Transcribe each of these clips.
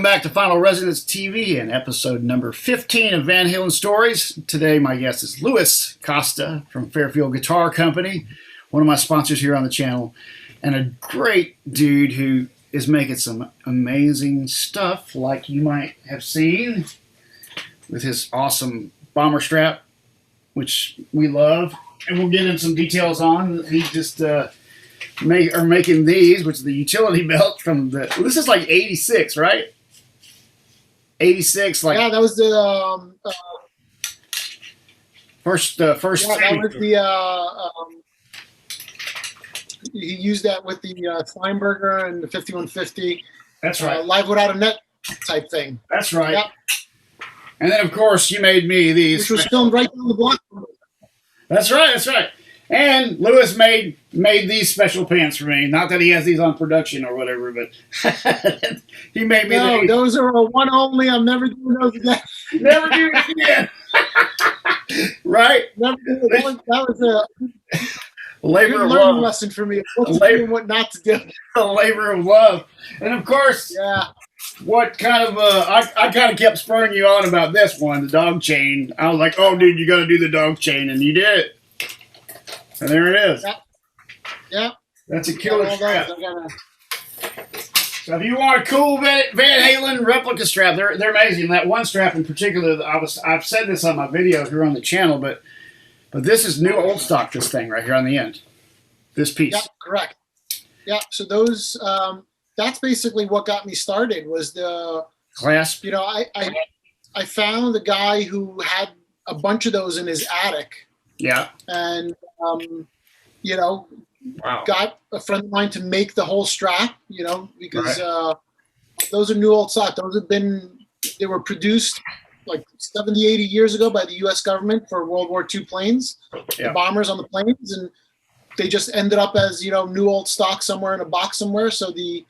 back to Final Resonance TV and episode number 15 of Van Halen Stories. Today my guest is Louis Costa from Fairfield Guitar Company, one of my sponsors here on the channel, and a great dude who is making some amazing stuff like you might have seen with his awesome bomber strap, which we love, and we'll get into some details on. He just making these, which is the utility belt from the. This is like '86, right? '86, like yeah, that was the first. Yeah, that was the. He used that with the Steinberger and the 5150. That's right. Live without a net type thing. That's right. Yep. And then, of course, you made me these. Which was filmed right down the block. That's right. That's right. And Louis made these special pants for me. Not that he has these on production or whatever, but he made me. No, these. those are a one only. I'm never doing those again. Never do it again. Right? Never do it. That was a labor of learning love. lesson for me. What to do and what not to do. A labor of love. And of course, yeah. What kind of I kind of kept spurring you on about this one, the dog chain. I was like, oh, dude, you got to do the dog chain, and you did it. And there it is. Yep. Yep. That's a killer strap. Gotta... So if you want a cool Van Halen replica strap, they're amazing. That one strap in particular, I've said this on my videos here on the channel, but this is new old stock. This thing right here on the end, this piece. Yep, correct. Yeah. So those, that's basically what got me started. Was the clasp. You know, I found a guy who had a bunch of those in his attic. Yeah. And you know, wow. Got a friend of mine to make the whole strap, you know, because those are new old stock. They were produced like 70, 80 years ago by the U.S. government for World War II planes, the bombers on the planes, and they just ended up as, you know, new old stock somewhere in a box somewhere. So the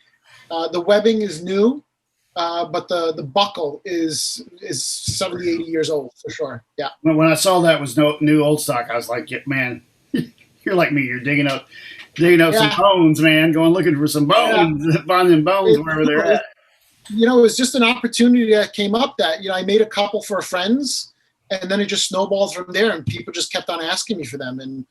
webbing is new, but the buckle is 70, 80 years old for sure. Yeah. When I saw that was new old stock, I was like, yeah, man, you're like me. You're digging up some bones, man. Going looking for some bones, finding bones wherever they're at. You know, it was just an opportunity that came up that, you know, I made a couple for friends, and then it just snowballed from there, and people just kept on asking me for them. And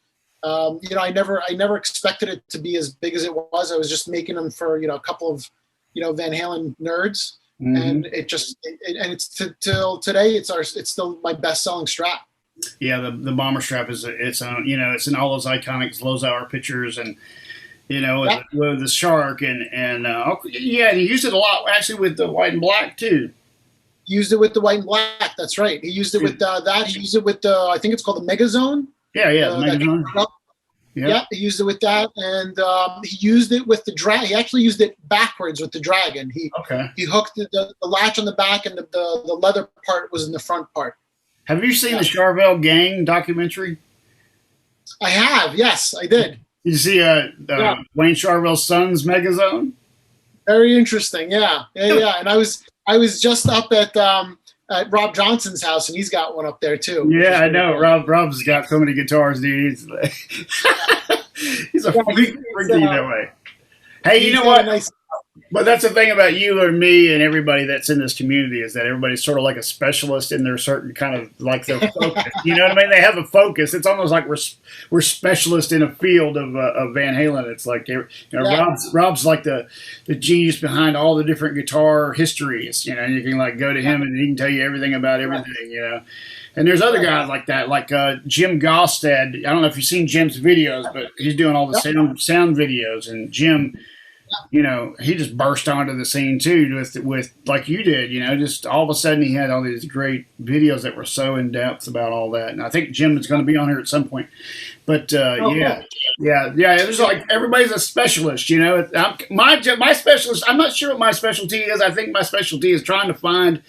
you know, I never expected it to be as big as it was. I was just making them for, you know, a couple of, you know, Van Halen nerds. Mm-hmm. And it's till today, it's still my best selling strap. Yeah, the bomber strap is it's you know, it's in all those iconic Lozauer pictures, and you know, with the shark and yeah, he used it a lot actually with the white and black too. Used it with the white and black. That's right. He used it with that. He used it with I think it's called the Megazone. Yeah, the Megazone. Yeah, he used it with that, and he used it with the dragon. He actually used it backwards with the dragon. He hooked the latch on the back, and the leather part was in the front part. Have you seen the Charvel Gang documentary? I have. Yes, I did. Did you see Wayne Charvel's son's Megazone? Very interesting. Yeah. And I was just up at Rob Johnson's house, and he's got one up there too. Yeah, I know. Rob's got so many guitars, dude. He's a freaky that way. Hey, you know what? But that's the thing about you or me and everybody that's in this community is that everybody's sort of like a specialist in their certain kind of like their focus. You know what I mean? They have a focus. It's almost like we're specialists in a field of Van Halen. It's like, you know, Rob's like the genius behind all the different guitar histories. You know, you can like go to him and he can tell you everything about everything. You know. And there's other guys like that, like Jim Gostad. I don't know if you've seen Jim's videos, but he's doing all the sound videos. And Jim, you know, he just burst onto the scene too with like you did. You know, just all of a sudden he had all these great videos that were so in depth about all that. And I think Jim is going to be on here at some point. But yeah. It was like everybody's a specialist. You know, my specialist. I'm not sure what my specialty is. I think my specialty is trying to find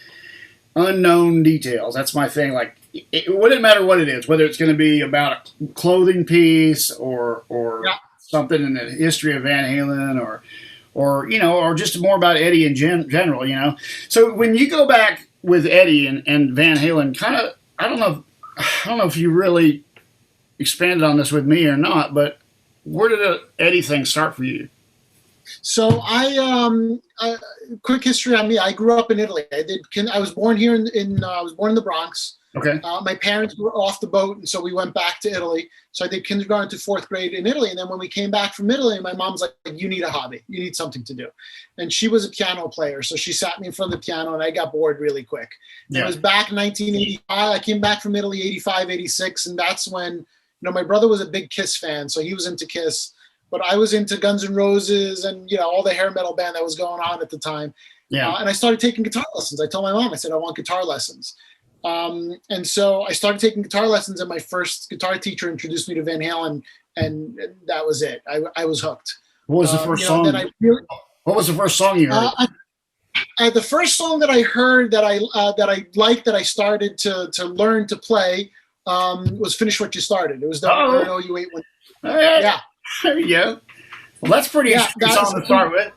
unknown details. That's my thing. Like, it wouldn't matter what it is, whether it's going to be about a clothing piece or something in the history of Van Halen or you know, or just more about Eddie in general, you know. So when you go back with Eddie and Van Halen, kind of, I don't know if you really expanded on this with me or not, but where did the Eddie thing start for you? So quick history on me. I grew up in Italy. I was born here I was born in the Bronx. Okay. My parents were off the boat, and so we went back to Italy. So I did kindergarten to 4th grade in Italy. And then when we came back from Italy, my mom's like, you need a hobby. You need something to do. And she was a piano player. So she sat me in front of the piano, and I got bored really quick. Yeah. It was back in 1985. I came back from Italy, 85, 86. And that's when, my brother was a big Kiss fan. So he was into Kiss. But I was into Guns N' Roses and, all the hair metal band that was going on at the time. Yeah. And I started taking guitar lessons. I told my mom, I said, I want guitar lessons. And so I started taking guitar lessons, and my first guitar teacher introduced me to Van Halen, and that was it. I was hooked. What was the first song? What was the first song you heard? The first song that I heard that I liked, that I started to learn to play, was "Finish What You Started." It was the OU 8 one. Yeah. There you go. Well, that's pretty interesting song to start with.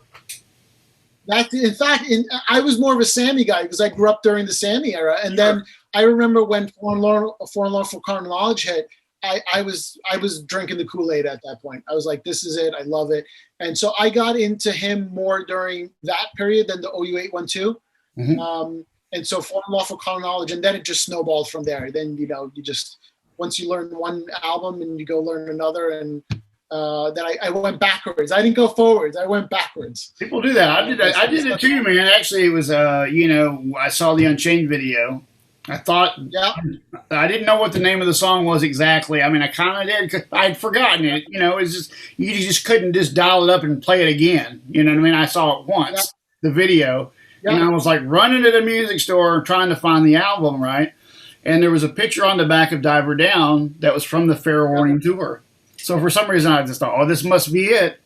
In fact, I was more of a Sammy guy because I grew up during the Sammy era. And then I remember when Foreign Law for Carnal Knowledge hit, I was drinking the Kool-Aid at that point. I was like, this is it. I love it. And so I got into him more during that period than the OU 812. Mm-hmm. And so Foreign Law for Carnal Knowledge, and then it just snowballed from there. Then, you just, once you learn one album and you go learn another, and then I went backwards. I didn't go forwards. I went backwards. People do that. I did it too, man. Actually, it was, I saw the Unchained video. I thought, I didn't know what the name of the song was exactly. I mean, I kind of did, because I'd forgotten it. It's just, you just couldn't just dial it up and play it again. You know what I mean? I saw it once, the video, and I was like running to the music store trying to find the album, right? And there was a picture on the back of Diver Down that was from the Fair Warning tour. So for some reason, I just thought, this must be it.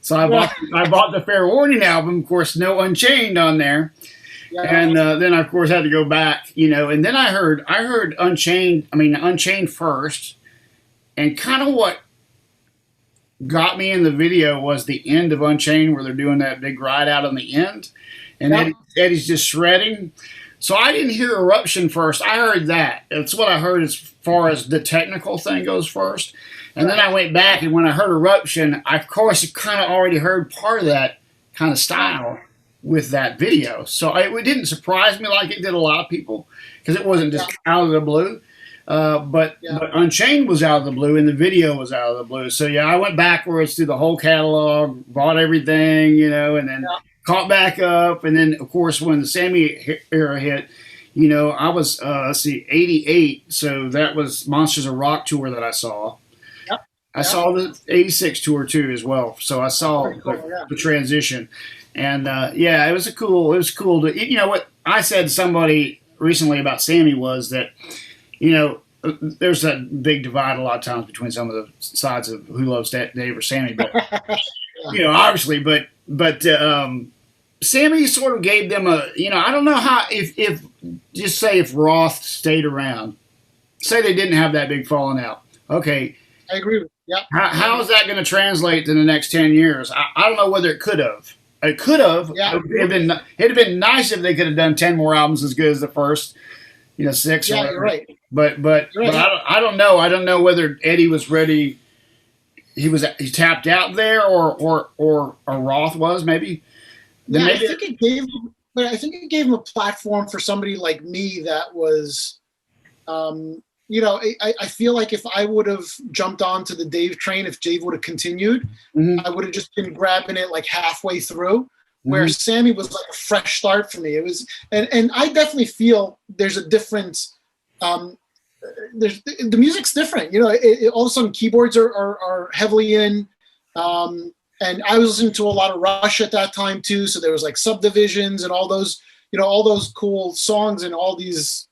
So I bought the Fair Warning album. Of course, no Unchained on there. Yeah. And then I, of course, had to go back, And then I heard Unchained first. And kind of what got me in the video was the end of Unchained, where they're doing that big ride out on the end. And Eddie's just shredding. So I didn't hear Eruption first. I heard that. That's what I heard as far as the technical thing goes first. And then I went back, and when I heard Eruption, I, of course, kind of already heard part of that kind of style with that video. So it didn't surprise me like it did a lot of people, because it wasn't just out of the blue. But Unchained was out of the blue, and the video was out of the blue. So, I went backwards through the whole catalog, bought everything, and then caught back up. And then, of course, when the Sammy era hit, I was, 88. So that was Monsters of Rock tour that I saw. I saw the 86 tour too as well. So I saw the transition. And it was cool to, what I said to somebody recently about Sammy was that, there's that big divide a lot of times between some of the sides of who loves Dave or Sammy, but, obviously, but Sammy sort of gave them I don't know how, if just say if Roth stayed around, say they didn't have that big falling out. Okay. I agree with you. Yeah. How is that going to translate to the next 10 years? I don't know whether it could have. It could have. Yeah. It'd have been nice if they could have done 10 more albums as good as the first, 6. Yeah, you're right. But I don't know. I don't know whether Eddie was ready. He tapped out there, or Roth was maybe. I think it gave him a platform for somebody like me that was. I feel like if I would have jumped onto the Dave train, if Dave would have continued, I would have just been grabbing it like halfway through, where Sammy was like a fresh start for me. It was, and I definitely feel there's a difference. The music's different, all of a sudden keyboards are heavily in, and I was listening to a lot of Rush at that time too. So there was like Subdivisions and all those cool songs and all these,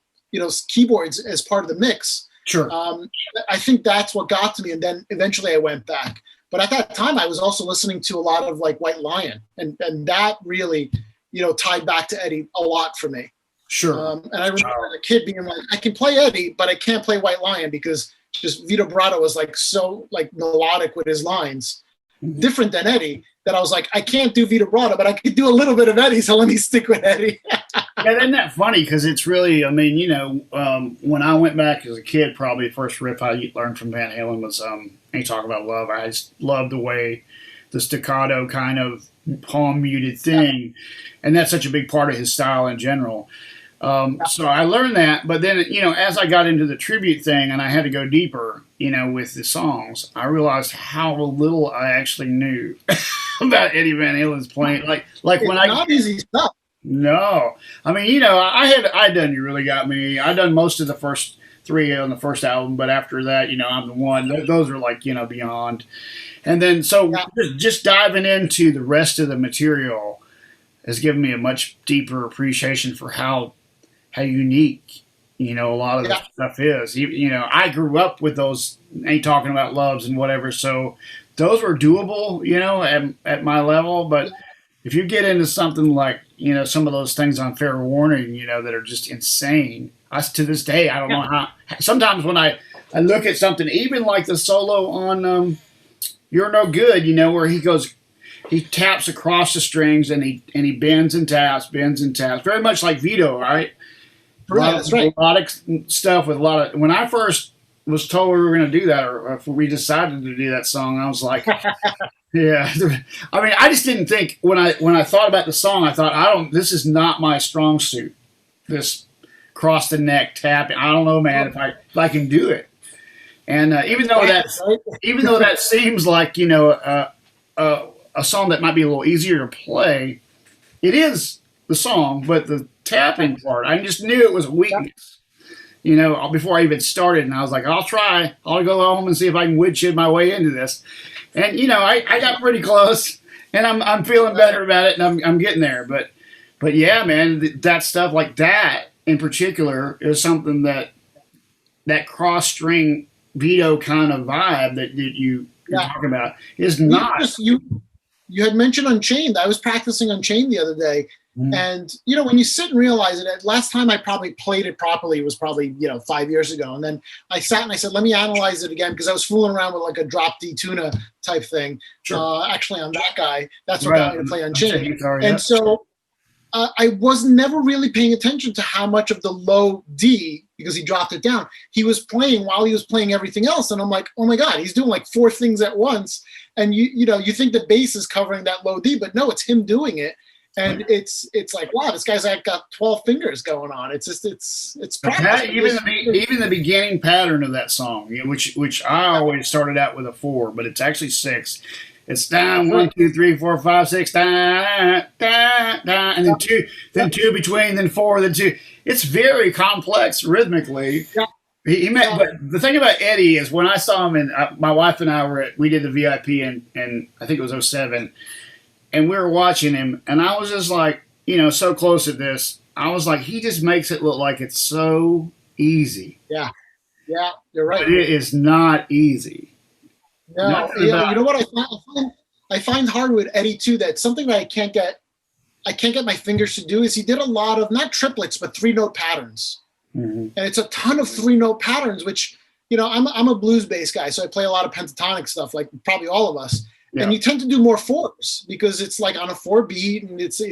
keyboards as part of the mix. Sure. I think that's what got to me. And then eventually I went back. But at that time, I was also listening to a lot of like White Lion. And that really, tied back to Eddie a lot for me. Sure. And I remember as a kid being like, I can play Eddie, but I can't play White Lion because just Vito Bratta was like so like melodic with his lines, different than Eddie, that I was like, I can't do Vito Bratta, but I could do a little bit of Eddie, so let me stick with Eddie. Isn't that funny? Because it's really, when I went back as a kid, probably the first riff I learned from Van Halen was Ain't Talking About Love. I just loved the way the staccato kind of palm muted thing, and that's such a big part of his style in general. So I learned that, but then as I got into the tribute thing and I had to go deeper, with the songs, I realized how little I actually knew about Eddie Van Halen's playing. Like it's when not easy stuff. No, I mean I done You Really Got Me. I done most of the first three on the first album, but after that, I'm the one. Those are like beyond. And then so just diving into the rest of the material has given me a much deeper appreciation for how unique a lot of this stuff is. I grew up with those. Ain't talking about loves and whatever. So those were doable, at my level. But if you get into something like some of those things on Fair Warning, that are just insane. To this day, I don't know how. Sometimes when I look at something, even like the solo on You're No Good, where he taps across the strings and he bends and taps, very much like Vito, right? That's right. A lot of stuff with a lot of. When I first was told we were going to do that, or if we decided to do that song, I was like, yeah. I mean, I just didn't think when I thought about the song, I thought this is not my strong suit. This cross the neck tapping. I don't know, man, if I can do it. And even though that seems like a song that might be a little easier to play, it is the song, but the tapping part, I just knew it was a weakness. Before I even started, and I was like, I'll try. I'll go home and see if I can woodshed my way into this. And I got pretty close, and I'm feeling better about it, and I'm getting there. But yeah, man, that stuff like that in particular is something that cross string Vito kind of vibe that you're talking about is not. You had mentioned Unchained. I was practicing Unchained the other day. And, when you sit and realize it, last time I probably played it properly was probably, 5 years ago. And then I sat and I said, let me analyze it again, because I was fooling around with like a drop D tuna type thing. Sure. Actually on that guy, that's what got me to play Unchained. And so I was never really paying attention to how much of the low D, because he dropped it down, he was playing while he was playing everything else. And I'm like, oh my God, he's doing like 4 things at once. And you think the bass is covering that low D, but no, it's him doing it. And it's like, wow, this guy's like got 12 fingers going on. It's just it's practice. Even the beginning pattern of that song, which I always started out with a 4, but it's actually 6. It's down 1, 2, 3, 4, 5, 6, da, da, da, and then 2 between, then 4, then 2. It's very complex rhythmically. Yeah. But the thing about Eddie is when I saw him, and my wife and I we did the VIP and I think it was 07. And we were watching him, and I was just like, so close to this. I was like, he just makes it look like it's so easy. Yeah, you're right. But it is not easy. No, you know what I find hard with Eddie too. That something that I can't get my fingers to do is he did a lot of not triplets but 3-note patterns, and it's a ton of 3-note patterns. Which I'm a blues bass guy, so I play a lot of pentatonic stuff, like probably all of us. Yeah. And you tend to do more 4s because it's like on a 4 beat and it's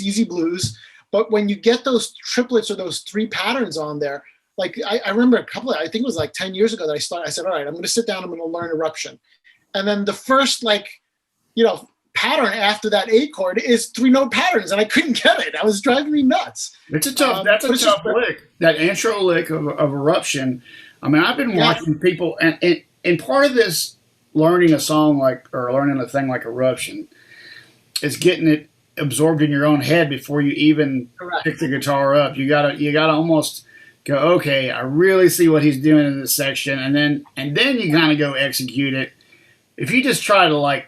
easy blues. But when you get those triplets or those 3 patterns on there, like I remember I think it was like 10 years ago that I said, all right, I'm going to sit down, I'm going to learn Eruption. And then the first pattern after that A chord is 3-note patterns, and I couldn't get it. I was driving me nuts. It's a tough, that's a tough lick. That intro lick of Eruption. I mean, I've been watching people, and part of this learning a song or learning a thing like Eruption is getting it absorbed in your own head before you even pick the guitar up. You gotta almost go, okay, I really see what he's doing in this section, and then you kind of go execute it. If you just try to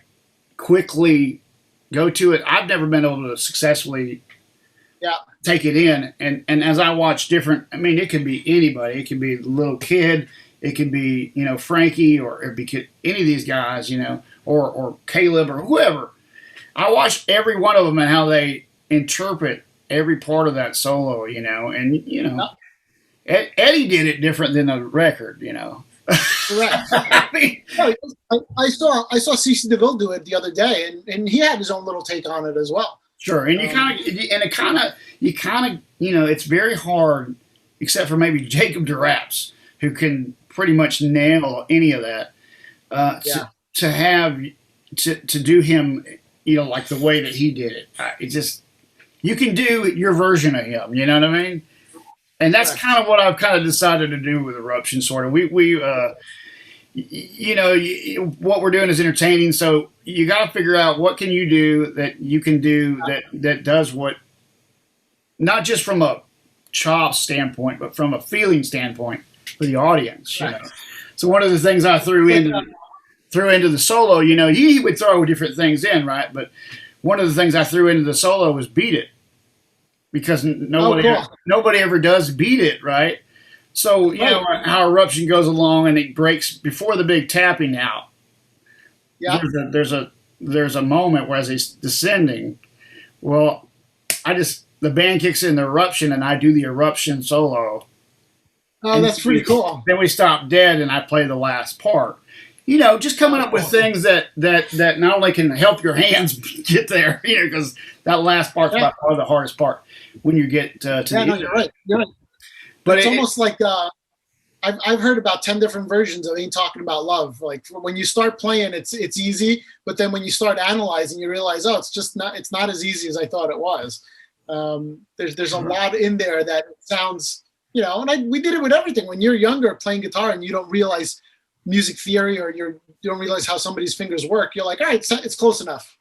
quickly go to it, I've never been able to successfully take it in. And as I watch different, I mean, it could be anybody. It could be the little kid. It could be, Frankie, or it be any of these guys, or Caleb or whoever. I watch every one of them and how they interpret every part of that solo, and Eddie did it different than the record, Correct. I saw CeCe DeVille do it the other day, and he had his own little take on it as well. Sure, and it's very hard, except for maybe Jacob DeRaps, who can pretty much nail any of that. To do him like the way that he did it. It just, you can do your version of him. You know what I mean? And that's kind of what I've kind of decided to do with Eruption. Sort of, what we're doing is entertaining. So you got to figure out what can you do that you can do that does what, not just from a chop standpoint, but from a feeling standpoint for the audience. You know? So one of the things I threw into the solo, he would throw different things in, right? But one of the things I threw into the solo was Beat It, because nobody ever does Beat It, right? So how Eruption goes along and it breaks before the big tapping out. Yeah, there's a moment where as he's descending, well, the band kicks in the Eruption and I do the Eruption solo. Oh, that's pretty cool. Then we stop dead and I play the last part. Just coming up with things that not only can help your hands get there, because that last part's by far the hardest part when you get to the end. You're right. But it's almost like I've heard about 10 different versions of Ain't Talking About Love. Like when you start playing, it's easy, but then when you start analyzing, you realize, it's not as easy as I thought it was. There's a lot in there that sounds, and we did it with everything. When you're younger playing guitar and you don't realize music theory or you don't realize how somebody's fingers work, you're like, all right, it's close enough.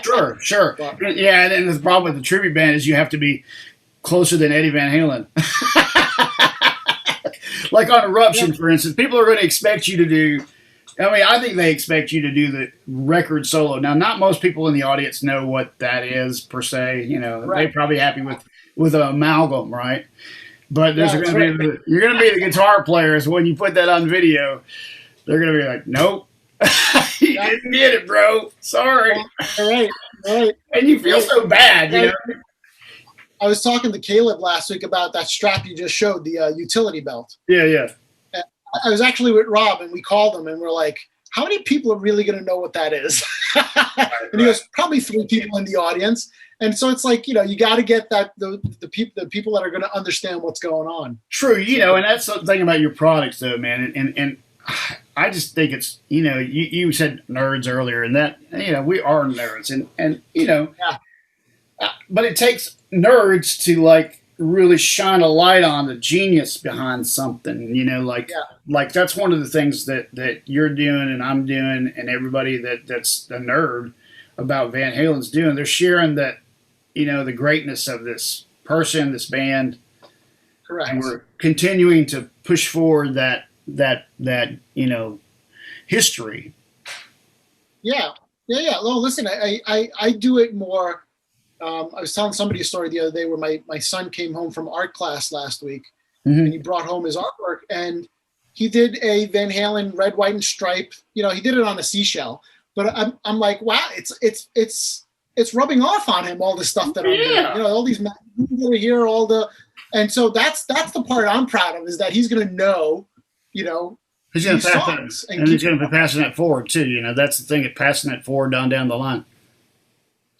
Sure. But, yeah, and the problem with the tribute band is you have to be closer than Eddie Van Halen. Like on Eruption, for instance, people are going to expect you to do, I think they expect you to do the record solo. Now, not most people in the audience know what that is, per se. They're probably happy with an amalgam, right? But you're going to be the guitar players when you put that on video. They're going to be like, nope. You didn't get it, bro. Sorry. All right. And you feel so bad, I was talking to Caleb last week about that strap you just showed, the utility belt. Yeah. I was actually with Rob, and we called him, and we're like, how many people are really going to know what that is? And he goes, probably 3 people in the audience. And so it's like, you got to get that the people that are going to understand what's going on. True, and that's the thing about your products, though, man. And I just think it's, you said nerds earlier, and that, we are nerds, and but it takes nerds to like really shine a light on the genius behind something. Like that's one of the things that you're doing and I'm doing, and everybody that's a nerd about Van Halen's doing. They're sharing that. The greatness of this person, this band. Correct. And we're continuing to push forward that history. Yeah. Well, listen, I do it more. I was telling somebody a story the other day where my son came home from art class last week, and he brought home his artwork, and he did a Van Halen red, white, and stripe. He did it on a seashell, but I'm like, wow, it's rubbing off on him, all the stuff that I'm doing. All these magazines over here, and so that's the part I'm proud of, is that he's going to know, he's going to pass that, and he's going to be passing that forward too. That's the thing, of passing that forward down the line.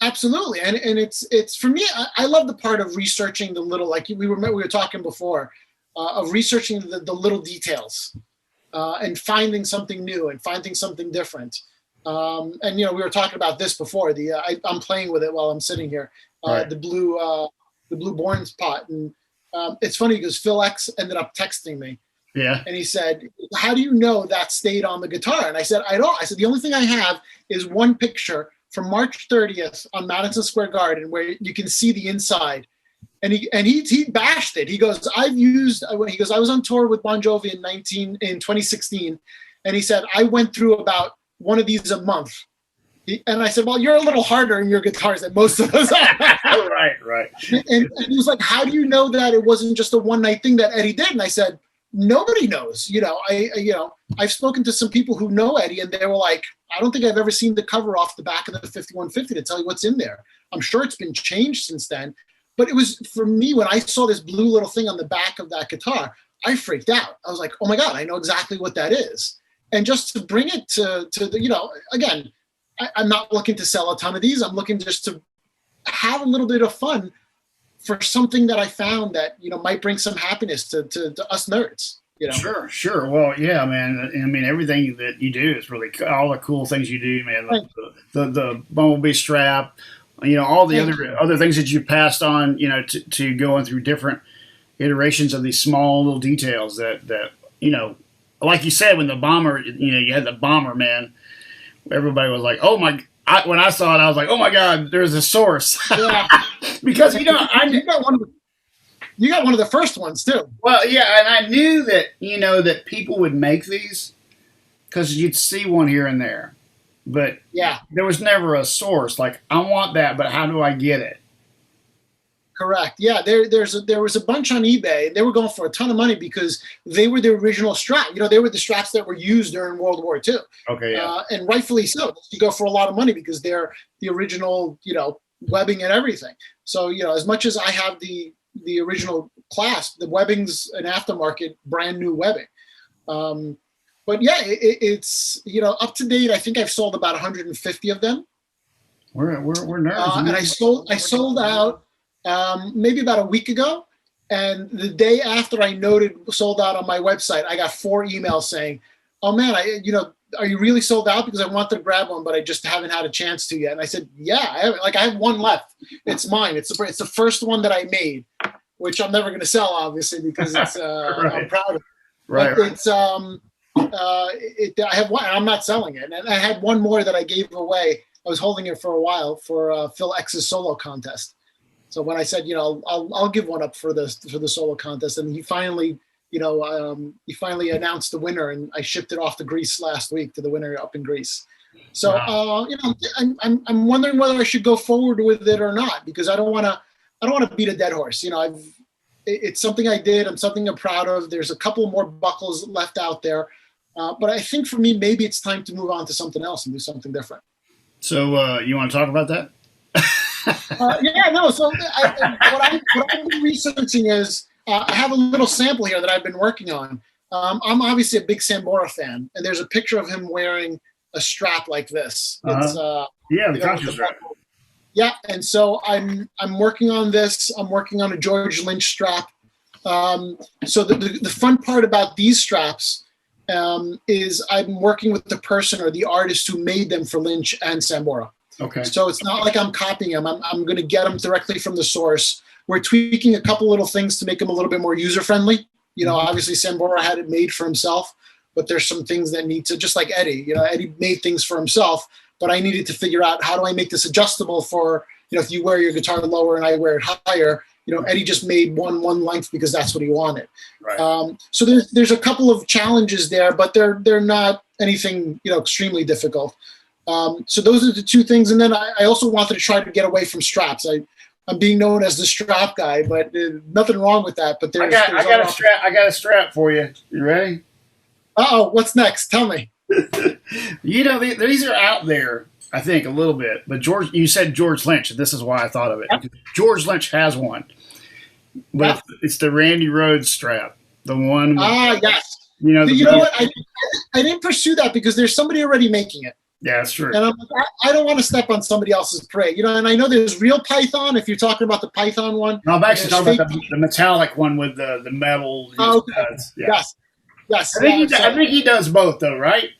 Absolutely, and it's for me. I love the part of researching the little, like we were talking before, of researching the little details, and finding something new and finding something different. And we were talking about this before. I'm playing with it while I'm sitting here. Right. The blue Borns pot, and it's funny because Phil X ended up texting me. Yeah. And he said, "How do you know that stayed on the guitar?" And I said, "I don't." I said, "The only thing I have is one picture from March 30th on Madison Square Garden where you can see the inside." And he bashed it. He goes, I was on tour with Bon Jovi in 2016, and he said, I went through about one of these a month. And I said, well, you're a little harder in your guitars than most of us are. Right. And he was like, how do you know that it wasn't just a one night thing that Eddie did? And I said, nobody knows. I've spoken to some people who know Eddie, and they were like, I don't think I've ever seen the cover off the back of the 5150 to tell you what's in there. I'm sure it's been changed since then. But it was, for me, when I saw this blue little thing on the back of that guitar, I freaked out. I was like, oh my God, I know exactly what that is. And just to bring it to the, again, I'm not looking to sell a ton of these. I'm looking just to have a little bit of fun for something that I found that, might bring some happiness to us nerds. Sure. Well, yeah, man. I mean, everything that you do is really all the cool things you do, man. The bumblebee strap, all the other things that you passed on, to going through different iterations of these small little details that like you said, when the bomber, you had the bomber, man. Everybody was like, "Oh my!" When I saw it, I was like, "Oh my God, there's a source." Yeah. Because you got one of the first ones too. Well, yeah, and I knew that that people would make these because you'd see one here and there, but there was never a source. Like, I want that, but how do I get it? Correct. Yeah, there was a bunch on eBay. They were going for a ton of money because they were the original strap. They were the straps that were used during World War II. Okay, yeah. And rightfully so. You go for a lot of money because they're the original, webbing and everything. So, as much as I have the original clasp, the webbing's an aftermarket, brand new webbing. But yeah, it's up to date. I think I've sold about 150 of them. We're nerds. And I sold out. Maybe about a week ago, and the day after I noted sold out on my website, I got 4 emails saying, "Oh man, are you really sold out? Because I wanted to grab one, but I just haven't had a chance to yet." And I said, "Yeah, I have one left. It's mine. It's the first one that I made, which I'm never going to sell, obviously, because it's right. I'm proud of it. Right. It's I have one. I'm not selling it, and I had one more that I gave away. I was holding it for a while for Phil X's solo contest. So when I said, I'll give one up for the solo contest, and he finally, announced the winner, and I shipped it off to Greece last week to the winner up in Greece. So, wow. I'm wondering whether I should go forward with it or not, because I don't want to beat a dead horse. It's something I did. I'm something I'm proud of. There's a couple more buckles left out there, but I think for me, maybe it's time to move on to something else and do something different. So, you want to talk about that? So what I've been researching is I have a little sample here that I've been working on. I'm obviously a big Sambora fan, and there's a picture of him wearing a strap like this. It's the conscious strap. Yeah, and so I'm working on this. I'm working on a George Lynch strap. So the fun part about these straps is I'm working with the person or the artist who made them for Lynch and Sambora. Okay. So it's not like I'm copying them. I'm going to get them directly from the source. We're tweaking a couple little things to make them a little bit more user-friendly. Obviously Sambora had it made for himself, but there's some things that need to, just like Eddie. Eddie made things for himself, but I needed to figure out how do I make this adjustable for, if you wear your guitar lower and I wear it higher. Eddie just made one length because that's what he wanted. Right. So there's a couple of challenges there, but they're not anything extremely difficult. So those are the two things. And then I also wanted to try to get away from straps. I'm being known as the strap guy, but nothing wrong with that. But I got a strap for you. You ready? Uh-oh, what's next? Tell me. These are out there, I think, a little bit. But you said George Lynch. This is why I thought of it. Yeah. George Lynch has one. But it's the Randy Rhoads strap. The one. Yes. What? I didn't pursue that because there's somebody already making it. Yeah, that's true. And I don't want to step on somebody else's parade, and I know there's real Python. If you're talking about the Python one, no, I'm actually talking about the metallic one with the metal. Okay. Yeah. Yes. I think he does both, though, right?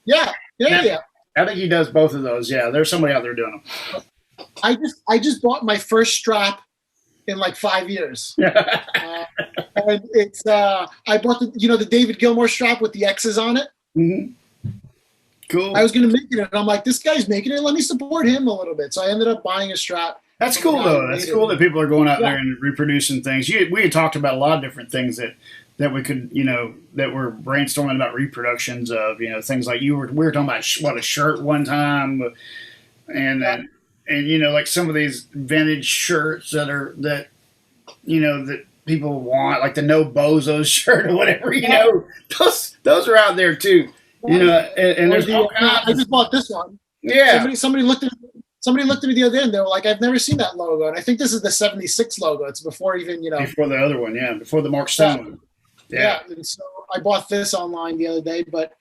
Yeah. I think he does both of those. Yeah, there's somebody out there doing them. I just bought my first strap in like 5 years, and it's I bought the David Gilmour strap with the X's on it. Mm-hmm. Cool. I was going to make it, and I'm like, this guy's making it. Let me support him a little bit. So I ended up buying a strap. That's cool, though. That's cool that people are going out there and reproducing things. We had talked about a lot of different things that we could, that we're brainstorming about reproductions of, things like we were talking about a shirt one time, and like some of these vintage shirts that people want, like the No Bozos shirt or whatever. Those are out there too. And there's I just bought this one. Yeah. Somebody looked at me the other day and they were like, I've never seen that logo. And I think this is the 76 logo. It's before even, before the other one. Yeah. Before the Mark Stone one. Yeah. And so I bought this online the other day, but,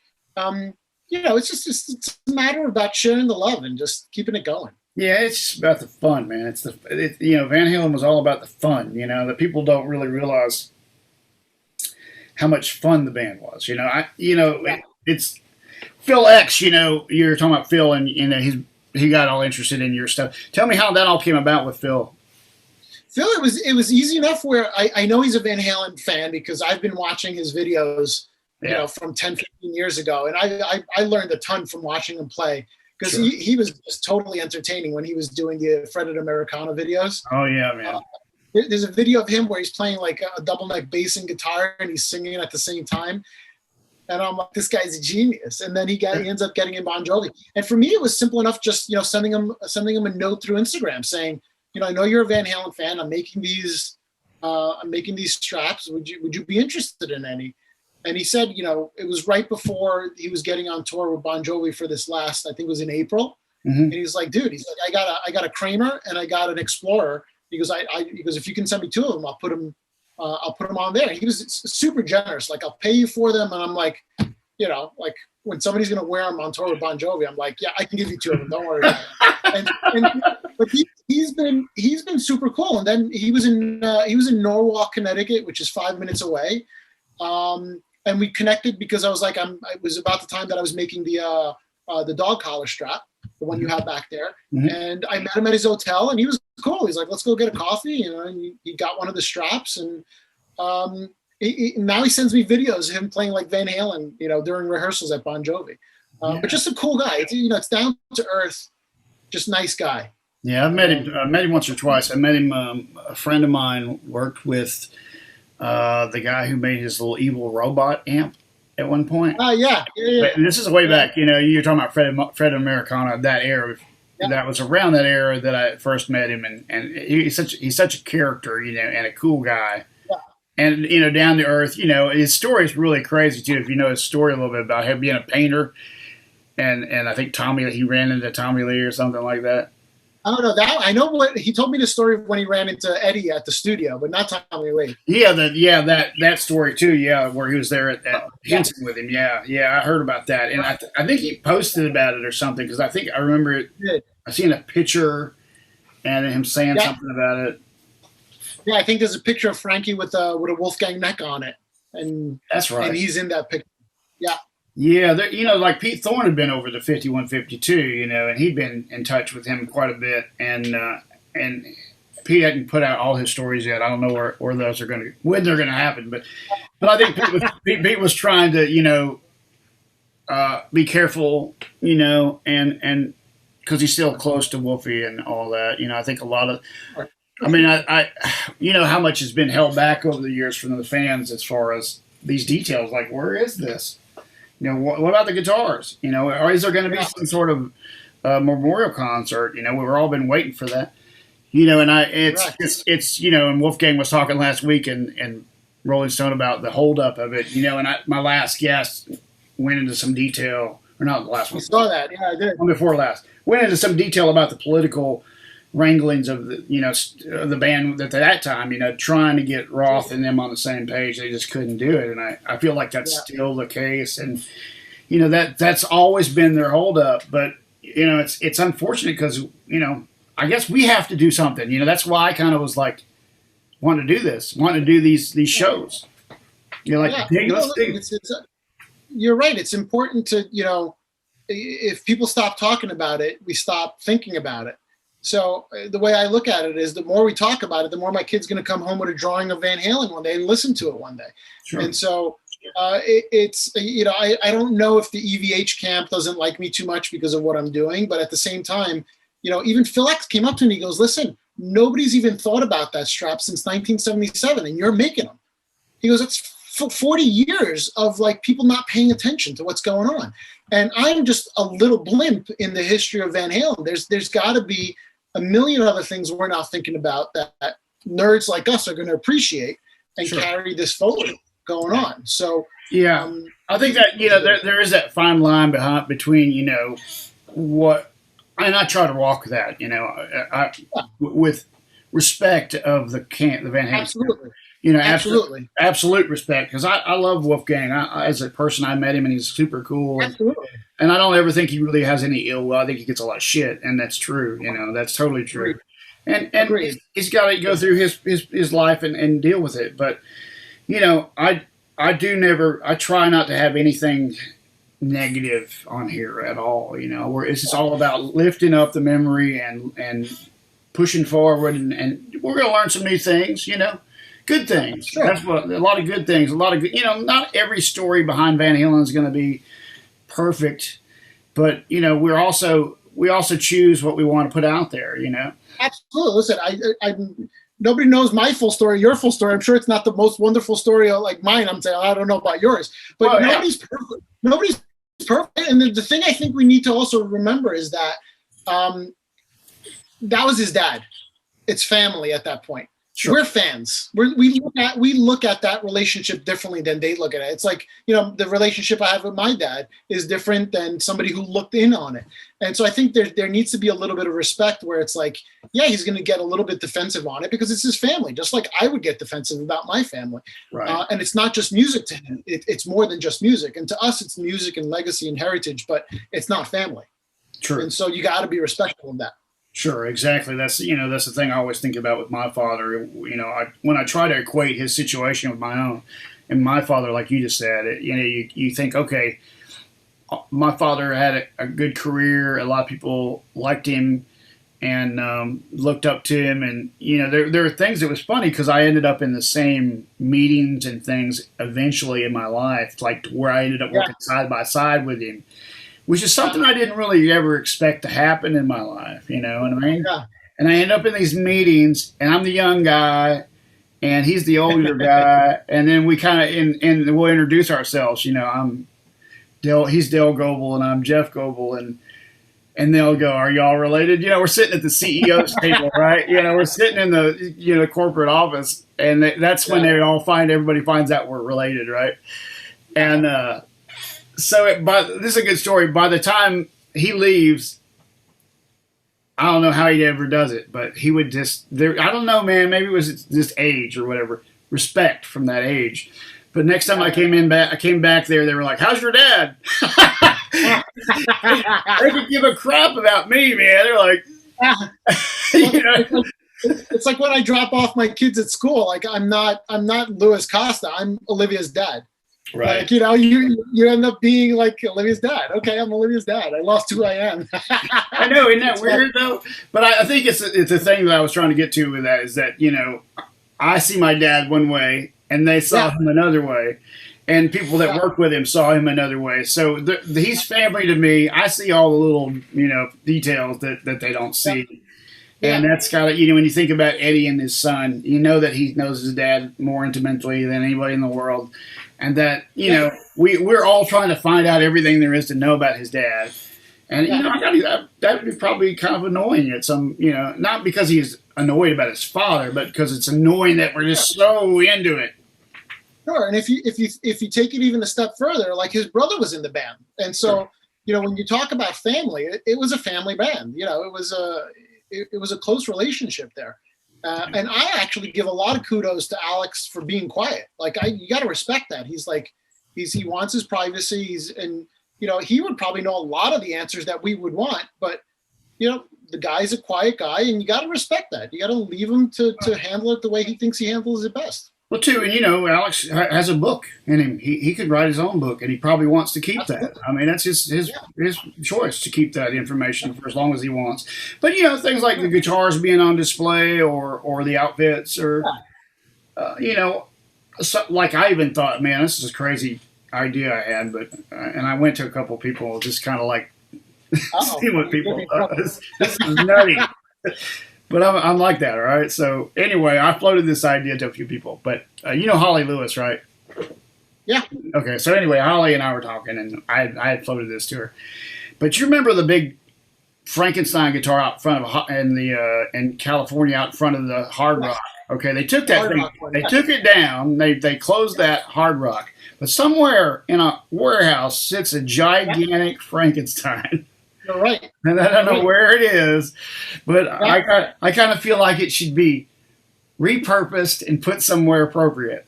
it's a matter about sharing the love and just keeping it going. Yeah. It's just about the fun, man. Van Halen was all about the fun, that people don't really realize how much fun the band was. It's Phil X. You're talking about Phil, and he got all interested in your stuff. Tell me how that all came about with Phil. Phil, it was easy enough where I know he's a Van Halen fan because I've been watching his videos, from 10, 15 years ago. And I learned a ton from watching him play because he was just totally entertaining when he was doing the Fretted Americana videos. Oh, yeah, man. There's a video of him where he's playing like a double neck bass and guitar and he's singing at the same time. And I'm like, this guy's a genius. And then he ends up getting in Bon Jovi. And for me, it was simple enough just, sending him a note through Instagram saying, I know you're a Van Halen fan. I'm making these straps. Would you be interested in any? And he said, it was right before he was getting on tour with Bon Jovi for this last, I think it was in April. Mm-hmm. And he's like, dude, I got a Kramer and I got an Explorer. He goes, he goes, if you can send me two of them, I'll put them on there. He was super generous. Like, I'll pay you for them. And I'm like, like when somebody's going to wear them on tour with Bon Jovi, I'm like, yeah, I can give you two of them. Don't worry about it. But he's been super cool. And then he was in Norwalk, Connecticut, which is 5 minutes away. And we connected because I was like, it was about the time that I was making the dog collar strap, the one you have back there. Mm-hmm. And I met him at his hotel and he was cool. He's like, let's go get a coffee. And he got one of the straps. And now he sends me videos of him playing like Van Halen, during rehearsals at Bon Jovi. But just a cool guy. It's down to earth, just nice guy. Yeah, I've met him once or twice. I met him. A friend of mine worked with the guy who made his little evil robot amp at one point. Yeah. But this is way back. You're talking about Fred Americana, that era. Yeah. That was around that era that I first met him, and he's such a character, and a cool guy. Yeah. And down to earth. His story is really crazy too. If you know his story a little bit about him being a painter, and I think he ran into Tommy Lee or something like that. I don't know that. I know what he told me the story of when he ran into Eddie at the studio, but not Tommy Lee. Yeah, that story too. Yeah, where he was there at Henson with him. Yeah, I heard about that, and I think he posted about it or something because I remember it. I seen a picture and him saying something about it. Yeah, I think there's a picture of Frankie with a Wolfgang neck on it, and that's right. And he's in that picture. Yeah. Yeah, like Pete Thorne had been over to 5152, and he'd been in touch with him quite a bit, and Pete hadn't put out all his stories yet. I don't know where those are when they're gonna happen, but I think Pete was trying to be careful, and because he's still close to Wolfie and all that. I think a lot of, I mean, I how much has been held back over the years from the fans as far as these details. Like, where is this? What about the guitars? Or is there going to be some sort of memorial concert? We've all been waiting for that. And Wolfgang was talking last week and Rolling Stone about the holdup of it. And my last guest went into some detail, or not the last one. I saw that. Yeah, I did. One before last. Went into some detail about the political wranglings of the band at that time, trying to get Roth and them on the same page. They just couldn't do it. And I feel like that's still the case. And, that's always been their holdup. But, it's unfortunate because, I guess we have to do something. That's why I kind of was like, wanting to do these shows. Let's dig. You're right. It's important to, if people stop talking about it, we stop thinking about it. So the way I look at it is the more we talk about it, the more my kid's going to come home with a drawing of Van Halen one day and listen to it one day. Sure. And so it's, I don't know if the EVH camp doesn't like me too much because of what I'm doing. But at the same time, even Phil X came up to me, he goes, listen, nobody's even thought about that strap since 1977 and you're making them. He goes, it's 40 years of like people not paying attention to what's going on. And I'm just a little blimp in the history of Van Halen. There's got to be a million other things we're not thinking about that nerds like us are going to appreciate and carry this forward going on. So I think that there is that fine line between what, and I try to walk that with respect of the Van Halen. Absolutely. Absolutely. Absolute respect, because I love Wolfgang. As a person, I met him, and he's super cool. Absolutely. And I don't ever think he really has any ill will. I think he gets a lot of shit, and that's true. That's totally true. And he's got to go through his life and deal with it. But, I try not to have anything negative on here at all. You know, where it's just all about lifting up the memory and pushing forward, and we're going to learn some new things. You know, good things. Sure. That's what a lot of good things. A lot of good. You know, not every story behind Van Halen is going to be perfect, but you know, we also choose what we want to put out there. You know, Absolutely. Listen, I nobody knows my full story, your full story. I'm sure it's not the most wonderful story like mine. I'm saying I don't know about yours, but well, nobody's perfect. Nobody's perfect. And the thing I think we need to also remember is that that was his dad. It's family at that point. Sure. We're fans. We look at that relationship differently than they look at it. It's like, you know, the relationship I have with my dad is different than somebody who looked in on it. And so I think there needs to be a little bit of respect where it's like, yeah, he's going to get a little bit defensive on it because it's his family, just like I would get defensive about my family. Right. And it's not just music to him. It's more than just music. And to us, it's music and legacy and heritage, but it's not family. True. And so you got to be respectful of that. Sure, exactly. That's the thing I always think about with my father. You know, when I try to equate his situation with my own, and my father, like you just said, you think, okay, my father had a good career. A lot of people liked him and looked up to him, and you know, there are things that was funny because I ended up in the same meetings and things eventually in my life, like where I ended up working side by side with him, which is something I didn't really ever expect to happen in my life, you know what I mean? Yeah. And I end up in these meetings, and I'm the young guy, and he's the older guy, and then we kind of, and we'll introduce ourselves, you know, he's Dale Goebel, and I'm Jeff Goebel, and they'll go, are y'all related? You know, we're sitting at the CEO's table, right? You know, we're sitting in the, you know, corporate office, and that's when everybody finds out we're related, right? And, this is a good story. By the time he leaves, I don't know how he ever does it, but he would I don't know, man, maybe it was just age or whatever, respect from that age. But next time I came back there, they were like, how's your dad? They could give a crap about me, man. They're like, you know. It's like when I drop off my kids at school, like I'm not Louis Costa, I'm Olivia's dad. Right. Like, you know, you end up being like Olivia's dad. Okay, I'm Olivia's dad. I lost who I am. I know, isn't that weird though? But I think it's a thing that I was trying to get to with that is that, you know, I see my dad one way and they saw him another way, and people that worked with him saw him another way. So he's family to me. I see all the little, you know, details that they don't see. Yeah. And that's got to, you know, when you think about Eddie and his son, you know that he knows his dad more intimately than anybody in the world. And that, you know, we're all trying to find out everything there is to know about his dad. And, you know, that would be probably kind of annoying at some, you know, not because he's annoyed about his father, but because it's annoying that we're just so into it. Sure. And if you take it even a step further, like his brother was in the band. And so, you know, when you talk about family, it was a family band. You know, it was a close relationship there. And I actually give a lot of kudos to Alex for being quiet. Like you got to respect that. He's like, he wants his privacy. And you know, he would probably know a lot of the answers that we would want, but you know, the guy's a quiet guy and you got to respect that. You got to leave him to handle it the way he thinks he handles it best. Well, too, and you know, Alex has a book in him. He could write his own book, and he probably wants to keep that. I mean, that's his choice to keep that information for as long as he wants. But you know, things like the guitars being on display, or the outfits, or you know, like I even thought, man, this is a crazy idea I had, but and I went to a couple of people, just kind of like see what people thought. This is nutty. But I'm like that, all right? So anyway, I floated this idea to a few people. But you know Holly Lewis, right? Yeah. Okay, so anyway, Holly and I were talking, and I had floated this to her. But you remember the big Frankenstein guitar out front of in California, out in front of the Hard Rock? Okay, they took that thing, they took it down, they closed that Hard Rock. But somewhere in a warehouse sits a gigantic Frankenstein. You're right. And I don't know where it is, but I kind of feel like it should be repurposed and put somewhere appropriate.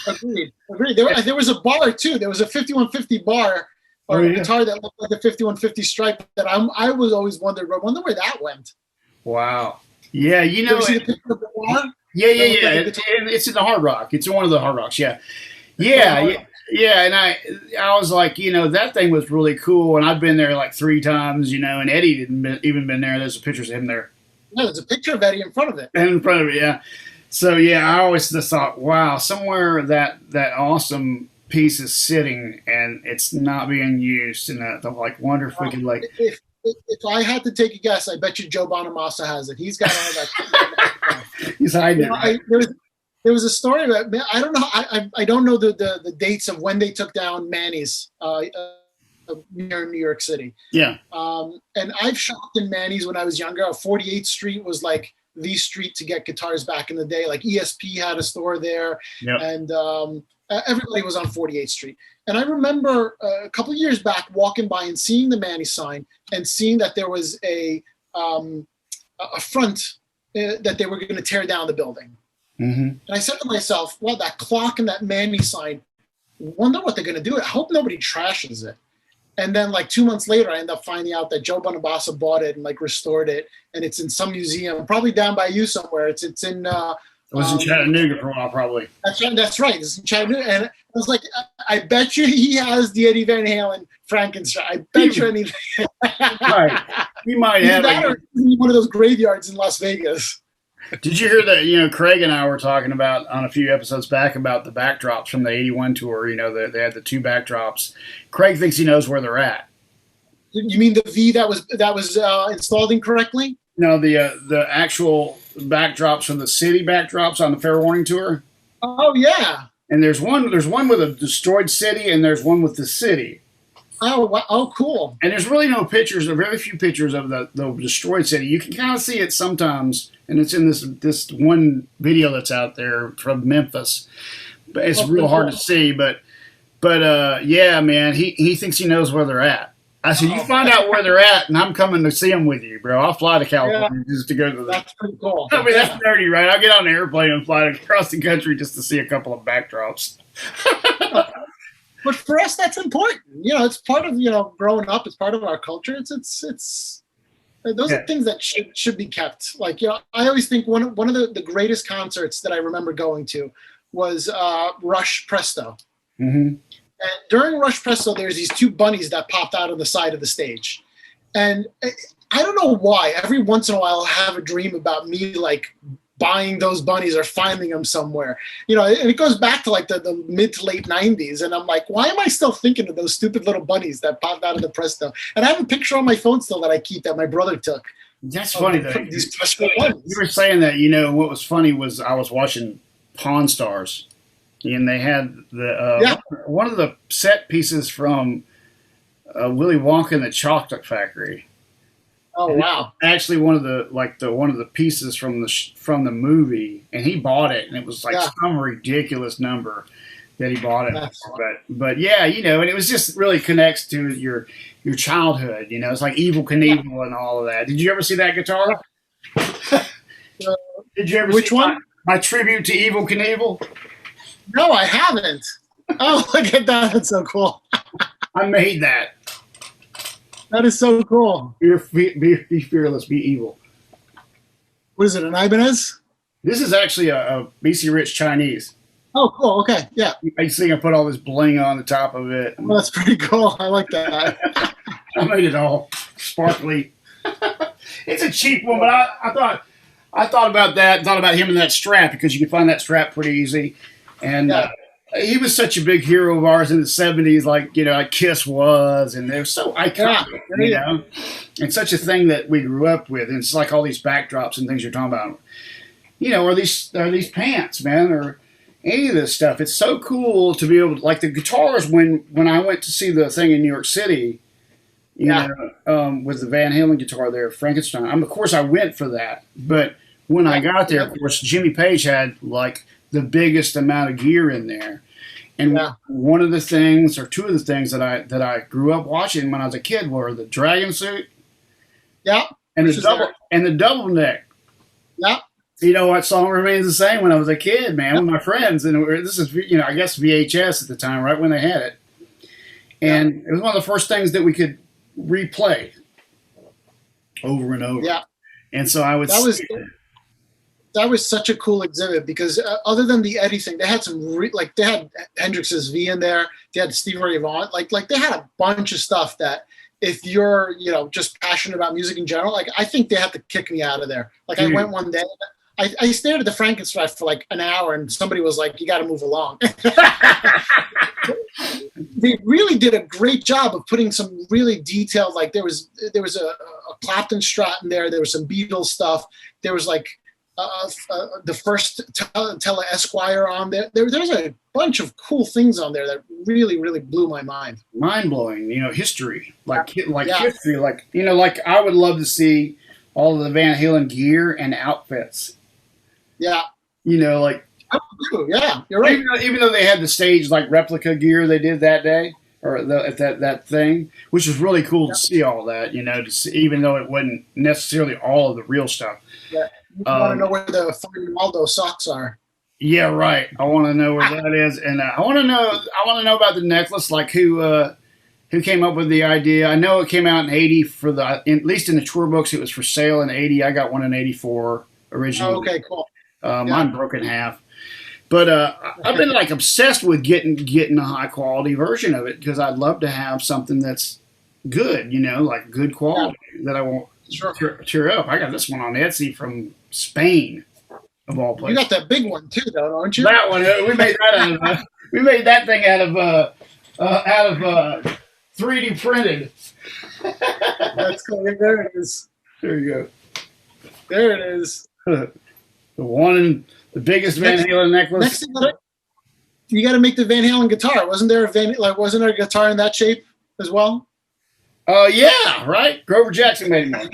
Agreed. There was a bar too. There was a 5150 bar or a guitar that looked like a 5150 stripe that I was always wondered where that went. Wow. Yeah, you know. You see the picture of the bar? Yeah. It's in the Hard Rock. It's in one of the Hard Rocks. Yeah. Yeah, and I was like, that thing was really cool, and I've been there like 3 times, and Eddie didn't even been there. There's pictures of him there. No, there's a picture of Eddie in front of it. In front of it, yeah. So yeah, I always just thought, wow, somewhere that awesome piece is sitting and it's not being used, and I like wonder if we could like. If I had to take a guess, I bet you Joe Bonamassa has it. He's got all that. He's hiding it. There was a story about, I don't know, I don't know the dates of when they took down Manny's near New York City. Yeah. And I've shopped in Manny's when I was younger. 48th Street was like the street to get guitars back in the day. Like ESP had a store there, and everybody was on 48th Street. And I remember a couple of years back walking by and seeing the Manny sign and seeing that there was a front that they were going to tear down the building. Mm-hmm. And I said to myself, well, that clock and that Manny sign, wonder what they're going to do. I hope nobody trashes it. And then like 2 months later, I end up finding out that Joe Bonamassa bought it and like restored it. And it's in some museum, probably down by you somewhere. It's in... it was in Chattanooga for a while, probably. That's right. It's in Chattanooga. And I was like, I bet you he has the Eddie Van Halen Frankenstein. I bet you anything. Right. He might have that or one of those graveyards in Las Vegas. Did you hear that, Craig and I were talking about on a few episodes back about the backdrops from the 81 tour, they had the 2 backdrops. Craig thinks he knows where they're at. You mean the V that was installed incorrectly? No, the actual backdrops from the city backdrops on the Fair Warning tour. Oh yeah. And there's one with a destroyed city, and there's one with the city. Oh, wow. Oh, cool. And there's really no pictures, or very few pictures of the destroyed city. You can kind of see it sometimes, and it's in this one video that's out there from Memphis. But it's real hard to see. But yeah, man, he thinks he knows where they're at. I said, you find out where they're at, and I'm coming to see them with you, bro. I'll fly to California just to go to the. That's pretty cool. I mean, that's nerdy, right? I'll get on an airplane and fly across the country just to see a couple of backdrops. But for us, that's important. It's part of growing up. It's part of our culture. It's those are things that should be kept. Like I always think one of the greatest concerts that I remember going to was Rush Presto. Mm-hmm. And during Rush Presto, there's these 2 bunnies that popped out on the side of the stage, and I don't know why. Every once in a while, I'll have a dream about me like buying those bunnies or finding them somewhere, and it goes back to like the mid to late 90s. And I'm like, why am I still thinking of those stupid little bunnies that popped out of the Presto? And I have a picture on my phone still that I keep that my brother took. That's funny though. These special ones. You were saying that, what was funny was I was watching Pawn Stars, and they had one of the set pieces from Willy Wonka and the Chocolate Factory. Oh wow! Actually, one of the pieces from the movie, and he bought it, and it was like some ridiculous number that he bought it for. But yeah, and it was just really connects to your childhood. It's like Evel Knievel and all of that. Did you ever see that guitar? Did you ever? Which one? My tribute to Evel Knievel. No, I haven't. Oh, look at that! That's so cool. I made that. That is so cool. Be fearless, be evil. What is it, an Ibanez? This is actually a BC Rich Chinese. Oh, cool. Okay, yeah. I see I put all this bling on the top of it. Well, that's pretty cool. I like that. I made it all sparkly. It's a cheap one, but I thought about that. Thought about him and that strap, because you can find that strap pretty easy. And he was such a big hero of ours in the 70s, like Kiss was, and they're so iconic, and such a thing that we grew up with. And it's like all these backdrops and things you're talking about. Are these pants, man, or any of this stuff? It's so cool to be able to, like the guitars. When I went to see the thing in New York City, with the Van Halen guitar there, Frankenstein. Of course, I went for that, but when I got there, of course, Jimmy Page had like the biggest amount of gear in there. And one of the things, or 2 of the things that I grew up watching when I was a kid were the Dragon Suit. Yeah. And the double neck. Yeah. What song remains the same when I was a kid, man, with my friends. And this is, I guess VHS at the time, right when they had it. And it was one of the first things that we could replay over and over. Yeah. And so I would that was such a cool exhibit because other than the Eddie thing, they had they had Hendrix's V in there. They had Stevie Ray Vaughan. Like they had a bunch of stuff that if you're, just passionate about music in general, like I think they had to kick me out of there. Like I went one day, I stared at the Frankenstein for like an hour and somebody was like, you got to move along. They really did a great job of putting some really detailed, like there was a Clapton Strat in there. There was some Beatles stuff. There was like, the first Tele Esquire on there. There's a bunch of cool things on there that really, really blew my mind. Mind blowing, history, history, like I would love to see all of the Van Halen gear and outfits. Yeah, yeah, you're right. Even though they had the stage like replica gear they did that day or that thing, which was really cool to see all that. To see, even though it wasn't necessarily all of the real stuff. Yeah. You want to know where the Ronaldo socks are? Yeah, right. I want to know where that is, and I want to know about the necklace. Like who came up with the idea? I know it came out in '80 at least in the tour books. It was for sale in '80. I got one in '84 originally. Oh, okay, cool. Mine broke in half, but I've been like obsessed with getting a high quality version of it because I'd love to have something that's good. Like good quality that I won't tear up. I got this one on Etsy from Spain, of all places. You got that big one too, though, don't you? That one, we made that we made that thing out of 3D printed. That's cool. There it is. There you go. There it is. The biggest Van Halen necklace. Next thing you got to make the Van Halen guitar. Wasn't there a guitar in that shape as well? Yeah, right. Grover Jackson made one.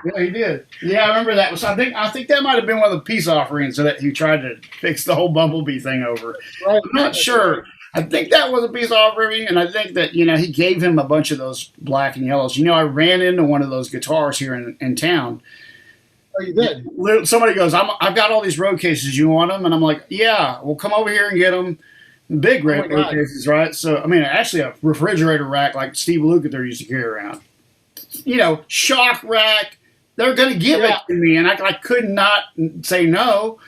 Yeah, he did. Yeah, I remember that. I think that might have been one of the peace offerings that he tried to fix the whole Bumblebee thing over. Right. I'm not sure. I think that was a peace offering, and I think that he gave him a bunch of those black and yellows. I ran into one of those guitars here in town. Oh, you did? Somebody goes, I've got all these road cases. You want them? And I'm like, yeah. Well, come over here and get them. Big road cases, right? So, actually a refrigerator rack like Steve Lukather used to carry around. Shock rack. They're going to give it to me, and I could not say no.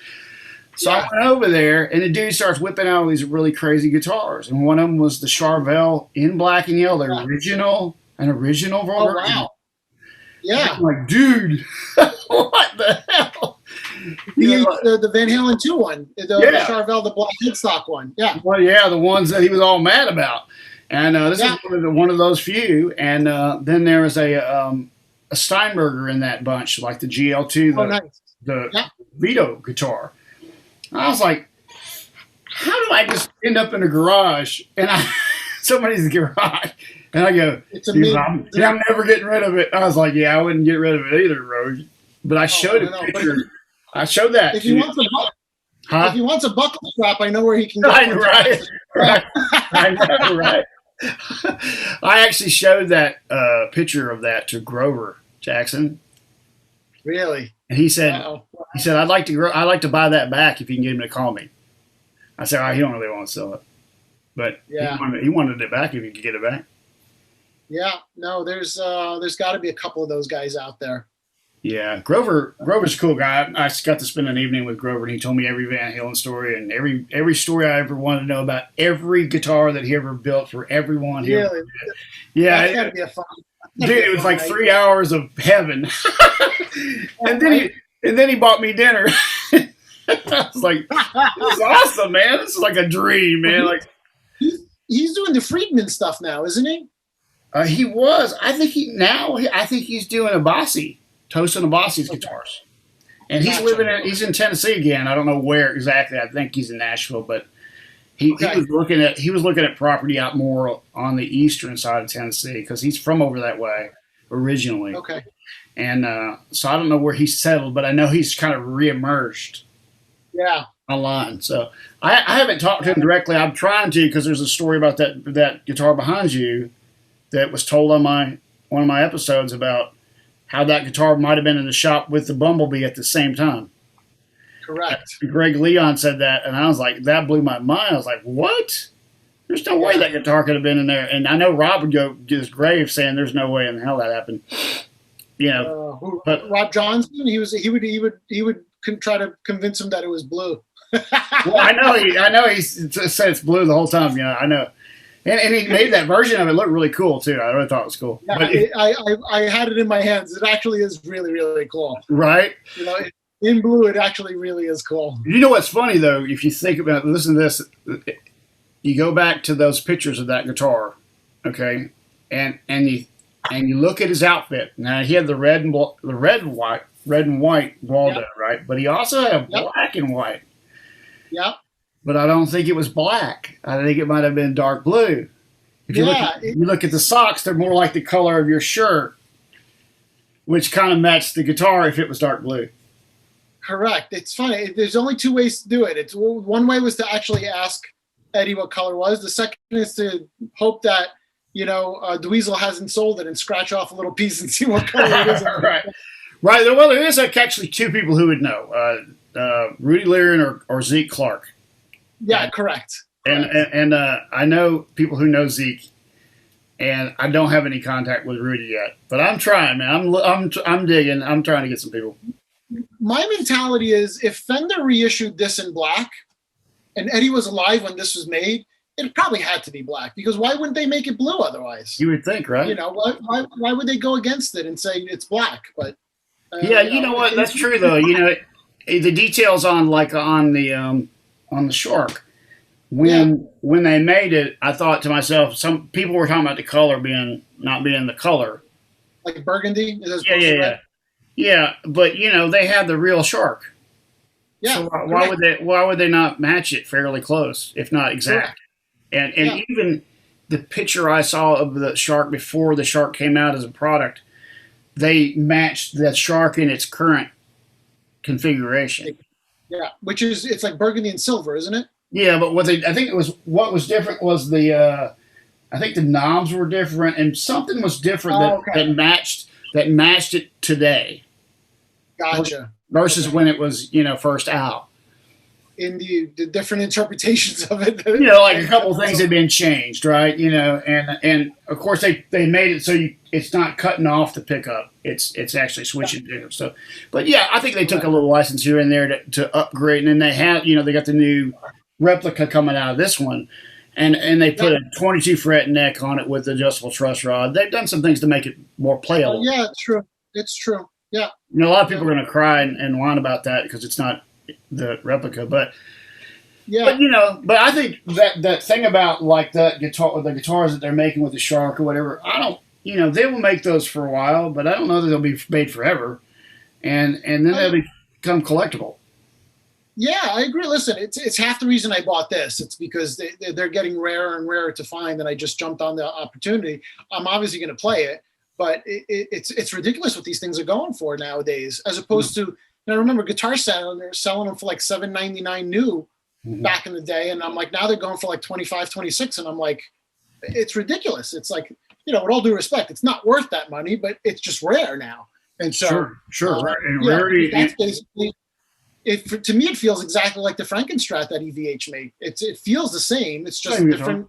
So I went over there, and the dude starts whipping out all these really crazy guitars. And one of them was the Charvel in black and yellow, the original version. Oh, wow. Yeah. I'm like, dude, what the hell? The Van Halen 2 one, the Charvel, the black headstock one. Yeah. Well, yeah, the ones that he was all mad about. And this is one of those few. And then there was a Steinberger in that bunch, like the GL2, the Vito guitar. I was like, how do I just end up in a garage and somebody's garage? And I go, I'm never getting rid of it. I was like, I wouldn't get rid of it either, Rose. But I showed a picture. I showed that. If he wants a buckle strap, I know where he can go. Right. I know, right. I actually showed that picture of that to Grover Jackson. Really? And he said, I'd like to buy that back if you can get him to call me. I said, he don't really want to sell it, but he wanted it back if you could get it back. Yeah, no, there's got to be a couple of those guys out there. Yeah, Grover's a cool guy. I got to spend an evening with Grover, and he told me every Van Halen story and every story I ever wanted to know about every guitar that he ever built for everyone. Really? Yeah, that's gotta be a fun. Dude, it was like 3 hours of heaven. and then he bought me dinner. I was like, "This is awesome, man! This is like a dream, man!" Like he's doing the Friedman stuff now, isn't he? He was. I think he's doing Tosin Abasi's guitars, and he's in Tennessee again. I don't know where exactly. I think he's in Nashville, but he was looking at property out more on the eastern side of Tennessee because he's from over that way originally. Okay, and so I don't know where he's settled, but I know he's kind of reemerged. Yeah. Online. So I haven't talked to him directly. I'm trying to because there's a story about that guitar behind you that was told on one of my episodes about how that guitar might have been in the shop with the Bumblebee at the same time. Correct. Greg Leon said that, and I was like, that blew my mind. I was like, what? There's no way that guitar could have been in there. And I know Rob would go to his grave saying there's no way in hell that happened. you know, but Rob Johnson, he would try to convince him that it was blue. well, I know he said it's blue the whole time. You know, I know, and he made that version of it look really cool too. I really thought it was cool. Yeah, but I had it in my hands. It actually is really, really cool. Right? You know, in blue, it actually really is cool. You know what's funny though? If you think about listen to this, you go back to those pictures of that guitar, okay, and you look at his outfit. Now he had the red and white Waldo, yep. Right? But he also had black and white. Yeah. But I don't think it was black. I think it might have been dark blue. If you look at the socks, they're more like the color of your shirt, which kind of matched the guitar if it was dark blue. Correct. It's funny. There's only two ways to do it. It's one way was to actually ask Eddie what color it was. The second is to hope that Dweezil hasn't sold it and scratch off a little piece and see what color it is. Right. Well, there is actually two people who would know: Rudy Leary or Zeke Clark. Yeah, correct. And I know people who know Zeke, and I don't have any contact with Rudy yet. But I'm trying, man. I'm digging. I'm trying to get some people. My mentality is if Fender reissued this in black, and Eddie was alive when this was made, it probably had to be black, because why wouldn't they make it blue otherwise? You would think, right? Why would they go against it and say it's black? But you know what? That's true though. The details on the Shark when they made it, I thought to myself, some people were talking about the color not being the color, like burgundy. Yeah, but they had the real Shark. Yeah. So why would they not match it fairly close, if not exact? Correct. And even the picture I saw of the Shark before the Shark came out as a product, they matched the Shark in its current configuration. Yeah, it's like burgundy and silver, isn't it? Yeah, but what was different was I think the knobs were different and something was different that matched it today. Gotcha. Versus when it was, first out. In the different interpretations of it. Like a couple of things had been changed, right? And of course they made it so it's not cutting off the pickup. It's actually switching to it. So, but yeah, I think they took a little license here and there to upgrade, and then they have, they got the new replica coming out of this one, and they put a 22 fret neck on it with adjustable truss rod. They've done some things to make it more playable. Yeah, it's true. It's true. Yeah. A lot of people are going to cry and whine about that because it's not the replica, but I think that thing about like that guitar, the guitars that they're making with the Shark or whatever, I don't, they will make those for a while, but I don't know that they'll be made forever, and then they'll become collectible. Yeah, I agree. Listen, it's half the reason I bought this. It's because they're getting rarer and rarer to find, and I just jumped on the opportunity. I'm obviously going to play it. But it's ridiculous what these things are going for nowadays, as opposed to, I remember Guitar Center, they're selling them for like $7.99 new back in the day. And I'm like, now they're going for like $25, $26. And I'm like, it's ridiculous. It's like, with all due respect, it's not worth that money, but it's just rare now. And so, sure. Right. And rarity. That's basically, to me, it feels exactly like the Frankenstrat that EVH made. It feels the same. It's just a different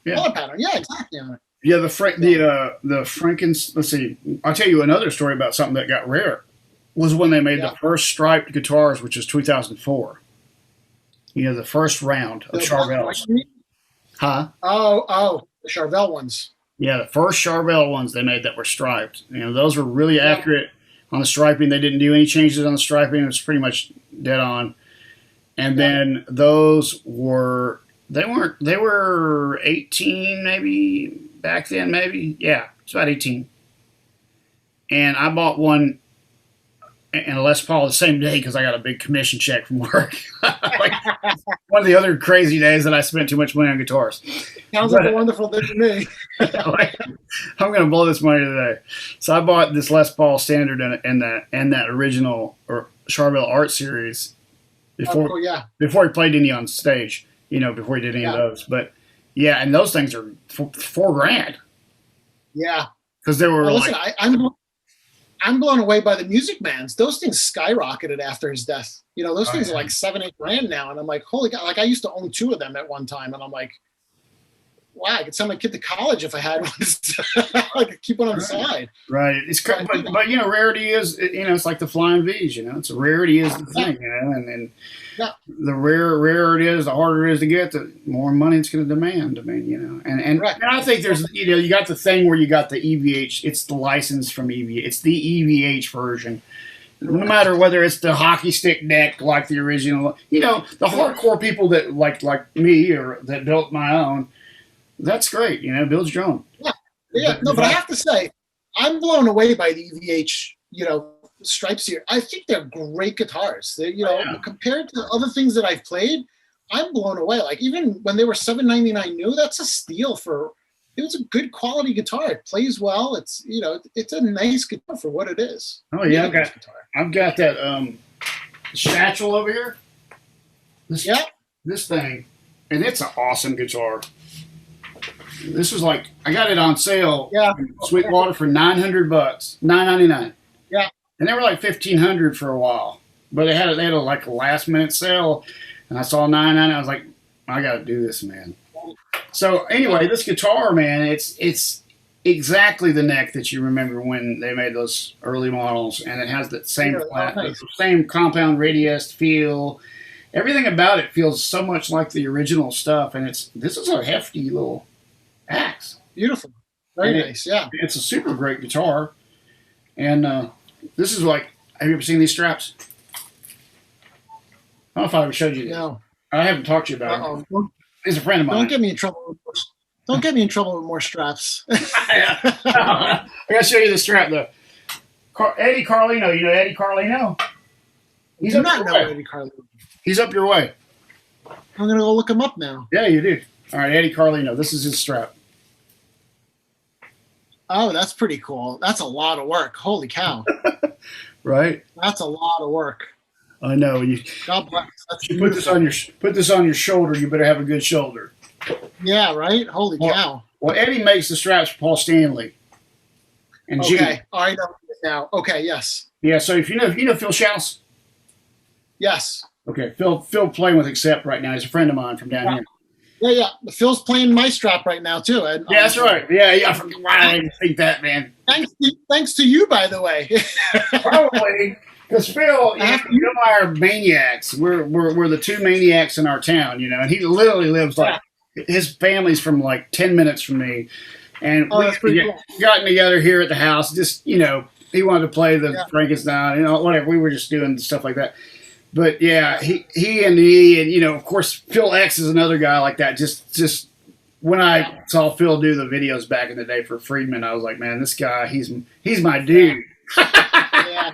color pattern. Yeah, exactly. Yeah, the Franken. Let's see. I'll tell you another story about something that got rare. Was when they made the first striped guitars, which is 2004. The first round of Charvels. Huh? Oh, the Charvel ones. Yeah, the first Charvel ones they made that were striped. Those were really accurate on the striping. They didn't do any changes on the striping. It was pretty much dead on. And then those were. They were 18 maybe back then, maybe. Yeah, it's about 18. And I bought one and a Les Paul the same day because I got a big commission check from work. Like one of the other crazy days that I spent too much money on guitars. Sounds like a wonderful day to me. I'm going to blow this money today. So I bought this Les Paul Standard and that original or Charvel Art Series before he played any on stage. Before he did any of those. But, and those things are $4,000. Yeah. Because they were listen, I'm blown away by the Music Mans. Those things skyrocketed after his death. Those things are like $7,000-8,000 now. And I'm like, holy God. Like, I used to own two of them at one time. And I'm like, wow, I could send my kid to college if I had one. I could keep one on the side. Right. It's but you know, rarity is, you know, it's like the flying V's. You know, it's rarity is the thing. You know, and Yeah. the rarer it is, the harder it is to get, the more money it's going to demand. I mean, you know, and I think there's, you know, you got the thing where you got the EVH. It's the license from EVH. It's the EVH version. No matter whether it's the hockey stick deck like the original, you know, the hardcore people that like me or that built my own, that's great. You know, build your own. Yeah. No, but I have to say, I'm blown away by the EVH, you know, stripes here. I think they're great guitars. They, you know, compared to other things that I've played, I'm blown away. Like even when they were $799 new, that's a steal for. It was a good quality guitar. It plays well. It's, you know, it's a nice guitar for what it is. Oh yeah, I've got that satchel over here. This thing, and it's an awesome guitar. This was like, I got it on sale. Yeah. In Sweetwater for $900, $9.99. Yeah. And they were like $1,500 for a while, but they had a like a last minute sale, and I saw $9.99. I was like, I got to do this, man. So anyway, this guitar, man, it's exactly the neck that you remember when they made those early models, and it has that same same compound radius feel. Everything about it feels so much like the original stuff, and this is a hefty little axe. Beautiful, very nice. Yeah, it's a super great guitar, and this is like. Have you ever seen these straps? I don't know if I ever showed you this. No, I haven't talked to you about it. He's a friend of mine. Don't get me in trouble. Don't get me in trouble with more straps. I gotta show you the strap though. Eddie Carlino, you know Eddie Carlino? He's up your way. Eddie Carlino. He's up your way. I'm gonna go look him up now. Yeah, you do. All right, Eddie Carlino. This is his strap. Oh, that's pretty cool. That's a lot of work. Holy cow! Right? That's a lot of work. I know. God bless. You put this on your shoulder. You better have a good shoulder. Yeah, right. Holy cow! Well, Eddie makes the straps for Paul Stanley. And okay, I know now. Okay, yes. Yeah. So if you know Phil Schaus. Yes. Okay, Phil playing with Accept right now. He's a friend of mine from down here. Yeah. Phil's playing my strap right now too. Yeah, that's right. Yeah. I forget why I didn't think that, man. Thanks to you, by the way. Probably. Because Phil, you know, our maniacs. We're the two maniacs in our town, you know, and he literally lives like his family's from like 10 minutes from me, and we gotten together here at the house. Just, you know, he wanted to play the Frankenstein, you know, whatever. We were just doing stuff like that. But yeah, he and you know, of course, Phil X is another guy like that. Just when I saw Phil do the videos back in the day for Friedman, I was like, man, this guy, he's my dude. Yeah.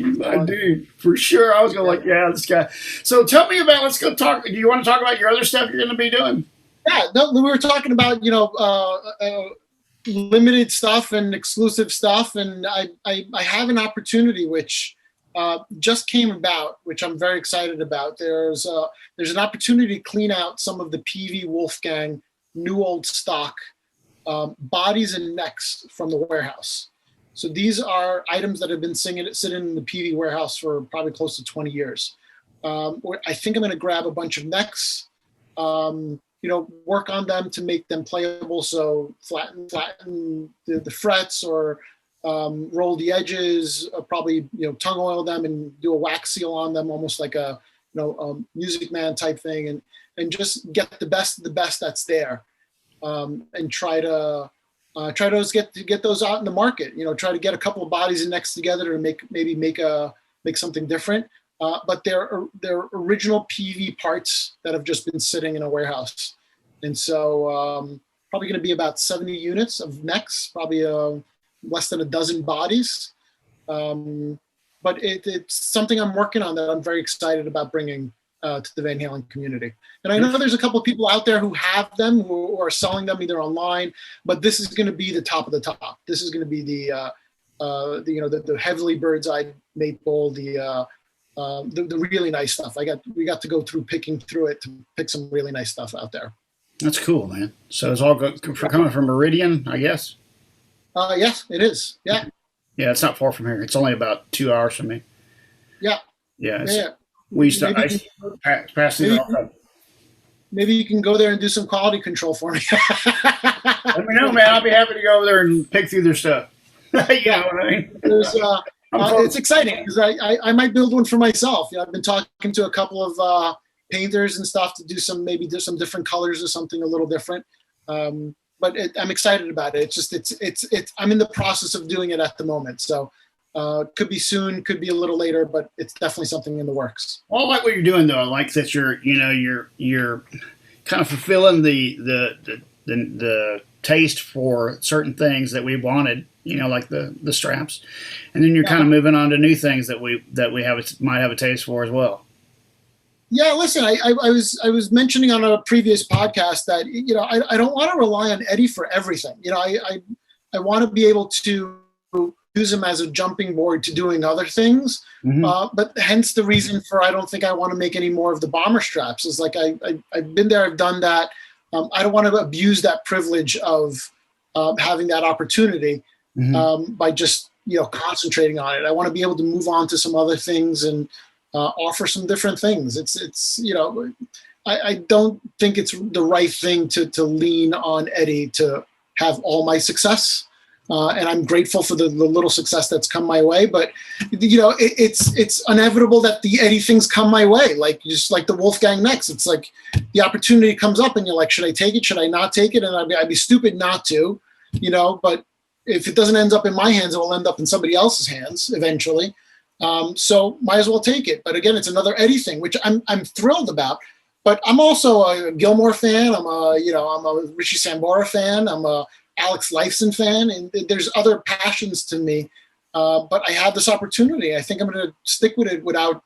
My dude, for sure. I was going like, yeah, this guy. So tell me about, let's go talk. Do you want to talk about your other stuff you're going to be doing? Yeah, no, we were talking about, you know, limited stuff and exclusive stuff. And I have an opportunity which just came about, which I'm very excited about. There's an opportunity to clean out some of the Peavey Wolfgang new old stock bodies and necks from the warehouse. So these are items that have been sitting in the Peavey warehouse for probably close to 20 years. I think I'm going to grab a bunch of necks, you know, work on them to make them playable. So flatten the frets or roll the edges, probably, you know, tongue oil them and do a wax seal on them, almost like a, you know, Music Man type thing, and just get the best of the best that's there, and try to get those out in the market. You know, try to get a couple of bodies and necks together to make something different. But they're original Peavey parts that have just been sitting in a warehouse, and so probably going to be about 70 units of necks, probably less than a dozen bodies. But it's something I'm working on that I'm very excited about bringing to the Van Halen community. And I know there's a couple of people out there who have them, who are selling them either online, but this is going to be the top of the top. This is going to be the heavily bird's-eye maple, the really nice stuff. We got to go through picking through it to pick some really nice stuff out there. That's cool, man. So it's all coming from Meridian, I guess? Yes, it is. Yeah. Yeah, it's not far from here. It's only about 2 hours from me. Yeah. Yeah. We used to pass through all the time. maybe you can go there and do some quality control for me. Let me know, man. I'll be happy to go over there and pick through their stuff. You know what I mean? It's exciting because I might build one for myself. I've been talking to a couple of painters and stuff to do some different colors or something a little different. But I'm excited about it. It's I'm in the process of doing it at the moment. So could be soon, could be a little later, but it's definitely something in the works. Well, I like what you're doing, though. I like that you're kind of fulfilling the taste for certain things that we wanted, like the straps, and then you're kind of moving on to new things that we might have a taste for as well. Yeah, listen, I was mentioning on a previous podcast that I don't want to rely on Eddie for everything. I want to be able to use him as a jumping board to doing other things. Mm-hmm. But hence the reason for I don't think I want to make any more of the bomber straps. Is like I've been there, I've done that. I don't want to abuse that privilege of having that opportunity by just concentrating on it. I want to be able to move on to some other things and offer some different things. It's I don't think it's the right thing to lean on Eddie to have all my success. And I'm grateful for the little success that's come my way, but it's inevitable that the Eddie things come my way, just like the Wolfgang next. It's like the opportunity comes up, and you're like, should I take it? Should I not take it? And I'd be stupid not to, But if it doesn't end up in my hands, it will end up in somebody else's hands eventually. So might as well take it. But again, it's another Eddie thing, which I'm thrilled about. But I'm also a Gilmore fan. I'm a Richie Sambora fan. I'm a Alex Lifeson fan, and there's other passions to me, but I have this opportunity. I think I'm going to stick with it without,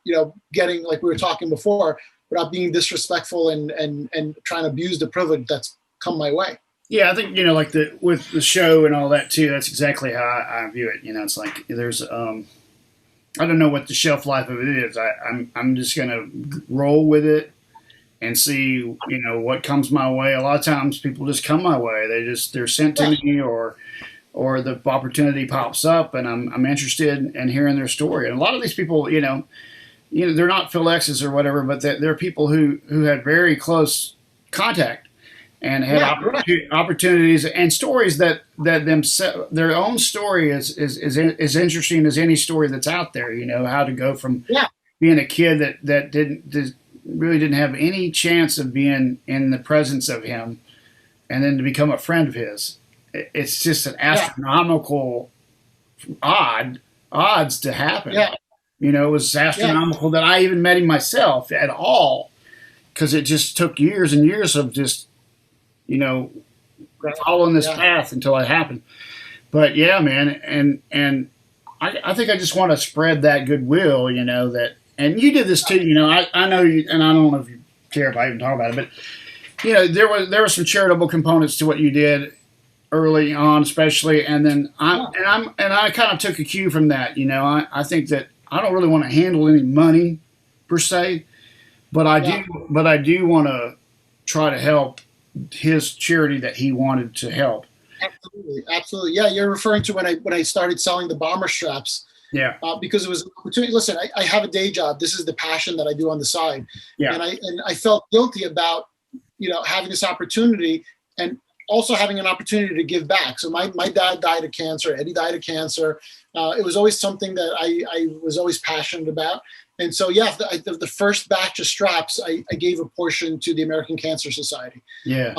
getting, like we were talking before, without being disrespectful and trying to abuse the privilege that's come my way. Yeah, I think with the show and all that too. That's exactly how I view it. It's like there's I don't know what the shelf life of it is. I'm just going to roll with it and see, what comes my way. A lot of times people just come my way. They're sent to me or the opportunity pops up and I'm interested in hearing their story. And a lot of these people, they're not Phil X's or whatever, but they're people who had very close contact and had opportunities and stories that their own story is interesting as any story that's out there. How to go from being a kid that really didn't have any chance of being in the presence of him, and then to become a friend of his. It's just an astronomical odds to happen. Yeah. It was astronomical that I even met him myself at all, because it just took years and years of just, following this path until it happened. But yeah, man, and I think I just want to spread that goodwill, that. And you did this too, I know you, and I don't know if you care if I even talk about it, but there were some charitable components to what you did early on, especially, and then I kind of took a cue from that. I think that I don't really want to handle any money per se, but I do want to try to help his charity that he wanted to help. Absolutely. Yeah, you're referring to when I started selling the bomber straps. Yeah. Because it was an opportunity. Listen, I have a day job. This is the passion that I do on the side. Yeah. And I felt guilty about, having this opportunity and also having an opportunity to give back. So my dad died of cancer. Eddie died of cancer. It was always something that I was always passionate about. And so, the first batch of straps, I gave a portion to the American Cancer Society. Yeah.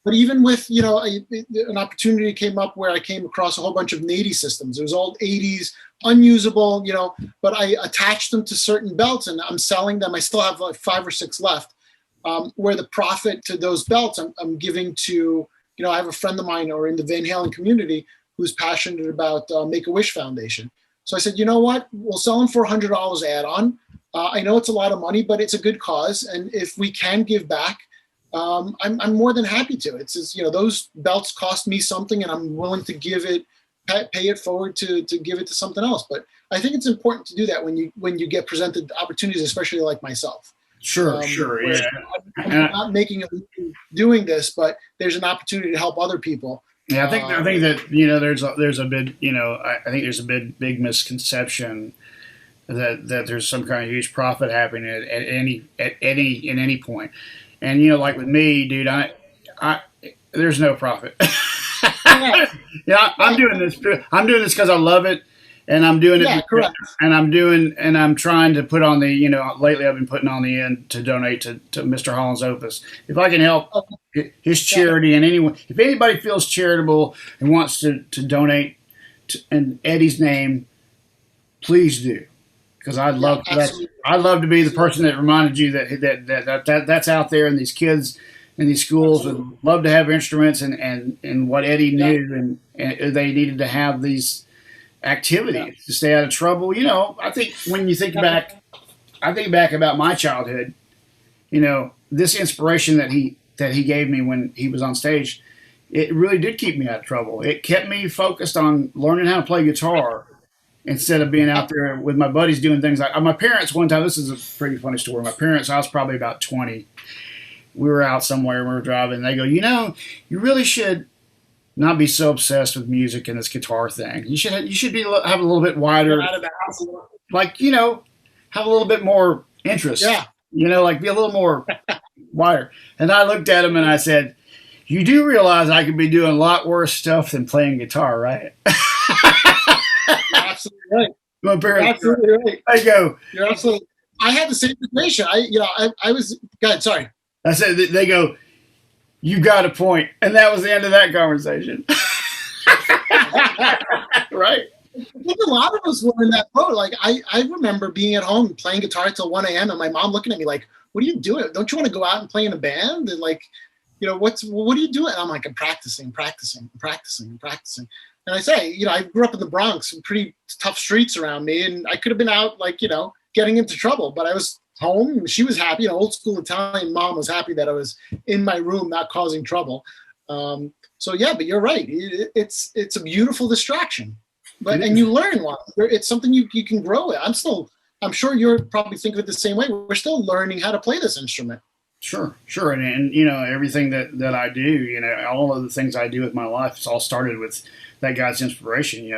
But even with, an opportunity came up where I came across a whole bunch of 80 systems. It was all 80s, unusable, but I attached them to certain belts and I'm selling them. I still have like 5 or 6 left, where the profit to those belts I'm giving to, I have a friend of mine or in the Van Halen community who's passionate about Make-A-Wish Foundation. So I said, you know what, we'll sell them for $100 add-on. I know it's a lot of money, but it's a good cause. And if we can give back, I'm more than happy to. It's just, those belts cost me something and I'm willing to give it, pay it forward to give it to something else. But I think it's important to do that when you get presented opportunities, especially like myself. Sure. Yeah. I'm not making a living doing this, but there's an opportunity to help other people. Yeah, I think that there's a big I think there's a big misconception that there's some kind of huge profit happening at any point. And like with me, dude, I there's no profit. Yeah, I'm doing this. I'm doing this because I love it, and I'm doing it. Yeah, correct. And I'm trying to put on the. Lately I've been putting on the end to donate to Mr. Holland's Opus. If I can help his charity, and anyone, if anybody feels charitable and wants to donate in Eddie's name, please do, because I'd love I'd love to be the person that reminded you that's out there, and these kids in these schools would love to have instruments, and what Eddie knew, and they needed to have these activities to stay out of trouble. I think when you think back, I think back about my childhood. This inspiration that he gave me when he was on stage, it really did keep me out of trouble. It kept me focused on learning how to play guitar instead of being out there with my buddies doing things like my parents. One time, this is a pretty funny story. My parents, I was probably about 20. We were out somewhere, we were driving, and they go, you really should not be so obsessed with music and this guitar thing. You should have a little bit wider, like, have a little bit more interest. Yeah. Like be a little more wider. And I looked at him and I said, you do realize I could be doing a lot worse stuff than playing guitar, right? Absolutely right. My parents, absolutely right. I go, you're absolutely. I had the same situation. I was. God, sorry. I said, they go, you got a point. And that was the end of that conversation. Right. I think a lot of us were in that boat. Like, I remember being at home playing guitar till 1 a.m. and my mom looking at me like, what are you doing? Don't you want to go out and play in a band? And like, what are you doing? And I'm like, I'm practicing. And I say, I grew up in the Bronx, pretty tough streets around me. And I could have been out like, getting into trouble, but I was home. She was happy. Old school Italian mom was happy that I was in my room, not causing trouble. So yeah, but you're right. It's a beautiful distraction, and you learn one. It's something you can grow with. I'm sure you're probably thinking of it the same way. We're still learning how to play this instrument. Sure. And everything that I do, all of the things I do with my life, it's all started with that guy's inspiration.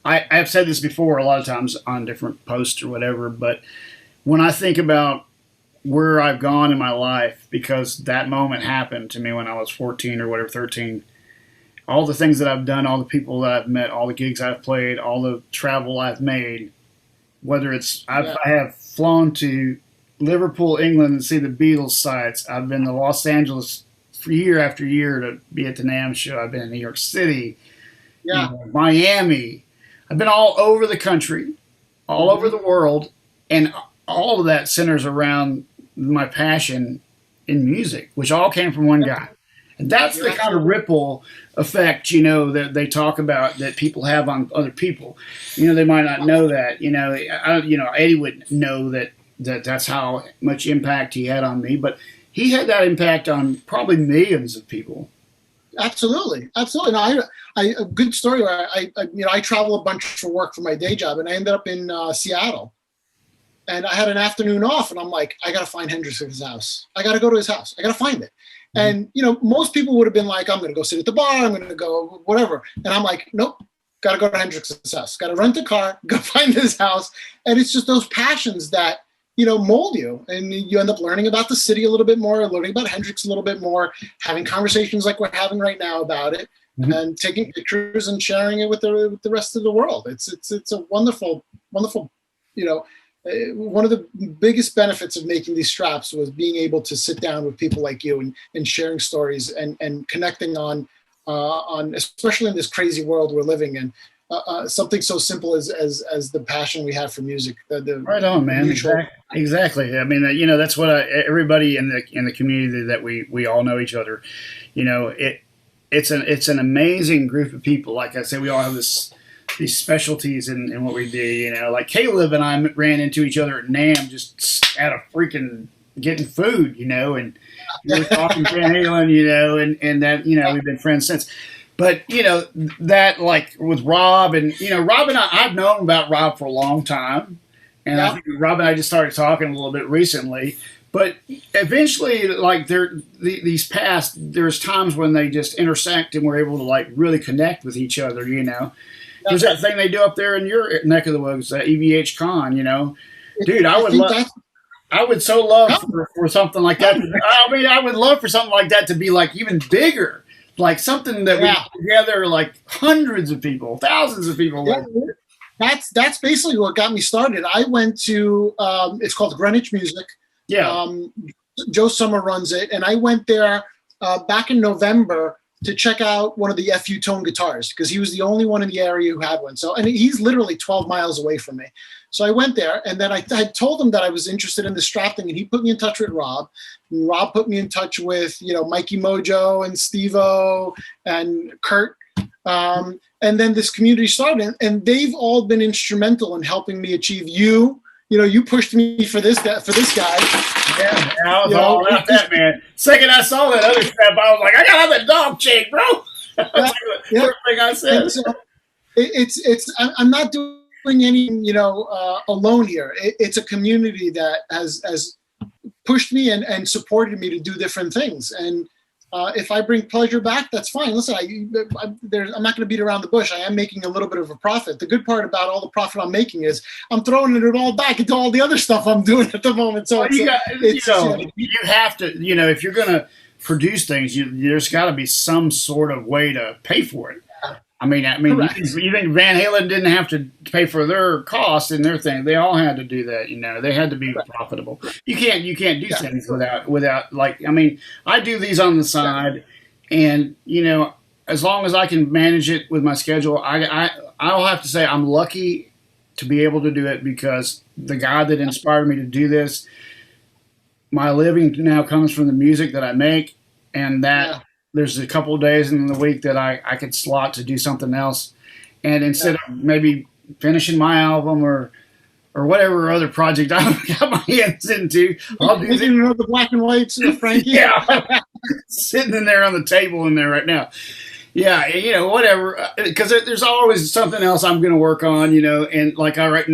I've said this before a lot of times on different posts or whatever, but when I think about where I've gone in my life, because that moment happened to me when I was 14 or whatever, 13, all the things that I've done, all the people that I've met, all the gigs I've played, all the travel I've made, whether it's I have flown to Liverpool, England, and see the Beatles sites. I've been to Los Angeles for year after year to be at the NAMM show. I've been in New York City, Miami. I've been all over the country, all over the world, and all of that centers around my passion in music, which all came from one guy. And that's the kind of ripple effect, that they talk about that people have on other people. They might not know that. Eddie would know that's how much impact he had on me, but he had that impact on probably millions of people. Absolutely. No, a good story where I travel a bunch for work for my day job, and I ended up in Seattle. And I had an afternoon off, and I'm like, I got to find Hendrix's house. I got to go to his house. I got to find it. And, most people would have been like, I'm going to go sit at the bar. I'm going to go whatever. And I'm like, nope, got to go to Hendrix's house. Got to rent a car, go find his house. And it's just those passions that, mold you. And you end up learning about the city a little bit more, learning about Hendrix a little bit more, having conversations like we're having right now about it, and taking pictures and sharing it with the rest of the world. It's a wonderful, wonderful, one of the biggest benefits of making these straps was being able to sit down with people like you and sharing stories and connecting on especially in this crazy world we're living in, something so simple as the passion we have for music. Right on, man. Exactly. I mean, that's what everybody in the community that we all know each other. It's an amazing group of people. Like I said, we all have these specialties in what we do, like Caleb and I ran into each other at NAMM just at a freaking getting food, and we were talking Van Halen, and that, we've been friends since. But, that like with Rob and I've known about Rob for a long time. And I think Rob and I just started talking a little bit recently. But eventually, like these paths, there's times when they just intersect and we're able to like really connect with each other, There's that thing they do up there in your neck of the woods, EVH Con, Dude, I I would so love for something like that. I mean, I would love for something like that to be like even bigger, like something that we put together, like hundreds of people, thousands of people. Yeah, that's basically what got me started. I went to it's called Greenwich Music. Yeah. Joe Summer runs it, and I went there back in November to check out one of the FU Tone guitars because he was the only one in the area who had one. So, and he's literally 12 miles away from me. So I went there, and then I told him that I was interested in the Strat thing, and he put me in touch with Rob. And Rob put me in touch with, Mikey Mojo and Steve-O and Kurt. And then this community started, and they've all been instrumental in helping me achieve you pushed me for this guy. Yeah, I was all about that, man. Second I saw that other step, I was like, I got another dog chain, bro. That's like the first thing I said. So I'm not doing anything, alone here. It's a community that has pushed me and supported me to do different things. And if I bring pleasure back, that's fine. Listen, I'm not going to beat around the bush. I am making a little bit of a profit. The good part about all the profit I'm making is I'm throwing it all back into all the other stuff I'm doing at the moment. So you have to, if you're going to produce things, there's got to be some sort of way to pay for it. I mean, even Van Halen didn't have to pay for their costs and their thing. They all had to do that. They had to be profitable. You can't do things without I do these on the side, and as long as I can manage it with my schedule, I'll have to say I'm lucky to be able to do it because the guy that inspired me to do this, my living now comes from the music that I make, and that. There's a couple of days in the week that I could slot to do something else. And instead of maybe finishing my album or whatever other project I've got my hands into, I'll do the black and whites, Frankie. Yeah. Sitting in there on the table in there right now. Yeah, whatever. Because there's always something else I'm going to work on, and like last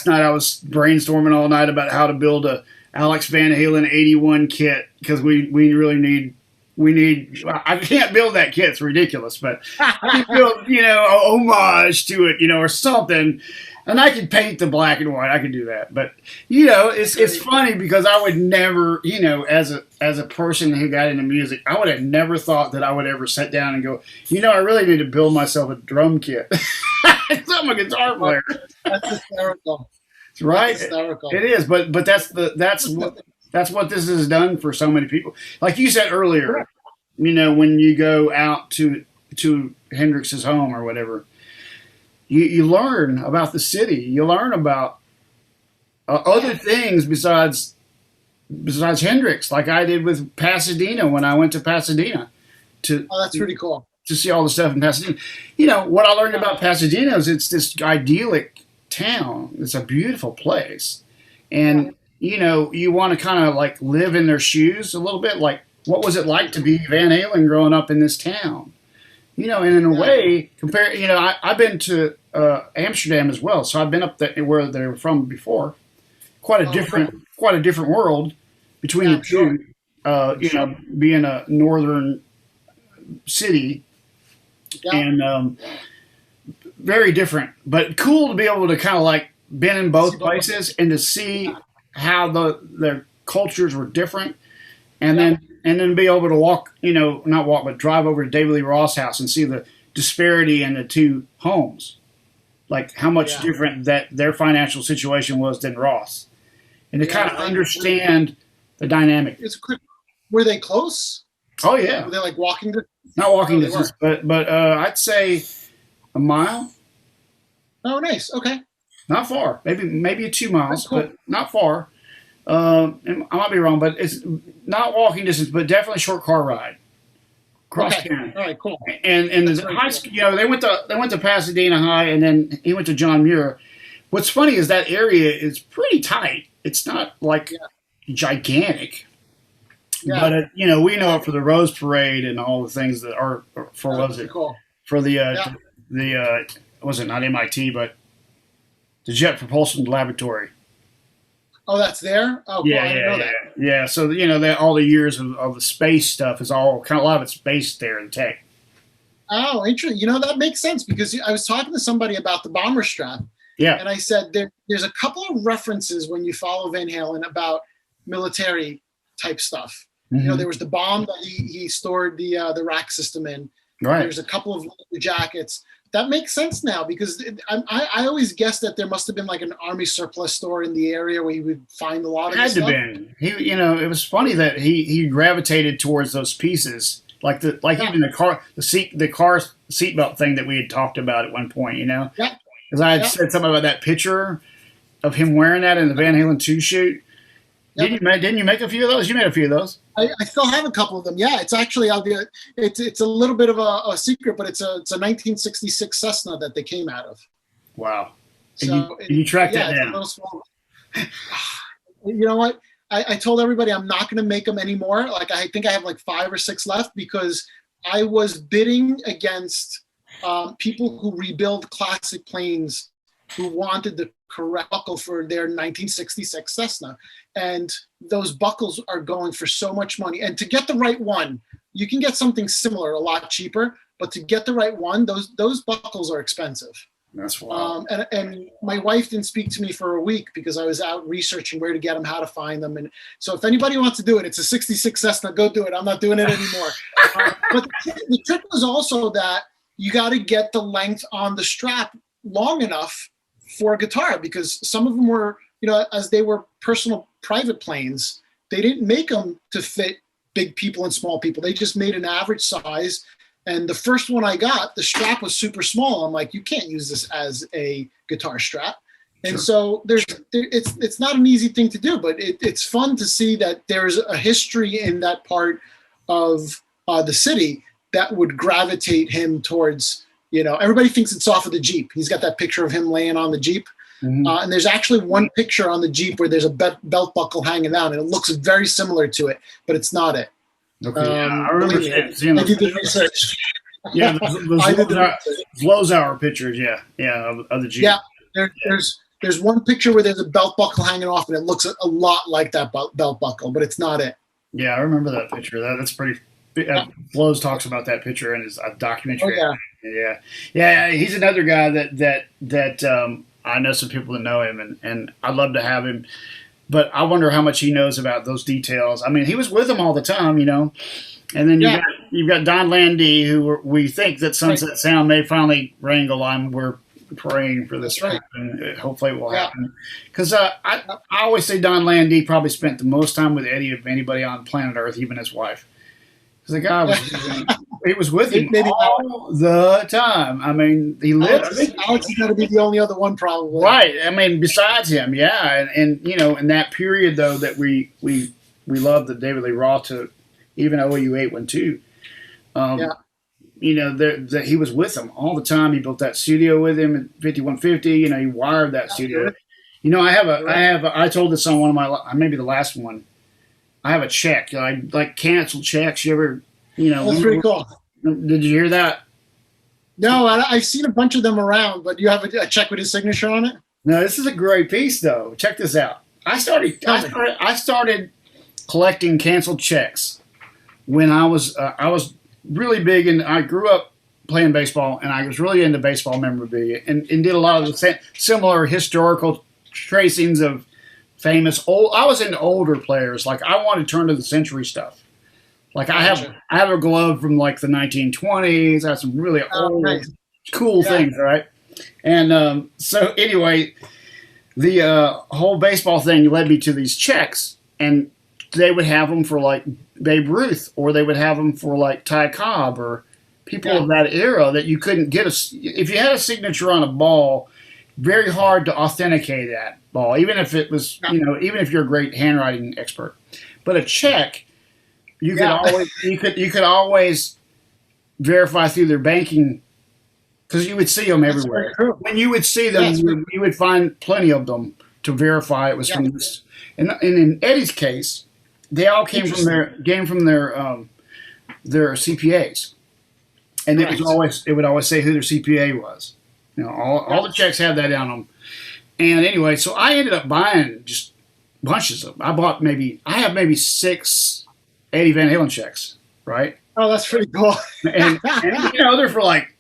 night I was brainstorming all night about how to build a Alex Van Halen 81 kit because we really need I can't build that kit. It's ridiculous, but I can build, a homage to it, or something. And I can paint the black and white. I can do that. But, it's funny because I would never, as a person who got into music, I would have never thought that I would ever sit down and go, I really need to build myself a drum kit. I'm a guitar player. That's hysterical. Right? That's hysterical. It is, but that's what this has done for so many people. Like you said earlier, when you go out to Hendrix's home or whatever, you learn about the city. You learn about other things besides Hendrix, like I did with Pasadena when I went to Pasadena. That's pretty cool. To see all the stuff in Pasadena. What I learned about Pasadena is it's this idyllic town. It's a beautiful place. And you want to kind of like live in their shoes a little bit. Like, what was it like to be Van Halen growing up in this town? And in a way, I've been to Amsterdam as well. So I've been up there where they were from before. Quite a different world between the two. Being a northern city and very different, but cool to be able to kind of like been in both places and to see how their cultures were different, and then be able to walk, not walk, but drive over to David Lee Roth's house and see the disparity in the two homes, like how much different that their financial situation was than Roth's, and to kind of understand the dynamic. Were they close? Oh yeah. Were they like walking distance? Not walking distance, but I'd say a mile. Oh, nice. Okay. Not far, maybe 2 miles, cool. But not far. I might be wrong, but it's not walking distance, but definitely short car ride. Cross town. All right, cool. And the high school, they went to Pasadena High, and then he went to John Muir. What's funny is that area is pretty tight. It's not like gigantic, but we know it for the Rose Parade and all the things that are for for the was it not MIT but the Jet Propulsion Laboratory. Oh, that's there? Oh, cool. I didn't know that. Yeah. So, that all the years of the space stuff is all kind of a lot of it's based there in tech. Oh, interesting. That makes sense because I was talking to somebody about the bomber strap. Yeah. And I said, there's a couple of references when you follow Van Halen about military type stuff. You know, there was the bomb that he stored the rack system in. Right. There's a couple of jackets. That makes sense now, because I always guessed that there must have been like an army surplus store in the area where you would find a lot of this stuff. Had to been. He, you know, it was funny that he gravitated towards those pieces, like even the car seatbelt thing that we had talked about at one point. You know, because I had said something about that picture of him wearing that in the Van Halen 2 shoot. Didn't you make a few of those? You made a few of those. I still have a couple of them. Yeah, it's actually it's a little bit of a secret, but it's a 1966 Cessna that they came out of. Wow. So you tracked that down. It's a little small. You know what? I told everybody I'm not going to make them anymore. Like, I think I have like 5 or 6 left, because I was bidding against people who rebuild classic planes who wanted the correct buckle for their 1966 Cessna. And those buckles are going for so much money. And to get the right one, you can get something similar a lot cheaper, but to get the right one, those buckles are expensive. That's wild. And my wife didn't speak to me for a week because I was out researching where to get them, how to find them. And so if anybody wants to do it, it's a 66 Cessna, go do it. I'm not doing it anymore. But the trick was also that you got to get the length on the strap long enough for a guitar, because some of them were, you know, as they were personal private planes, they didn't make them to fit big people and small people. They just made an average size. And the first one I got, the strap was super small. I'm like, you can't use this as a guitar strap. And so it's not an easy thing to do, but it's fun to see that there's a history in that part of the city that would gravitate him towards, you know, everybody thinks it's off of the Jeep. He's got that picture of him laying on the Jeep. And there's actually one picture on the Jeep where there's a belt buckle hanging down, and it looks very similar to it, but it's not it. Okay. I remember seeing I did the research. Yeah, those Lozauer pictures. Yeah, of the Jeep. Yeah, there's one picture where there's a belt buckle hanging off, and it looks a lot like that belt buckle, but it's not it. Yeah, I remember that picture. That's pretty. Flows talks about that picture in his documentary. Oh, yeah. He's another guy that I know some people that know him, and I'd love to have him. But I wonder how much he knows about those details. I mean, he was with them all the time, you know. And then you've got Don Landy, who we think that Sunset Sound may finally wrangle. We're praying for this to happen. Hopefully it will happen. Because I always say Don Landy probably spent the most time with Eddie of anybody on planet Earth, even his wife. Because the guy was with him all the time. I mean, he lived. Alex is going to be the only other one, probably. Right. I mean, besides him, and you know, in that period though that we loved the David Lee Roth to even OU 812. You know, that he was with them all the time. He built that studio with him at 5150. You know, he wired that studio. You know, I told this on one of my, maybe the last one. I have a check. I like canceled checks. You ever, you know? That's pretty cool. Did you hear that? No, I've seen a bunch of them around, but you have a check with his signature on it? No, this is a great piece, though. Check this out. I started collecting canceled checks when I was really big, and I grew up playing baseball, and I was really into baseball memorabilia, and did a lot of the similar historical tracings of famous old. I was into older players. Like, I wanted turn of the century stuff. Like, I have a glove from like the 1920s. I have some really old, cool things, right? And so anyway, the whole baseball thing led me to these checks, and they would have them for like Babe Ruth, or they would have them for like Ty Cobb, or people of that era that you couldn't get if you had a signature on a ball, very hard to authenticate that ball, even if it was, you know, even if you're a great handwriting expert. But a check, you could always verify through their banking, because you would see them everywhere. When you would see them, you would find plenty of them to verify it was from this. And in Eddie's case, they all came from their CPAs, and it would always say who their CPA was. You know, all the checks have that down on them. And anyway, so I ended up buying just bunches of them. I have maybe 6 Eddie Van Halen checks, right? Oh, that's pretty cool. and you know, they're for like,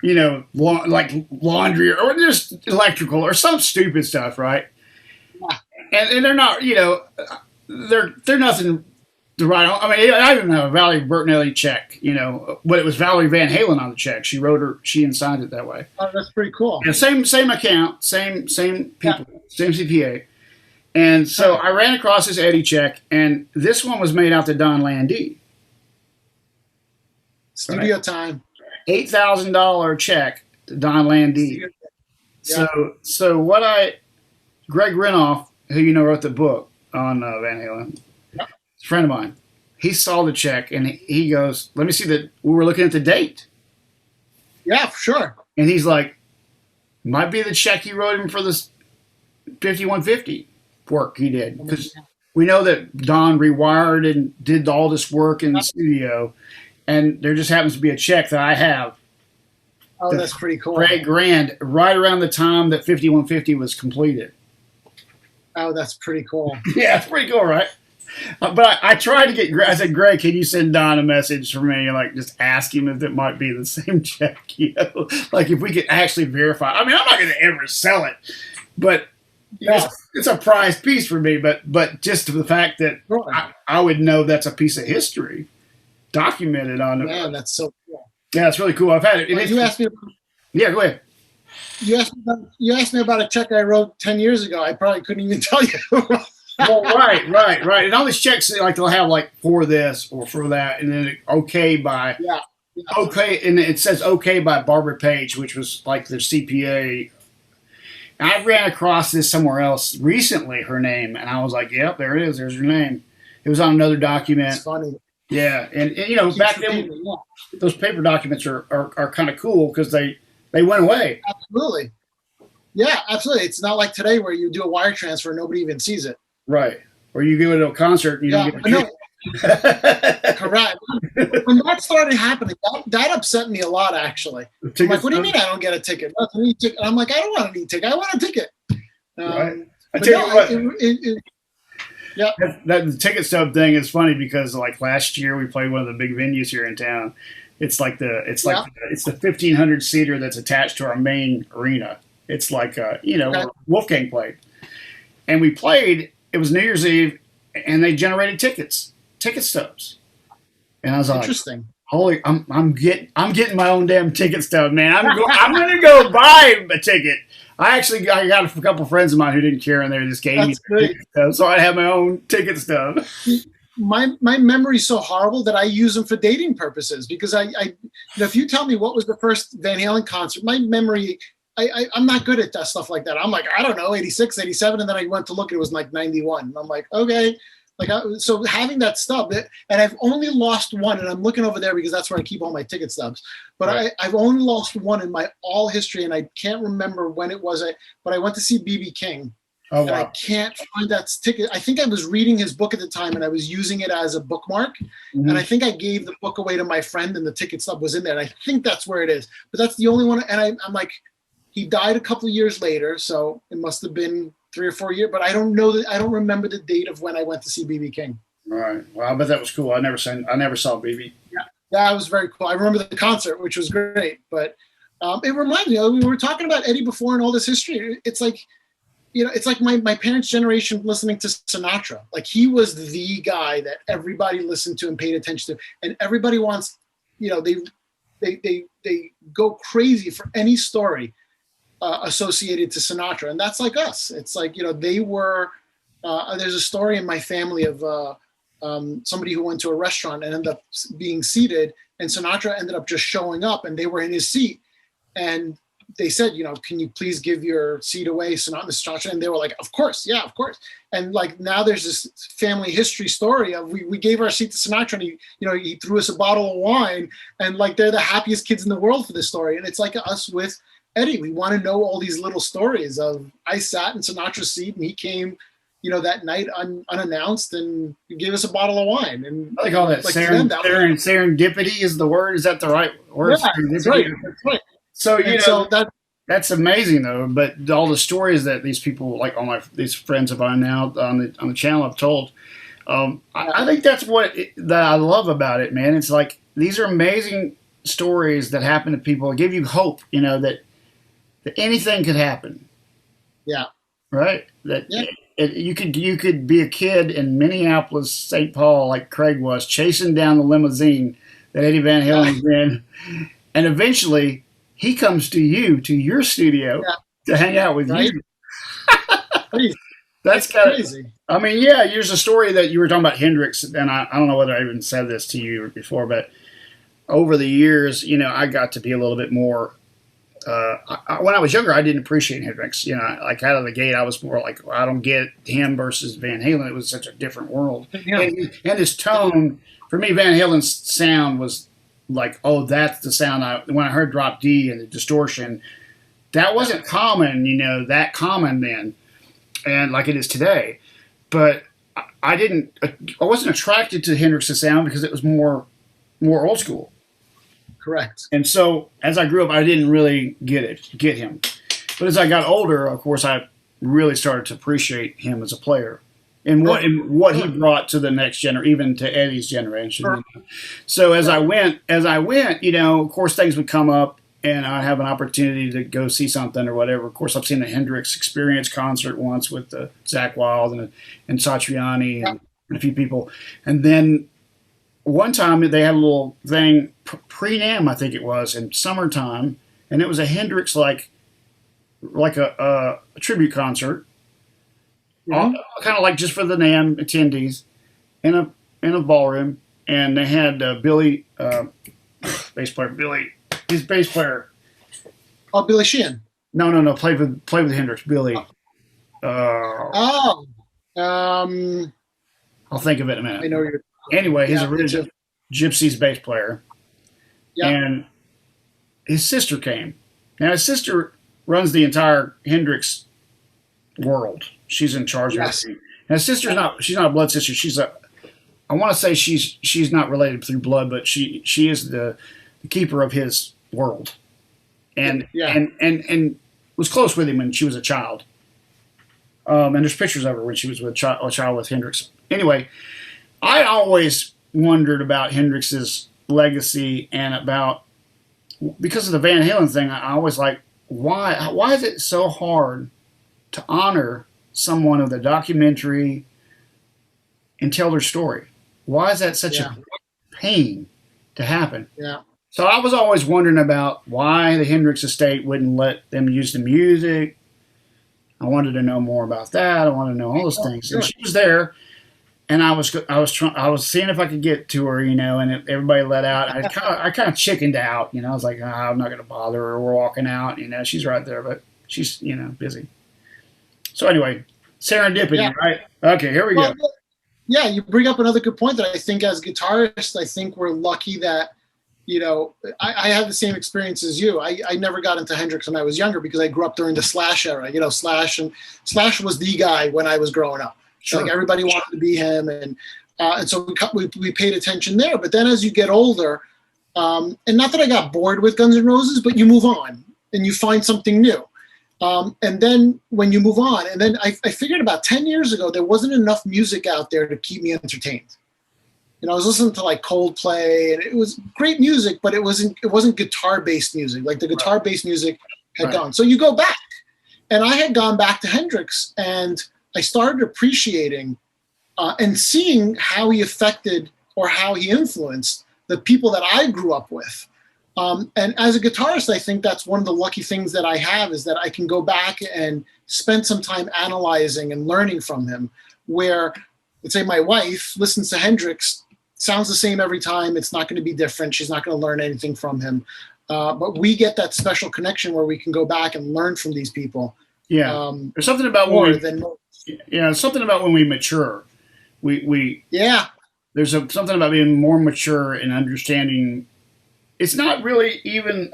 like laundry or just electrical or some stupid stuff, right? Yeah. And they're not, they're nothing to write on. I mean, I even have a Valerie Bertinelli check, but it was Valerie Van Halen on the check. She and signed it that way. Oh, that's pretty cool. And same account, same people, same CPA. And so I ran across this Eddie check, and this one was made out to Don Landee. Studio time. $8,000 check to Don Landee. Yeah. So Greg Renoff, who wrote the book on Van Halen, a friend of mine, he saw the check and he goes, "Let me see that." We were looking at the date. Yeah, for sure. And he's like, "Might be the check he wrote him for this 5150 work he did, because we know that Don rewired and did all this work in the studio, and there just happens to be a check that I have." Oh, that's pretty cool. $8 grand, right around the time that 5150 was completed. Oh, that's pretty cool. Yeah, it's pretty cool, right? But I tried to get. I said, "Greg, can you send Don a message for me? Like, just ask him if it might be the same check, like if we could actually verify." I mean, I'm not going to ever sell it, but it's a prized piece for me. But just the fact that I would know that's a piece of history documented on it. Man, that's so cool. Yeah, it's really cool. I've had it. You asked me. Yeah, go ahead. You asked me about a check I wrote 10 years ago. I probably couldn't even tell you. Well, right. And all these checks, like they'll have like for this or for that, and then okay by okay, and it says okay by Barbara Page, which was like their CPA. I ran across this somewhere else recently, her name, and I was like, "Yep, there it is. There's her name." It was on another document. It's funny. Yeah, and back then, those paper documents are kind of cool because they went away. Absolutely. Yeah, absolutely. It's not like today where you do a wire transfer and nobody even sees it. Right. Or you go to a concert and you don't get Correct. When that started happening, that upset me a lot, actually. I'm like, what do you mean I don't get a ticket? I'm like, I don't want an e-ticket. I want a ticket. Right. I tell you what. The ticket stub thing is funny because like last year we played one of the big venues here in town. It's the 1,500 seater that's attached to our main arena. It's like where Wolfgang played, and we played. It was New Year's Eve, and they generated ticket stubs, and I was like, interesting. Holy, I'm getting my own damn ticket stub, man. I'm gonna go buy a ticket. I got a couple friends of mine who didn't care, and they just gave me ticket stub, so I have my own ticket stub. My memory's so horrible that I use them for dating purposes, because if you tell me what was the first Van Halen concert, my memory, I'm not good at that stuff like that. I'm like, I don't know, 86, 87, and then I went to look, it was like 91. And I'm like, okay. So having that stub, and I've only lost one, and I'm looking over there because that's where I keep all my ticket stubs. But right. I've only lost one in my all history, and I can't remember when it was. But I went to see B.B. King. Oh, and wow. I can't find that ticket. I think I was reading his book at the time, and I was using it as a bookmark. Mm-hmm. And I think I gave the book away to my friend, and the ticket stub was in there. And I think that's where it is. But that's the only one. And I'm like, he died a couple of years later, so it must have been 3 or 4 years. But I don't know that. I don't remember the date of when I went to see B.B. King. All right. Well, I bet that was cool. I never saw B.B. Yeah, that was very cool. I remember the concert, which was great. But it reminds me. We were talking about Eddie before and all this history. It's like, it's like my parents' generation listening to Sinatra. Like, he was the guy that everybody listened to and paid attention to, and everybody wants, they go crazy for any story associated to Sinatra, and that's like us. It's like, they were. There's a story in my family of somebody who went to a restaurant and ended up being seated, and Sinatra ended up just showing up, and they were in his seat, and they said, can you please give your seat away, Sinatra? And they were like, of course, yeah, of course. And like, now there's this family history story of we gave our seat to Sinatra, and he threw us a bottle of wine, and like, they're the happiest kids in the world for this story. And it's like us with Eddie. We want to know all these little stories of, I sat in Sinatra's seat and he came, that night unannounced, and gave us a bottle of wine. And I call that serendipity is the word. Is that the right word? Yeah, that's right. So that's amazing though. But all the stories that these people, like these friends of mine now on the channel, have told, I think that's that I love about it, man. It's like, these are amazing stories that happen to people give you hope, that anything could happen. Yeah. Right? That you could be a kid in Minneapolis, St. Paul, like Craig was, chasing down the limousine that Eddie Van Halen was in, and eventually he comes to your studio to hang out with you. That's kind of crazy. I mean, here's a story that you were talking about Hendrix, and I don't know whether I even said this to you before, but over the years, I got to be a little bit more. When I was younger, I didn't appreciate Hendrix. Like out of the gate, I was more like, I don't get him versus Van Halen. It was such a different world, and his tone. For me, Van Halen's sound was like, oh, that's the sound. When I heard Drop D and the distortion, that wasn't common, that common then, and like it is today. But I wasn't attracted to Hendrix's sound because it was more old school. Correct. And so as I grew up, I didn't really get him. But as I got older, of course, I really started to appreciate him as a player and what he brought to the next generation, even to Eddie's generation. Sure. So as I went, of course, things would come up and I'd have an opportunity to go see something or whatever. Of course, I've seen the Hendrix Experience concert once with Zakk Wylde and Satriani and a few people. And then one time they had a little thing, pre-NAMM, I think it was, in summertime, and it was a Hendrix like a tribute concert, kind of like just for the NAMM attendees, in a ballroom, and they had Billy, bass player Billy, his bass player. Oh, Billy Sheehan. No, played with Hendrix, Billy. I'll think of it in a minute. I know you're. Anyway, his original Gypsy's bass player. Yep. And his sister came. Now, his sister runs the entire Hendrix world. She's in charge of everything. Now, his sister's she's not a blood sister. I want to say she's not related through blood, but she is the keeper of his world. And was close with him when she was a child. And there's pictures of her when she was a child with Hendrix. Anyway, I always wondered about Hendrix's legacy and because of the Van Halen thing, I always like, why is it so hard to honor someone of the documentary and tell their story? Why is that such a pain to happen? Yeah. So I was always wondering about why the Hendrix estate wouldn't let them use the music. I wanted to know more about that. I wanted to know all those things. And she was there, and I was seeing if I could get to her, and everybody let out. I kind of chickened out, I was like, I'm not going to bother her. We're walking out, she's right there, but she's, busy. So anyway, serendipity, right? Okay, here we go. Yeah, you bring up another good point that I think as guitarists, I think we're lucky that, I had the same experience as you. I never got into Hendrix when I was younger because I grew up during the Slash era. Slash was the guy when I was growing up. Sure. Like everybody wanted to be him, and so we paid attention there. But then as you get older, and not that I got bored with Guns N' Roses, but you move on and you find something new. And then when you move on, and then I figured about 10 years ago, there wasn't enough music out there to keep me entertained. I was listening to like Coldplay, and it was great music, but it wasn't guitar-based music. Like the guitar-based music had gone. So you go back, and I had gone back to Hendrix, and I started appreciating and seeing how he affected or how he influenced the people that I grew up with. And as a guitarist, I think that's one of the lucky things that I have is that I can go back and spend some time analyzing and learning from him, where, let's say my wife listens to Hendrix, sounds the same every time. It's not going to be different. She's not going to learn anything from him. But we get that special connection where we can go back and learn from these people. Yeah. There's something about something about when we mature. There's something about being more mature and understanding. It's not really even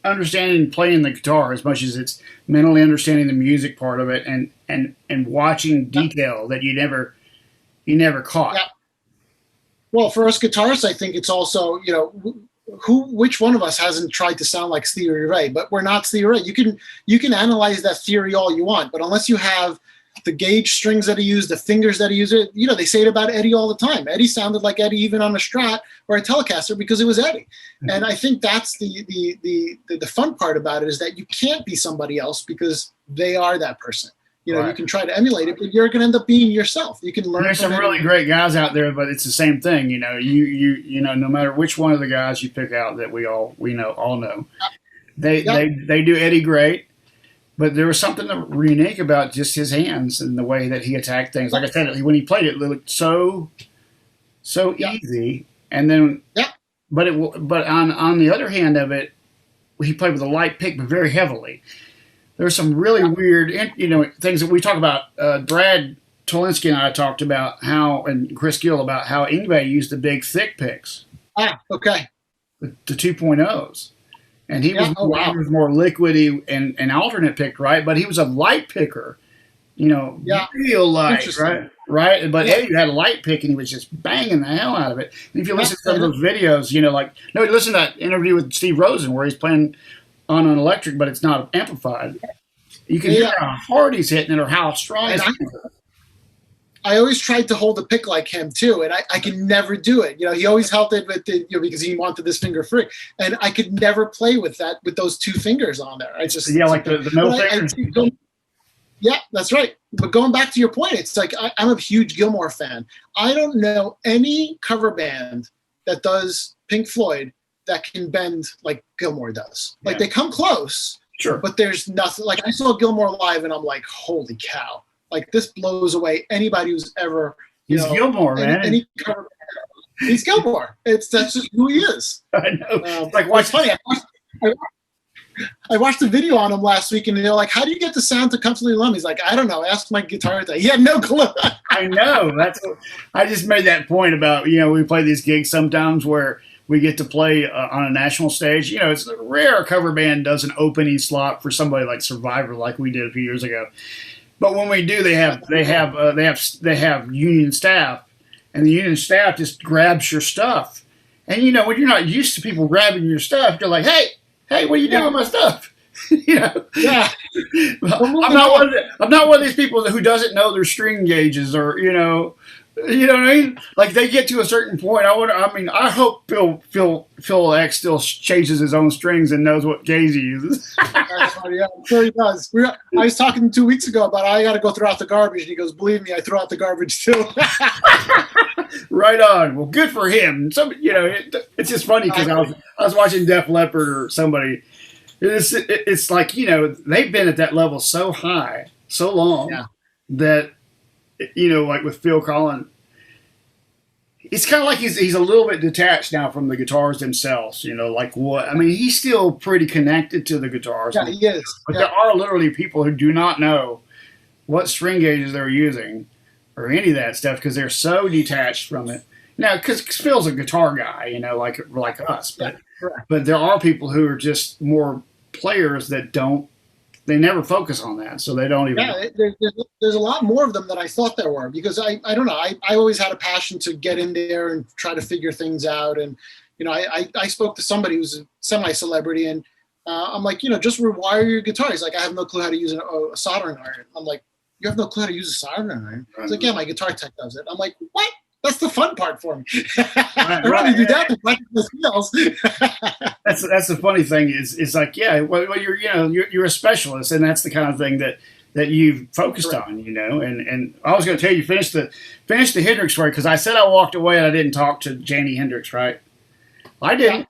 understanding playing the guitar as much as it's mentally understanding the music part of it and watching detail that you never caught. Yeah. Well, for us guitarists, I think it's also, which one of us hasn't tried to sound like Stevie Ray, but we're not Stevie Ray. You can analyze that theory all you want, but unless you have the gauge strings that he used, the fingers that he used. You know, they say it about Eddie all the time. Eddie sounded like Eddie even on a Strat or a Telecaster because it was Eddie. And I think that's the fun part about it, is that you can't be somebody else because they are that person. You know, you can try to emulate it, but you're going to end up being yourself. You can learn. There's some really great guys out there, but it's the same thing. You know, you know, no matter which one of the guys you pick out that we all know, they do Eddie great. But there was something unique about just his hands and the way that he attacked things. Like I said, when he played it, it looked so easy. And then, but on the other hand of it, he played with a light pick, but very heavily. There's some really weird, you know, things that we talk about. Brad Tolinsky and I talked about and Chris Gill about how Yngwie used the big thick picks. Okay. The 2.0s. And he was more liquidy and alternate picked, right? But he was a light picker, you know, real light, right? But Eddie had a light pick, and he was just banging the hell out of it. And if you listen to some of those videos, you know, listen to that interview with Steve Rosen where he's playing on an electric, but it's not amplified. You can hear how hard he's hitting it or how strong he's hitting it. I always tried to hold a pick like him too, and I could never do it. You know, he always held it with because he wanted this finger free, and I could never play with those two fingers on there. I just like the middle finger. Yeah, that's right. But going back to your point, it's like I'm a huge Gilmour fan. I don't know any cover band that does Pink Floyd that can bend like Gilmour does. Like they come close, sure, but there's nothing. Like I saw Gilmour live, and I'm like, holy cow. Like this blows away anybody who's ever. He's Gilmour, man. He's Gilmour. That's just who he is. I know. It's funny. I watched a video on him last week, and they're like, "How do you get the sound to comfortably lump?" He's like, "I don't know. Ask my guitar guy." He had no clue. I know. I just made that point about, you know, we play these gigs sometimes where we get to play on a national stage. You know, it's rare a cover band does an opening slot for somebody like Survivor, like we did a few years ago. But when we do, they have union staff, and the union staff just grabs your stuff. And you know, when you're not used to people grabbing your stuff, you're like, "Hey, what are you doing with my stuff?" You know. Yeah. I'm not one of these people who doesn't know their string gauges, or you know what I mean? Like they get to a certain point. I hope Phil X still changes his own strings and knows what gauge he uses. Yeah, I'm sure he does. I was talking 2 weeks ago about I got to go throw out the garbage, and he goes, "Believe me, I throw out the garbage too." Right on. Well, good for him. You know, it's just funny because I was watching Def Leppard or somebody. It's like, you know, they've been at that level so high, so long that, you know, like with Phil Collins, it's kind of like he's a little bit detached now from the guitars themselves. You know, like he's still pretty connected to the guitars. Yeah, he is. But there are literally people who do not know what string gauges they're using or any of that stuff because they're so detached from it. Now, because Phil's a guitar guy, you know, like us. But there are people who are just more players that they never focus on that, so they don't even. Yeah, there's a lot more of them than I thought there were, because I don't know. I always had a passion to get in there and try to figure things out. And, you know, I spoke to somebody who's a semi-celebrity, and I'm like, you know, just rewire your guitar. He's like, I have no clue how to use a soldering iron. I'm like, you have no clue how to use a soldering iron? He's like, yeah, my guitar tech does it. I'm like, what? That's the fun part for me. I rather do that than practice the skills. That's the funny thing is like, yeah, well, you're a specialist, and that's the kind of thing that you've focused on, you know. And I was going to tell you, finish the Hendrix story, because I said I walked away and I didn't talk to Janie Hendrix, right? I didn't.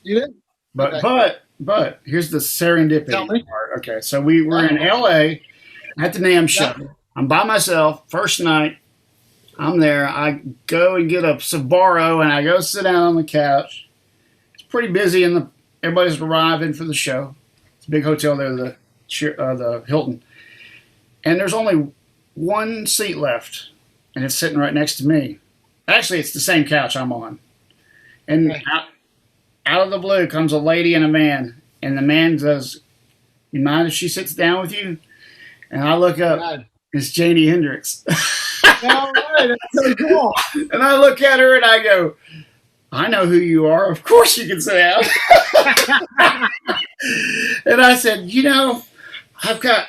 You did? But here's the serendipity part. Okay, so we were in L.A. at the NAMM show. I'm by myself, first night. I'm there. I go and get a Sbarro, and I go sit down on the couch. It's pretty busy, and everybody's arriving for the show. It's a big hotel there, the Hilton. And there's only one seat left, and it's sitting right next to me. Actually, it's the same couch I'm on. And out of the blue comes a lady and a man, and the man says, "You mind if she sits down with you?" And I look up. It's Janie Hendrix. All right, that's so cool. And I look at her and I go, "I know who you are. Of course you can sit down." And I said, "You know, I've got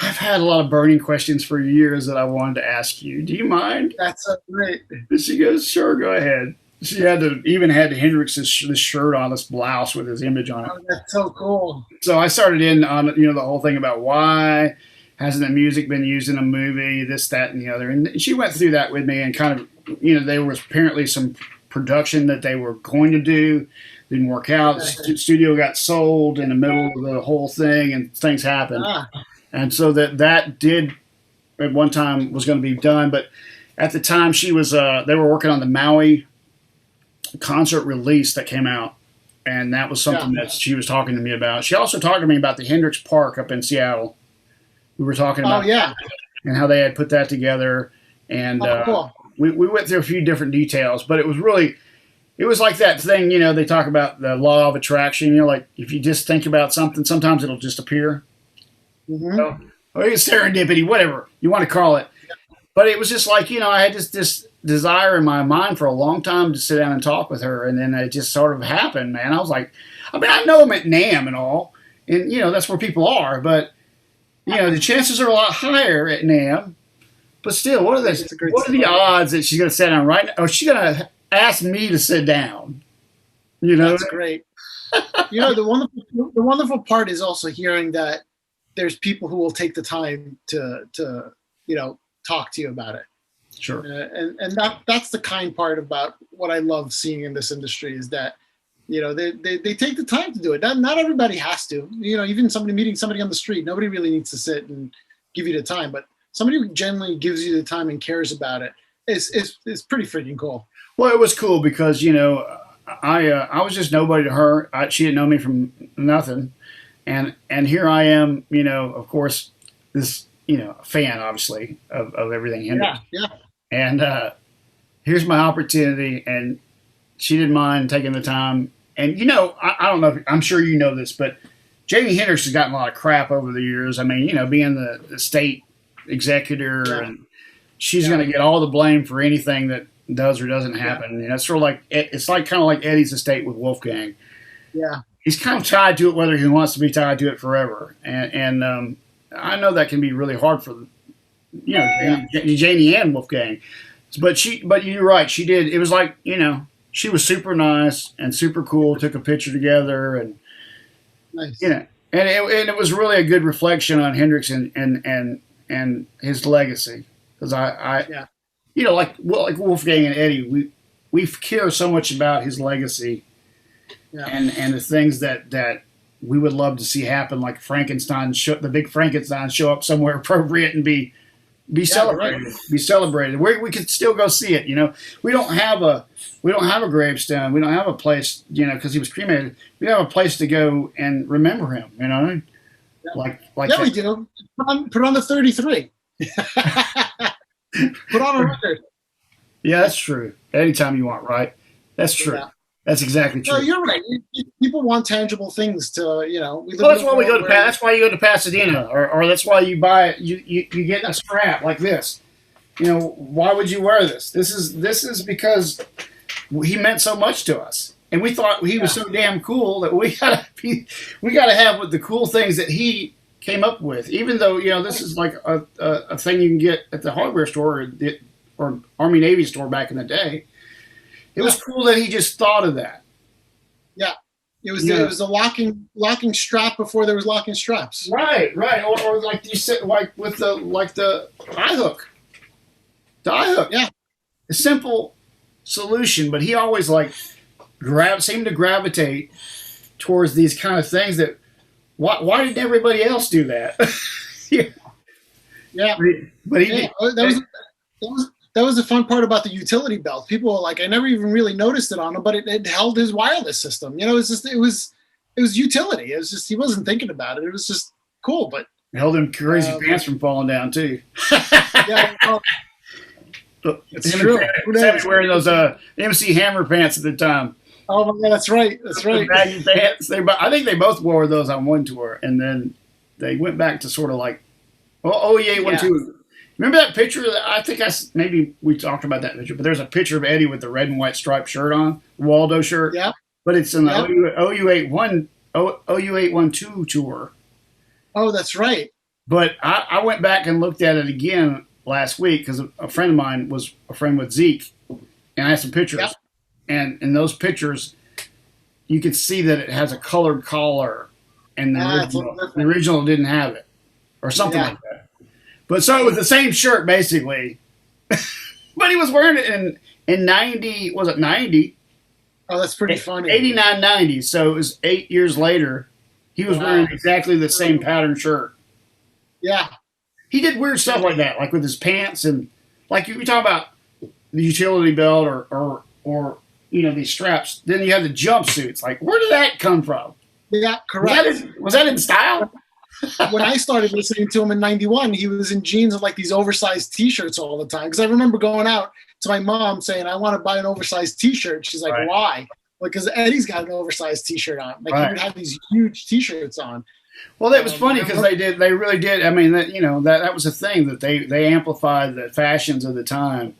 I've had a lot of burning questions for years that I wanted to ask you. Do you mind? That's so great. And she goes, sure, go ahead. She even had Hendrix's this shirt on, this blouse with his image on it. Oh, that's so cool. So I started in on the whole thing about why hasn't the music been used in a movie, this, that, and the other. And she went through that with me and kind of, there was apparently some production that they were going to do, didn't work out. The studio got sold in the middle of the whole thing, and things happened. And so that did at one time was going to be done, but at the time she was they were working on the Maui concert release that came out, and that was something that she was talking to me about. She also talked to me about the Hendrix Park up in Seattle. We were talking about and how they had put that together, and cool. we went through a few different details, but it was like that thing, they talk about the law of attraction. Like if you just think about something, sometimes it'll just appear. Mm-hmm. Or it's serendipity, whatever you want to call it. But it was just like, I had this desire in my mind for a long time to sit down and talk with her. And then it just sort of happened, man. I was like, I know I'm at NAMM and all. And, that's where people are. But, the chances are a lot higher at NAMM. But still, what are the odds that she's going to sit down right now? Or she's going to ask me to sit down? That's great. The wonderful part is also hearing that there's people who will take the time to talk to you about it. Sure. And that's the kind part about what I love seeing in this industry is that, they take the time to do it. Not everybody has to, even meeting somebody on the street, nobody really needs to sit and give you the time, but somebody who genuinely gives you the time and cares about it is pretty freaking cool. Well, it was cool because, I was just nobody to her. She didn't know me from nothing. And here I am, of course, this, fan, obviously, of everything Hendrix. Yeah. And here's my opportunity, and she didn't mind taking the time. And, I don't know, I'm sure you know this, but Jamie Hendrix has gotten a lot of crap over the years. I mean, being the state executor, and she's going to get all the blame for anything that does or doesn't happen. It's sort of like, it's like kind of like Eddie's estate with Wolfgang. Yeah. He's kind of tied to it, whether he wants to be tied to it forever. And I know that can be really hard for, Janie and Wolfgang. But you're right. She did. It was like, she was super nice and super cool. Took a picture together, and nice. And it was really a good reflection on Hendrix and his legacy. Because like Wolfgang and Eddie, we care so much about his legacy. Yeah. And the things that we would love to see happen, like the big Frankenstein show up somewhere appropriate and be celebrated. Right. Be celebrated. We could still go see it. We don't have a gravestone. We don't have a place. Because he was cremated. We have a place to go and remember him. Yeah. Like we do. Put on the 33. Put on a record. Yeah, that's true. Anytime you want, right? That's true. Yeah. That's exactly true. No, you're right. People want tangible things to, that's why we go to. That's why you go to Pasadena, or that's why you buy. You get a strap like this. Why would you wear this? This is because he meant so much to us, and we thought he was so damn cool that we gotta have the cool things that he came up with. Even though this is like a thing you can get at the hardware store or Army Navy store back in the day. It was cool that he just thought of that. Yeah, it was a locking strap before there was locking straps. Right, or like you said, like with the eye hook. The eye hook, yeah, a simple solution, but he always seemed to gravitate towards these kind of things. That why didn't everybody else do that? Yeah, but he did. That was the fun part about the utility belt. People were like, I never even really noticed it on him, but it held his wireless system. It was utility. It was just, he wasn't thinking about it. It was just cool, but it held him crazy pants from falling down too. Yeah, it's true. He was wearing those MC Hammer pants at the time. Oh my God, that's right. That's right. Baggy pants. I think they both wore those on one tour, and then they went back to sort of like, yeah, 1-2. Remember that picture? I think maybe we talked about that picture, but there's a picture of Eddie with the red and white striped shirt on, Waldo shirt. Yeah. But it's in the OU812 tour. Oh, that's right. But I went back and looked at it again last week because a friend of mine was a friend with Zeke, and I had some pictures. Yep. And in those pictures, you could see that it has a colored collar, and the original didn't have it, or something like that. But so it was the same shirt basically, but he was wearing it in 90. Was it 90? Oh, that's pretty funny. 89, 90. So it was 8 years later. He was wearing exactly the same pattern shirt. Yeah. He did weird stuff like that, like with his pants, and like you talk about the utility belt or these straps. Then you have the jumpsuits. Like, where did that come from? Yeah, correct. Was that in style? When I started listening to him in 91, he was in jeans and like these oversized T-shirts all the time. Because I remember going out to my mom saying, I want to buy an oversized T-shirt. She's like, why? Because Eddie's got an oversized T-shirt on. Like he would have these huge T-shirts on. Well, that was funny because they really did. I mean, that was a thing that they amplified the fashions of the time.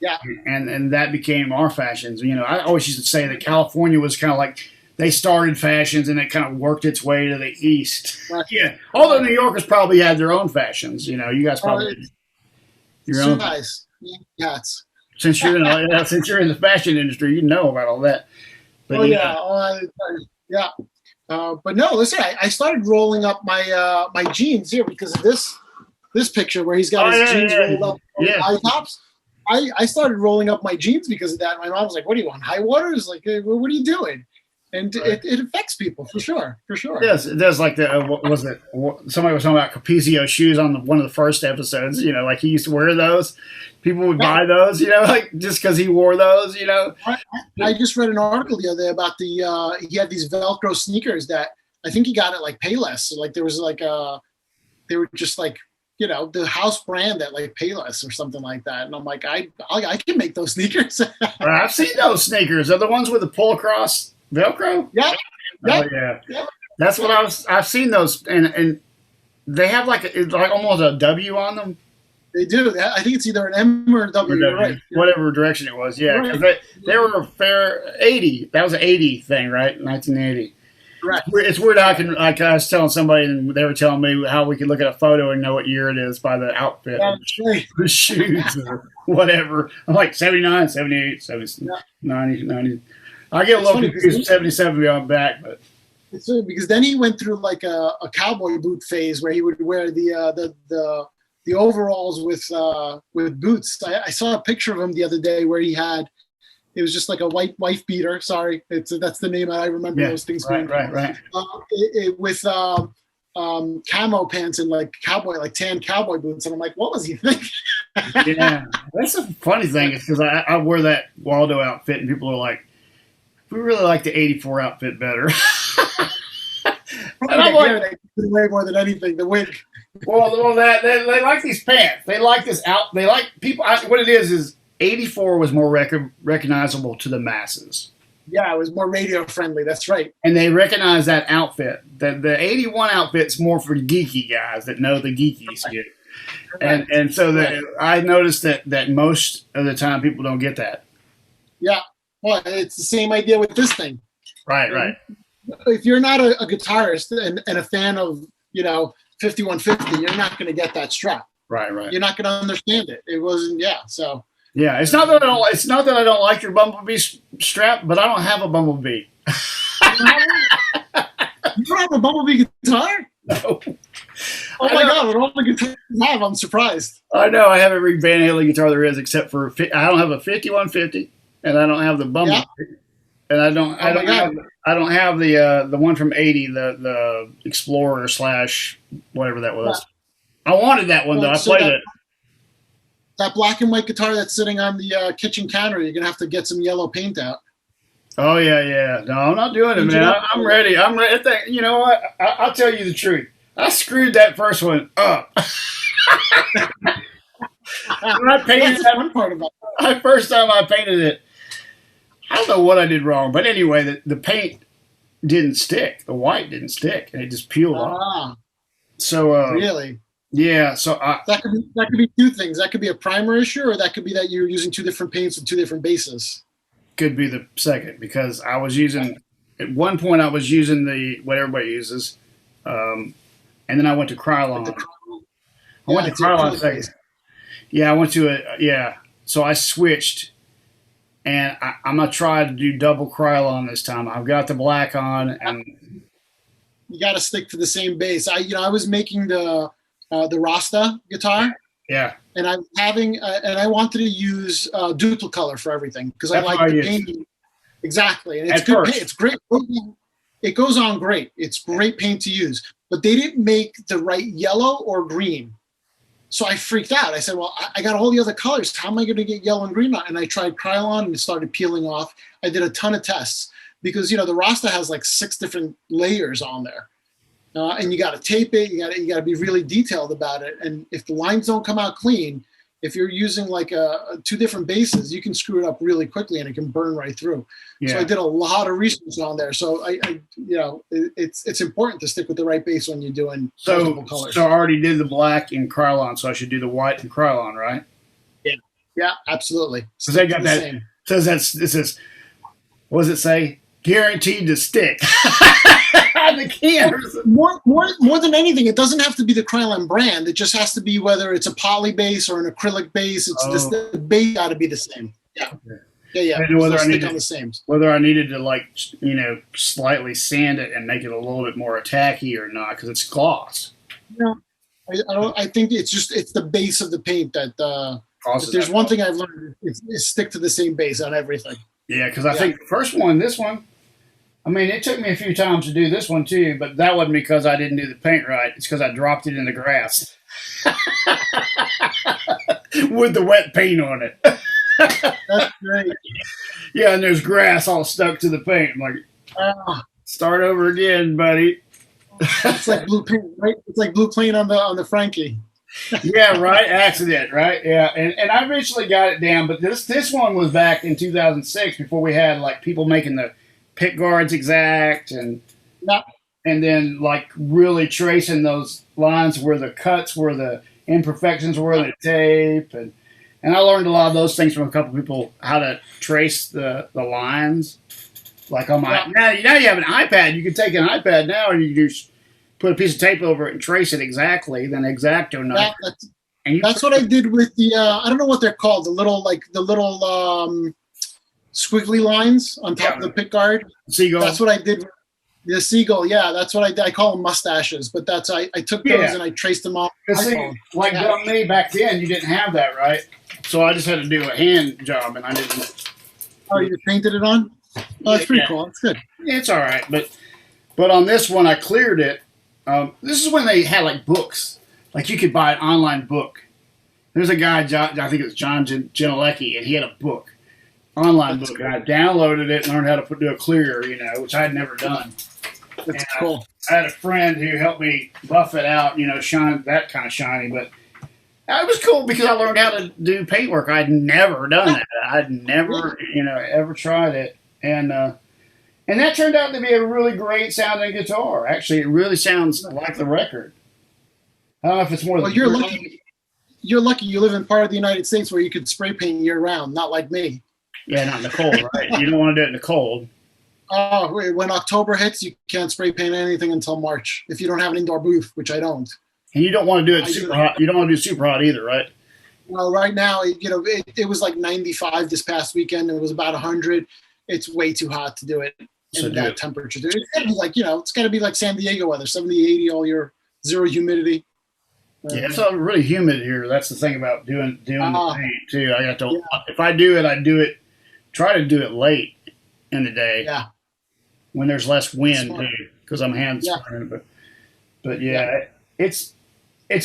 Yeah. And that became our fashions. I always used to say that California was kind of like they started fashions and it kind of worked its way to the east. Right. Yeah. Although New Yorkers probably had their own fashions. You guys probably had your own. Nice. Yes. Since you're in the fashion industry, you know about all that. But, yeah. But no, listen. I started rolling up my jeans here because of this picture where he's got his jeans rolled up on high tops. I started rolling up my jeans because of that. My mom was like, "What do you want? High waters? Like, what are you doing?" And it affects people for sure. Yes, it does. Like what was it? Somebody was talking about Capizio shoes on one of the first episodes. Like he used to wear those. People would buy those. Like just because he wore those. I just read an article the other day about he had these Velcro sneakers that I think he got at like Payless. So like there was like they were just like the house brand at like Payless or something like that. And I'm like I can make those sneakers. I've seen those sneakers. Are the ones with the pull across Velcro? Yeah. Oh yeah. That's what I've seen those, and they have like almost a W on them. They do. I think it's either an M or a W. Right. Whatever direction it was. Yeah, because they were a fair 80. That was an 80 thing, right? 1980. Right. It's weird how I was telling somebody and they were telling me how we could look at a photo and know what year it is by the outfit, the shoes or whatever. I'm like 79, 78, 70, 90, 90. I get a little confused 77 beyond back, but it's funny because then he went through like a cowboy boot phase where he would wear the overalls with boots. I saw a picture of him the other day where it was just like a white wife beater. Sorry, that's the name I remember those things. Right. With camo pants and like tan cowboy boots, and I'm like, what was he thinking? Yeah, that's a funny thing. It's because I wear that Waldo outfit, and people are like, we really like the '84 outfit better. And I'm like, way more than anything, the wig. Well, they like these pants. They like this out. They like people. What it is '84 was more recognizable to the masses. Yeah, it was more radio friendly. That's right. And they recognize that outfit. The '81 outfit's more for geeky guys that know the geekies. Right. And so I noticed that most of the time people don't get that. Yeah. Well, it's the same idea with this thing. Right. If you're not a guitarist and a fan of 5150, you're not going to get that strap. Right. You're not going to understand it. It wasn't. Yeah. So. Yeah, it's not that I don't like your Bumblebee strap, but I don't have a Bumblebee. You don't have a Bumblebee guitar? No. Oh my God! With all the guitars you have, I'm surprised. I know I have every Van Halen guitar there is, except for I don't have a 5150, and I don't have the Bumblebee, and I don't have the one from '80, the Explorer / whatever that was. Yeah. I wanted that one though. I played it. That black and white guitar that's sitting on the kitchen counter, you're gonna have to get some yellow paint out. Oh yeah. No, I'm not doing it, man. I'm ready. You know what? I'll tell you the truth. I screwed that first one up. When I painted that's one part about it. The first time I painted it, I don't know what I did wrong, but anyway, the paint didn't stick. The white didn't stick, and it just peeled off. So really. Yeah, so that could be two things. That could be a primer issue, or that could be that you're using two different paints with two different bases. Could be the second, because I was using at one point I was using what everybody uses, and then I went to Krylon, I went to Krylon second. Yeah, I went to So I switched, and I'm gonna try to do double Krylon this time. I've got the black on, and you got to stick to the same base. I was making the Rasta guitar. Yeah. And I'm having, and I wanted to use duplicolor for everything because I like the painting. Exactly, and it's good paint. It's great. It goes on great. It's great paint to use, but they didn't make the right yellow or green. So I freaked out. I said, well, I got all the other colors. How am I going to get yellow and green on? And I tried Krylon and it started peeling off. I did a ton of tests because, the Rasta has like 6 different layers on there. And you got to tape it. You got to be really detailed about it. And if the lines don't come out clean, if you're using like 2 different bases, you can screw it up really quickly and it can burn right through. Yeah. So I did a lot of research on there. So it's important to stick with the right base when you're doing multiple colors. So I already did the black in Krylon, so I should do the white in Krylon, right? Yeah, absolutely. So they got that. Same. Says this is. What does it say? Guaranteed to stick. The can. More than anything, it doesn't have to be the Krylon brand. It just has to be whether it's a poly base or an acrylic base. It's the base got to be the same. Yeah. Yeah. Whether I needed to slightly sand it and make it a little bit more tacky or not because it's gloss. No, I think it's the base of the paint that. If there's one thing I've learned is stick to the same base on everything. Yeah, because I think the first one, this one. I mean, it took me a few times to do this one too, but that wasn't because I didn't do the paint right. It's because I dropped it in the grass with the wet paint on it. That's great. Yeah, and there's grass all stuck to the paint. I'm like, start over again, buddy. It's like blue paint, right? It's like blue paint on the Frankie. Yeah, right. Accident, right? Yeah, and I eventually got it down, but this one was back in 2006 before we had like people making the pick guards exact and then like really tracing those lines where the cuts were, the imperfections were in the tape, and I learned a lot of those things from a couple people, how to trace the lines. Like on my now you have an iPad, you can take an iPad now and you can just put a piece of tape over it and trace it exactly, then X-Acto knife. That's what I did with the I don't know what they're called, the little squiggly lines on top of the pick guard. Seagull. That's what I did. The seagull, yeah, that's what I did. I call them mustaches, but that's I took those and I traced them off. Like me back then, you didn't have that, right? So I just had to do a hand job, and I didn't. Oh, you painted it on? Oh, that's pretty cool. That's good. Yeah, it's all right, but on this one, I cleared it. This is when they had like books, like you could buy an online book. There's a guy, I think it was John Genelecki, and he had a book. Online book. And I downloaded it and learned how to do a clear, which I had never done. That's cool. I had a friend who helped me buff it out, shine that kind of shiny. But it was cool because I learned how to do paintwork. I'd never done that. I'd never, ever tried it. And that turned out to be a really great sounding guitar. Actually, it really sounds like the record. I don't know if it's more than. Well, you're lucky. You're lucky you live in part of the United States where you could spray paint year round, not like me. Yeah, not in the cold, right? You don't want to do it in the cold. When October hits, you can't spray paint anything until March if you don't have an indoor booth, which I don't. And you don't want to do it super hot. You don't want to do super hot either, right? Well, right now, it was like 95 this past weekend. It was about 100. It's way too hot to do it in that temperature. It's got to be like, it's got to be like San Diego weather, 70, 80 all year, zero humidity. Yeah, it's all really humid here. That's the thing about doing the paint too. I got to. If I do it, I do it. Try to do it late in the day. Yeah. When there's less wind too, because I'm hand spraying. But it's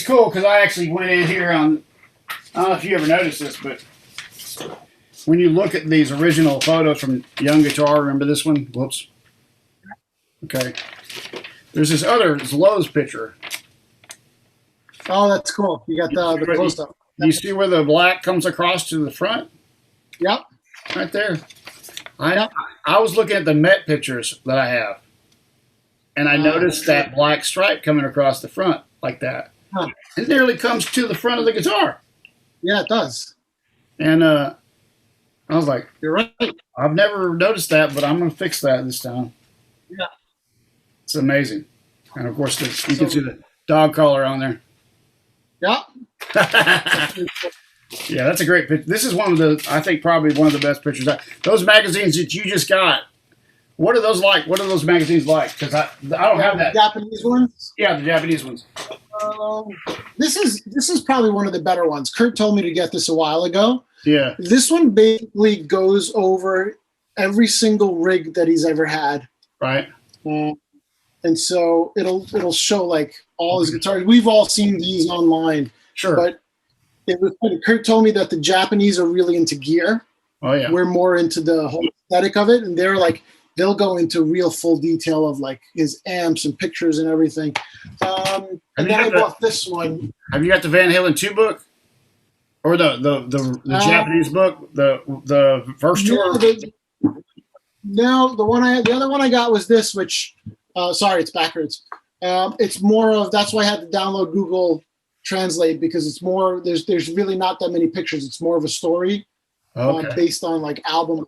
cool because I actually went in here on. I don't know if you ever noticed this, but when you look at these original photos from Young Guitar, remember this one? Whoops. Okay. There's this other Lowe's picture. Oh, that's cool. You got the close up. You see where the black comes across to the front? Yep. Right there. I was looking at the Met pictures that I have, and I noticed that black stripe coming across the front like that. Huh. It nearly comes to the front of the guitar. Yeah, it does. And I was like, "You're right. I've never noticed that, but I'm going to fix that this time." Yeah. It's amazing. And, of course, you can see the dog collar on there. Yeah. Yeah, that's a great picture. This is one of the, I think, probably one of the best pictures. Those magazines that you just got, what are those like? What are those magazines like? Because I don't have that. Japanese ones? Yeah, the Japanese ones. This is probably one of the better ones. Kurt told me to get this a while ago. Yeah. This one basically goes over every single rig that he's ever had. Right. And so it'll show like all his guitars. We've all seen these online. Sure. But Kurt told me that the Japanese are really into gear. Oh yeah. We're more into the whole aesthetic of it, and they'll go into real full detail of like his amps and pictures and everything. And then I bought this one. Have you got the Van Halen 2 book? Or the Japanese book? The first tour? No, the other one I got was this, which sorry, it's backwards. It's more of, that's why I had to download Google Translate, because it's more, there's really not that many pictures. It's more of a story. Based on like album,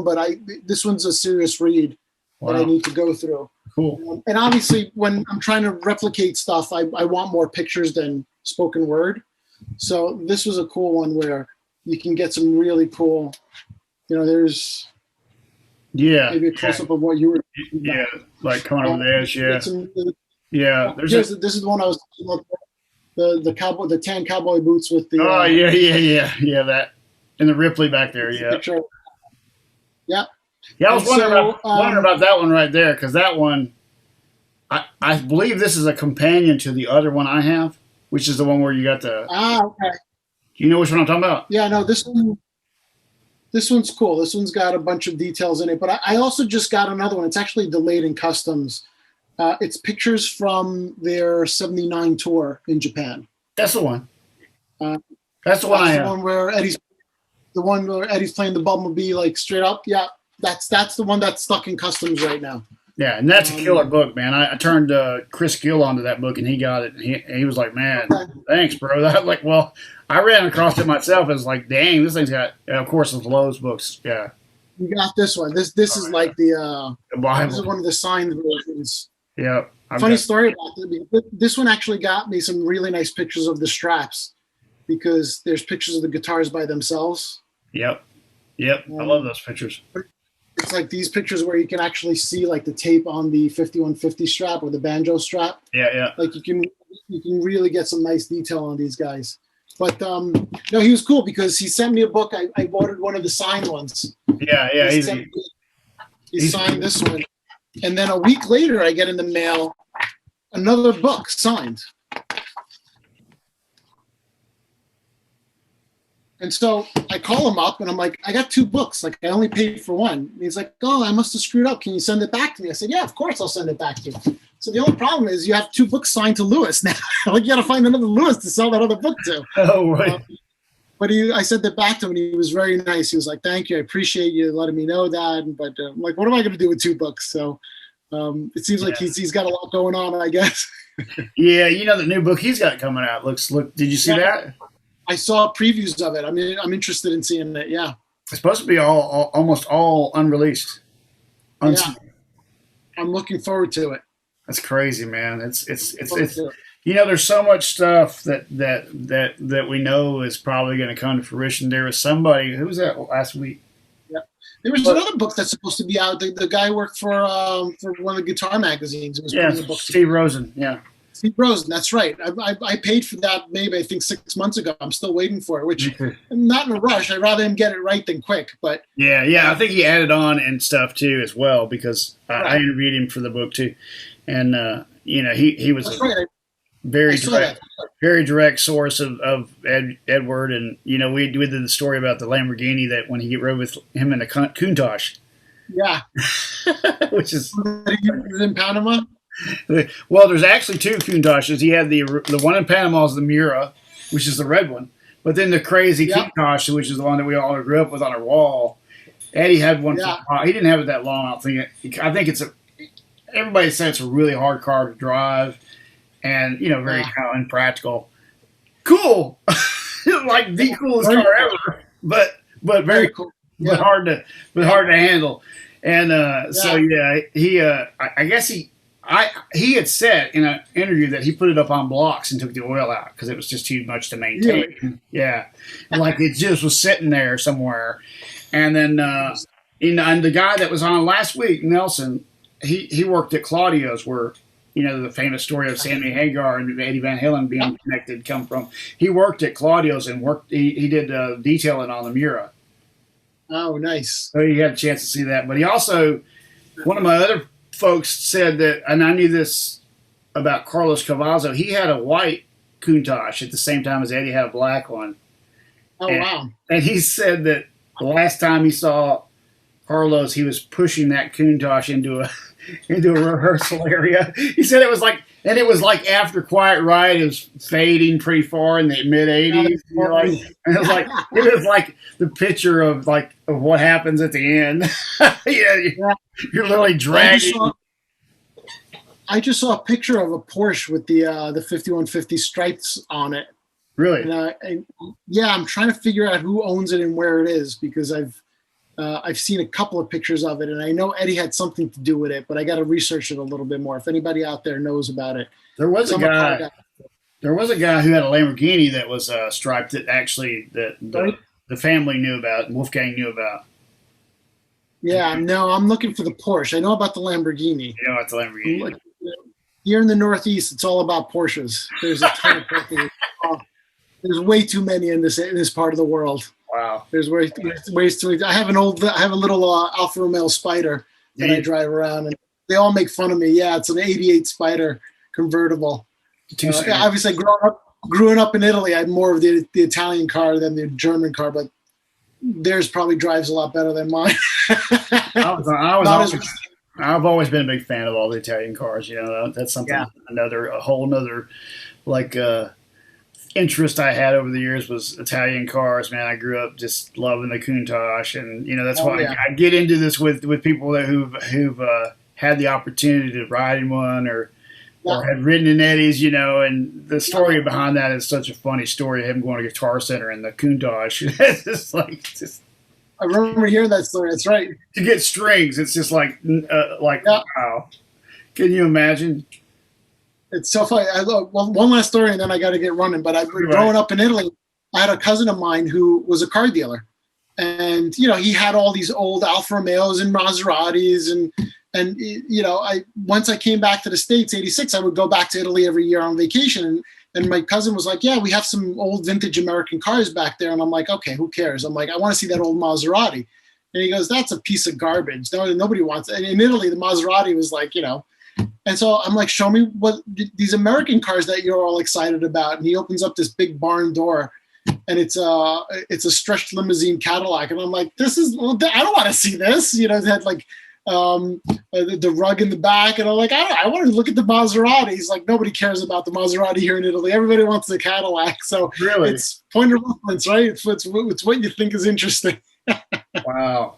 but this one's a serious read that I need to go through. Cool. And obviously, when I'm trying to replicate stuff, I want more pictures than spoken word. So this was a cool one where you can get some really cool. There's maybe a close up of what you were. Yeah, like coming over the edge. Yeah. This is the one I was talking about. The tan cowboy boots with the. Oh yeah. That. And the Ripley back there, yeah. Yeah. Yeah, I was wondering about that one right there, because that one, I believe this is a companion to the other one I have, which is the one where you got the. Okay. Do you know which one I'm talking about? Yeah, no, this one's cool. This one's got a bunch of details in it, but I also just got another one. It's actually delayed in customs. It's pictures from their '79 tour in Japan. That's the one. That's the one I have. The one where Eddie's playing the Bumblebee like straight up. Yeah, that's the one that's stuck in customs right now. Yeah, and that's a killer book, man. I turned Chris Gill onto that book, and he got it. And he was like, "Man, thanks, bro." I ran across it myself. It was like, "Dang, this thing's got." Of course, it's Lowe's books. Yeah, you got this one. This is like the Bible. This is one of the signed versions. Yeah. Funny story about it. This one actually got me some really nice pictures of the straps, because there's pictures of the guitars by themselves. Yep. I love those pictures. It's like these pictures where you can actually see like the tape on the 5150 strap or the banjo strap. Yeah. Like you can really get some nice detail on these guys. But no, he was cool because he sent me a book. I ordered one of the signed ones. Yeah. He signed this one, and then a week later, I get in the mail another book signed. And so I call him up and I'm like, I got 2 books. Like, I only paid for one. And he's like, oh, I must have screwed up. Can you send it back to me? I said, yeah, of course I'll send it back to you. So the only problem is you have 2 books signed to Lewis now. Like, you got to find another Lewis to sell that other book to. Oh, right. But I sent it back to him, and he was very nice. He was like, thank you. I appreciate you letting me know that. But I'm like, what am I going to do with 2 books? So it seems like he's got a lot going on, I guess. Yeah, the new book he's got coming out. Did you see that? I saw previews of it. I mean, I'm interested in seeing it. Yeah, it's supposed to be almost all unreleased. Yeah. I'm looking forward to it. That's crazy, man. It's there's so much stuff that we know is probably going to come to fruition. There was somebody, who was that last week? Yeah, there was another book that's supposed to be out. The guy worked for one of the guitar magazines. It was the book Steve Rosen. Yeah. Steve Rosen, that's right. I paid for that maybe I think 6 months ago. I'm still waiting for it, which I'm not in a rush. I'd rather him get it right than quick. But yeah, I think he added on and stuff too as well, because I interviewed him for the book too, and he was very direct source of Edward, and we did the story about the Lamborghini that when he rode with him in a Countach. Yeah, which is in Panama. Well, there's actually 2 Countaches. He had the one in Panama is the Mura, which is the red one, but then the crazy Countach, which is the one that we all grew up with on our wall. Eddie had one. He didn't have it that long. I think it's everybody said it's a really hard car to drive, and very kind of impractical. Cool, like the coolest car ever, but very cool, but hard to handle. And he I guess he had said in an interview that he put it up on blocks and took the oil out because it was just too much to maintain. Really? Yeah, and like it just was sitting there somewhere. And then and the guy that was on last week, Nelson, he worked at Claudio's where the famous story of Sammy Hagar and Eddie Van Halen being connected come from. He worked at Claudio's and he did detailing on the Mura. Oh, nice. So he had a chance to see that. But he also, one of my other folks said that, and I knew this about Carlos Cavazzo, he had a white Countach at the same time as Eddie had a black one. Oh, wow. And he said that the last time he saw Carlos, he was pushing that Countach into a rehearsal area. He said it was like after Quiet Riot, it was fading pretty far in the mid '80s. And it was like the picture of what happens at the end. You're literally dragging. I just saw a picture of a Porsche with the 5150 stripes on it. Really? And I'm trying to figure out who owns it and where it is because I've seen a couple of pictures of it, and I know Eddie had something to do with it, but I got to research it a little bit more. If anybody out there knows about it, there was a guy who had a Lamborghini that was striped that actually the family knew about, and Wolfgang knew about. Yeah, no, I'm looking for the Porsche. I know about the Lamborghini. You know about the Lamborghini. Here in the Northeast, it's all about Porsches. There's a ton of Porsches. There's way too many in this part of the world. Wow. There's ways to. I have a little Alfa Romeo Spider that I drive around, and they all make fun of me. Yeah, it's an '88 Spider convertible. Obviously, growing up in Italy, I had more of the Italian car than the German car, but theirs probably drives a lot better than mine. I've always been a big fan of all the Italian cars. That's something a whole nother interest I had over the years was Italian cars. Man, I grew up just loving the Countach, and that's why I get into this with people who've had the opportunity to ride in one or had ridden in Eddie's. And the story behind that is such a funny story. Him going to Guitar Center in the Countach. It's I remember hearing that story. That's right. To get strings, it's just wow. Can you imagine? It's so funny. One last story, and then I got to get running. But growing up in Italy, I had a cousin of mine who was a car dealer, and he had all these old Alfa Romeos and Maseratis, and once I came back to the States, '86, I would go back to Italy every year on vacation, and my cousin was like, "Yeah, we have some old vintage American cars back there," and I'm like, "Okay, who cares?" I'm like, "I want to see that old Maserati," and he goes, "That's a piece of garbage. Nobody wants it." And in Italy, the Maserati was like, And so I'm like, show me what these American cars that you're all excited about. And he opens up this big barn door, and it's a stretched limousine Cadillac. And I'm like, I don't want to see this. It had the rug in the back, and I'm like, I want to look at the Maserati. He's like, nobody cares about the Maserati here in Italy. Everybody wants the Cadillac. So it's point of reference, right? It's what you think is interesting. Wow.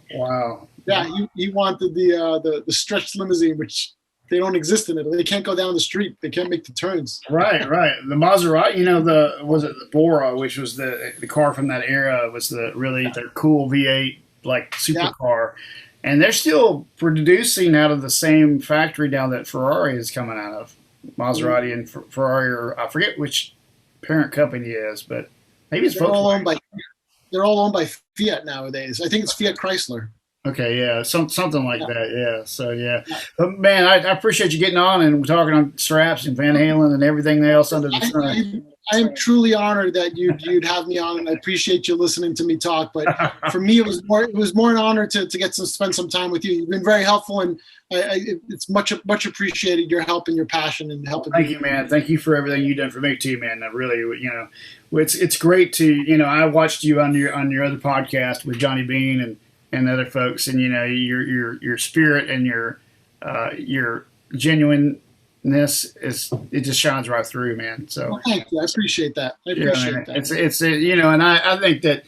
Yeah, he wanted the stretched limousine, which they don't exist in Italy. They can't go down the street. They can't make the turns. Right. The Maserati, the Bora, which was the car from that era, was the cool V8 supercar. And they're still producing out of the same factory down that Ferrari is coming out of. Maserati and Ferrari, or I forget which parent company it is, but maybe it's Volkswagen. They're all owned by Fiat nowadays. I think it's Fiat Chrysler. Okay, yeah, something like that, yeah. So, yeah. But, man, I appreciate you getting on and talking on straps and Van Halen and everything else under the sun. I am truly honored that you'd have me on, and I appreciate you listening to me talk. But for me, it was more an honor to get to spend some time with you. You've been very helpful, and it's much appreciated, your help and your passion and helping. Thank you, man. Thank you for everything you've done for me too, man. I really, it's great to, I watched you on your other podcast with Johnny Bean and other folks, and your spirit and your genuineness it just shines right through, man. So well, thank you. I appreciate that. It's and I think that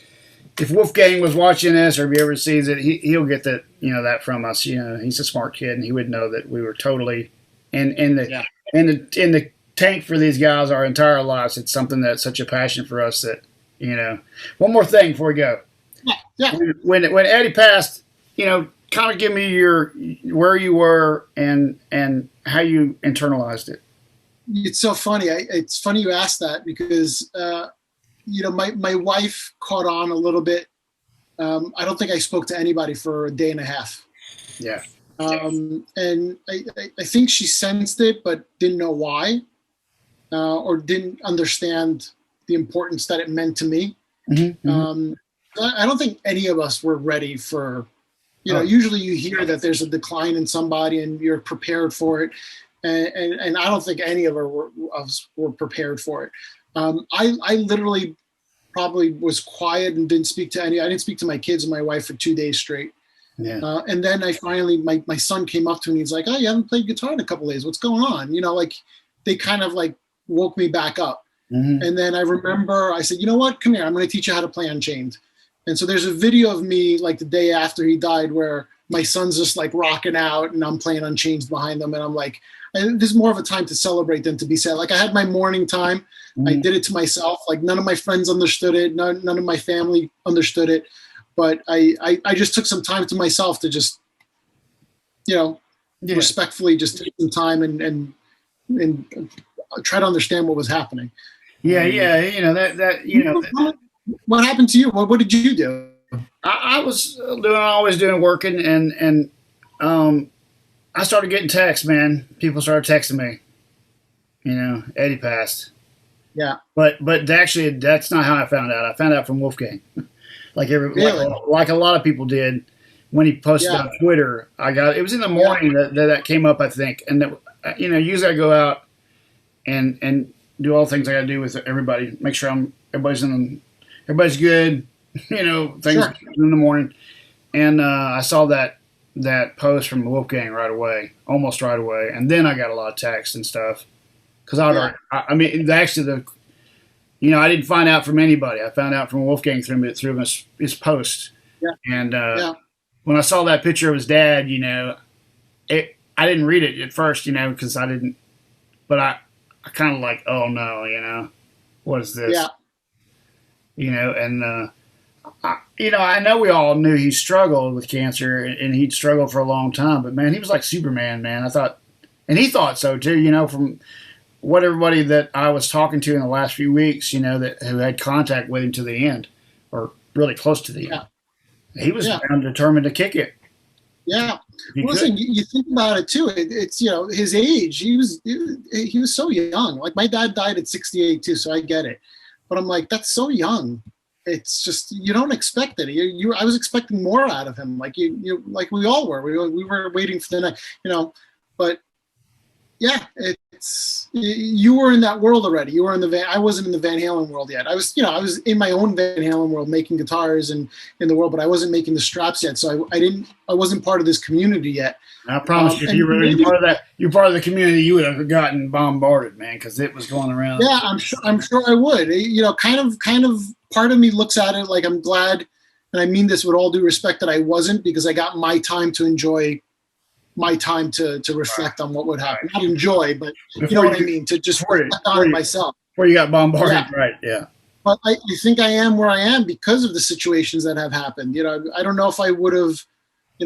if Wolfgang was watching this, or if he ever sees it, he'll get that that from us. He's a smart kid, and he would know that we were totally in the tank for these guys our entire lives. It's something that's such a passion for us that One more thing before we go. Yeah. When Eddie passed, kind of give me where you were and internalized it. It's so funny. It's funny you asked that because my wife caught on a little bit. I don't think I spoke to anybody for a day and a half. Yeah. And I think she sensed it, but didn't know why, or didn't understand the importance that it meant to me. Mm-hmm. I don't think any of us were ready for, usually you hear that there's a decline in somebody and you're prepared for it. And I don't think any of us were prepared for it. I literally probably was quiet and didn't speak to I didn't speak to my kids and my wife for 2 days straight. Yeah. And then I finally, my son came up to me. He's like, "Oh, you haven't played guitar in a couple of days. What's going on?" They kind of like woke me back up. Mm-hmm. And then I remember I said, "You know what? Come here. I'm going to teach you how to play Unchained." And so there's a video of me like the day after he died where my son's just like rocking out and I'm playing Unchained behind them. And I'm like, this is more of a time to celebrate than to be sad. Like I had my morning time. Mm-hmm. I did it to myself. Like none of my friends understood it. None of my family understood it. But I just took some time to myself to just, respectfully just take some time and try to understand what was happening. What happened to you? What did you do? I was always doing working, and I started getting texts, man. People started texting me. Eddie passed. Yeah. But actually, that's not how I found out. I found out from Wolfgang. Like a lot of people did when he posted on Twitter. It was in the morning that came up, I think. And usually I go out and do all the things I got to do with everybody, make sure everybody's good, things in the morning. And I saw that post from Wolfgang almost right away. And then I got a lot of texts and stuff. Because I didn't find out from anybody. I found out from Wolfgang through his post. Yeah. And when I saw that picture of his dad, I didn't read it at first, because I didn't. But I kind of like, oh no, what is this? Yeah. And I know we all knew he struggled with cancer and he'd struggled for a long time. But man, he was like Superman, man. I thought, and he thought so too. From what everybody that I was talking to in the last few weeks, who had contact with him to the end, or really close to the end, he was determined to kick it. Yeah. Listen, you think about it too. It's his age. He was so young. Like my dad died at 68 too, so I get it. But I'm like, that's so young. It's just you don't expect it. I was expecting more out of him. Like like we all were. We were waiting for the next. But. Yeah, you were in that world already. You were I wasn't in the Van Halen world yet. I was in my own Van Halen world, making guitars and in the world, but I wasn't making the straps yet. So I wasn't part of this community yet. I promise you, if you were part of the community, you would have gotten bombarded, man, because it was going around. Yeah, I'm sure I would. Kind of part of me looks at it like I'm glad, and I mean this with all due respect, that I wasn't, because I got my time to enjoy. My time to reflect on what would happen. Not enjoy, but you know what I mean, to just reflect on it myself. Where you got bombarded, right? Yeah. But I think I am where I am because of the situations that have happened. I don't know if I would have,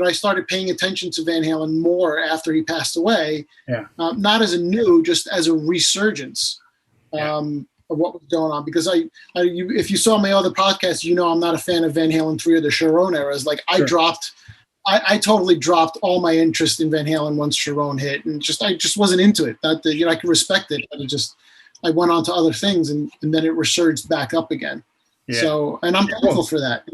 I started paying attention to Van Halen more after he passed away. Yeah. Not as a new, just as a resurgence of what was going on. Because if you saw my other podcast, I'm not a fan of Van Halen 3 or the Sharon eras. Like I totally dropped all my interest in Van Halen once Sharon hit, and I just wasn't into it. Not that I could respect it, but I went on to other things, and then it resurged back up again. Yeah. So, and I'm thankful for that.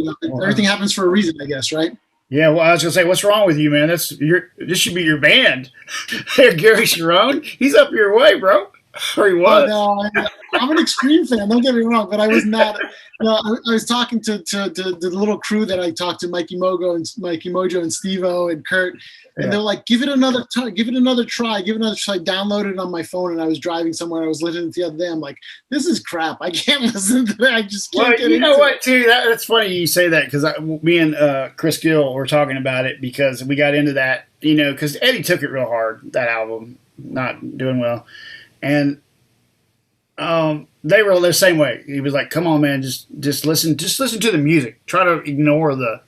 Everything happens for a reason, I guess, right? Yeah. Well, I was gonna say, what's wrong with you, man? This should be your band. Gary Sharon, he's up your way, bro. Or he was. I'm an Extreme fan. Don't get me wrong, but I was not. I was talking to the little crew that I talked to, Mikey Mojo and Steve-O and Kurt, and they're like, "Give it another try. Give it another try. Downloaded it on my phone, and I was driving somewhere. I was listening to the other day. I'm like, this is crap. I can't listen to that. I just can't get into it. What, too? That's funny you say that, because me and Chris Gill were talking about it, because we got into that, because Eddie took it real hard, that album, not doing well. And they were the same way. He was like, "Come on, man, just listen to the music. Try to ignore the."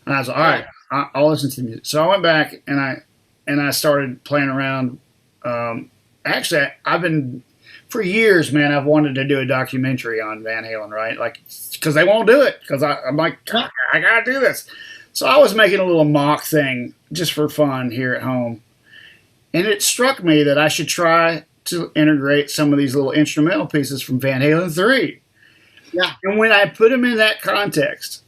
And I was like, "All right, I'll listen to the music." So I went back and I started playing around Actually, I've been for years, man. I've wanted to do a documentary on Van Halen, right? Like, because they won't do it. Because I'm like, I gotta do this. So I was making a little mock thing just for fun here at home, and it struck me that I should try to integrate some of these little instrumental pieces from Van Halen 3. Yeah. And when I put them in that context,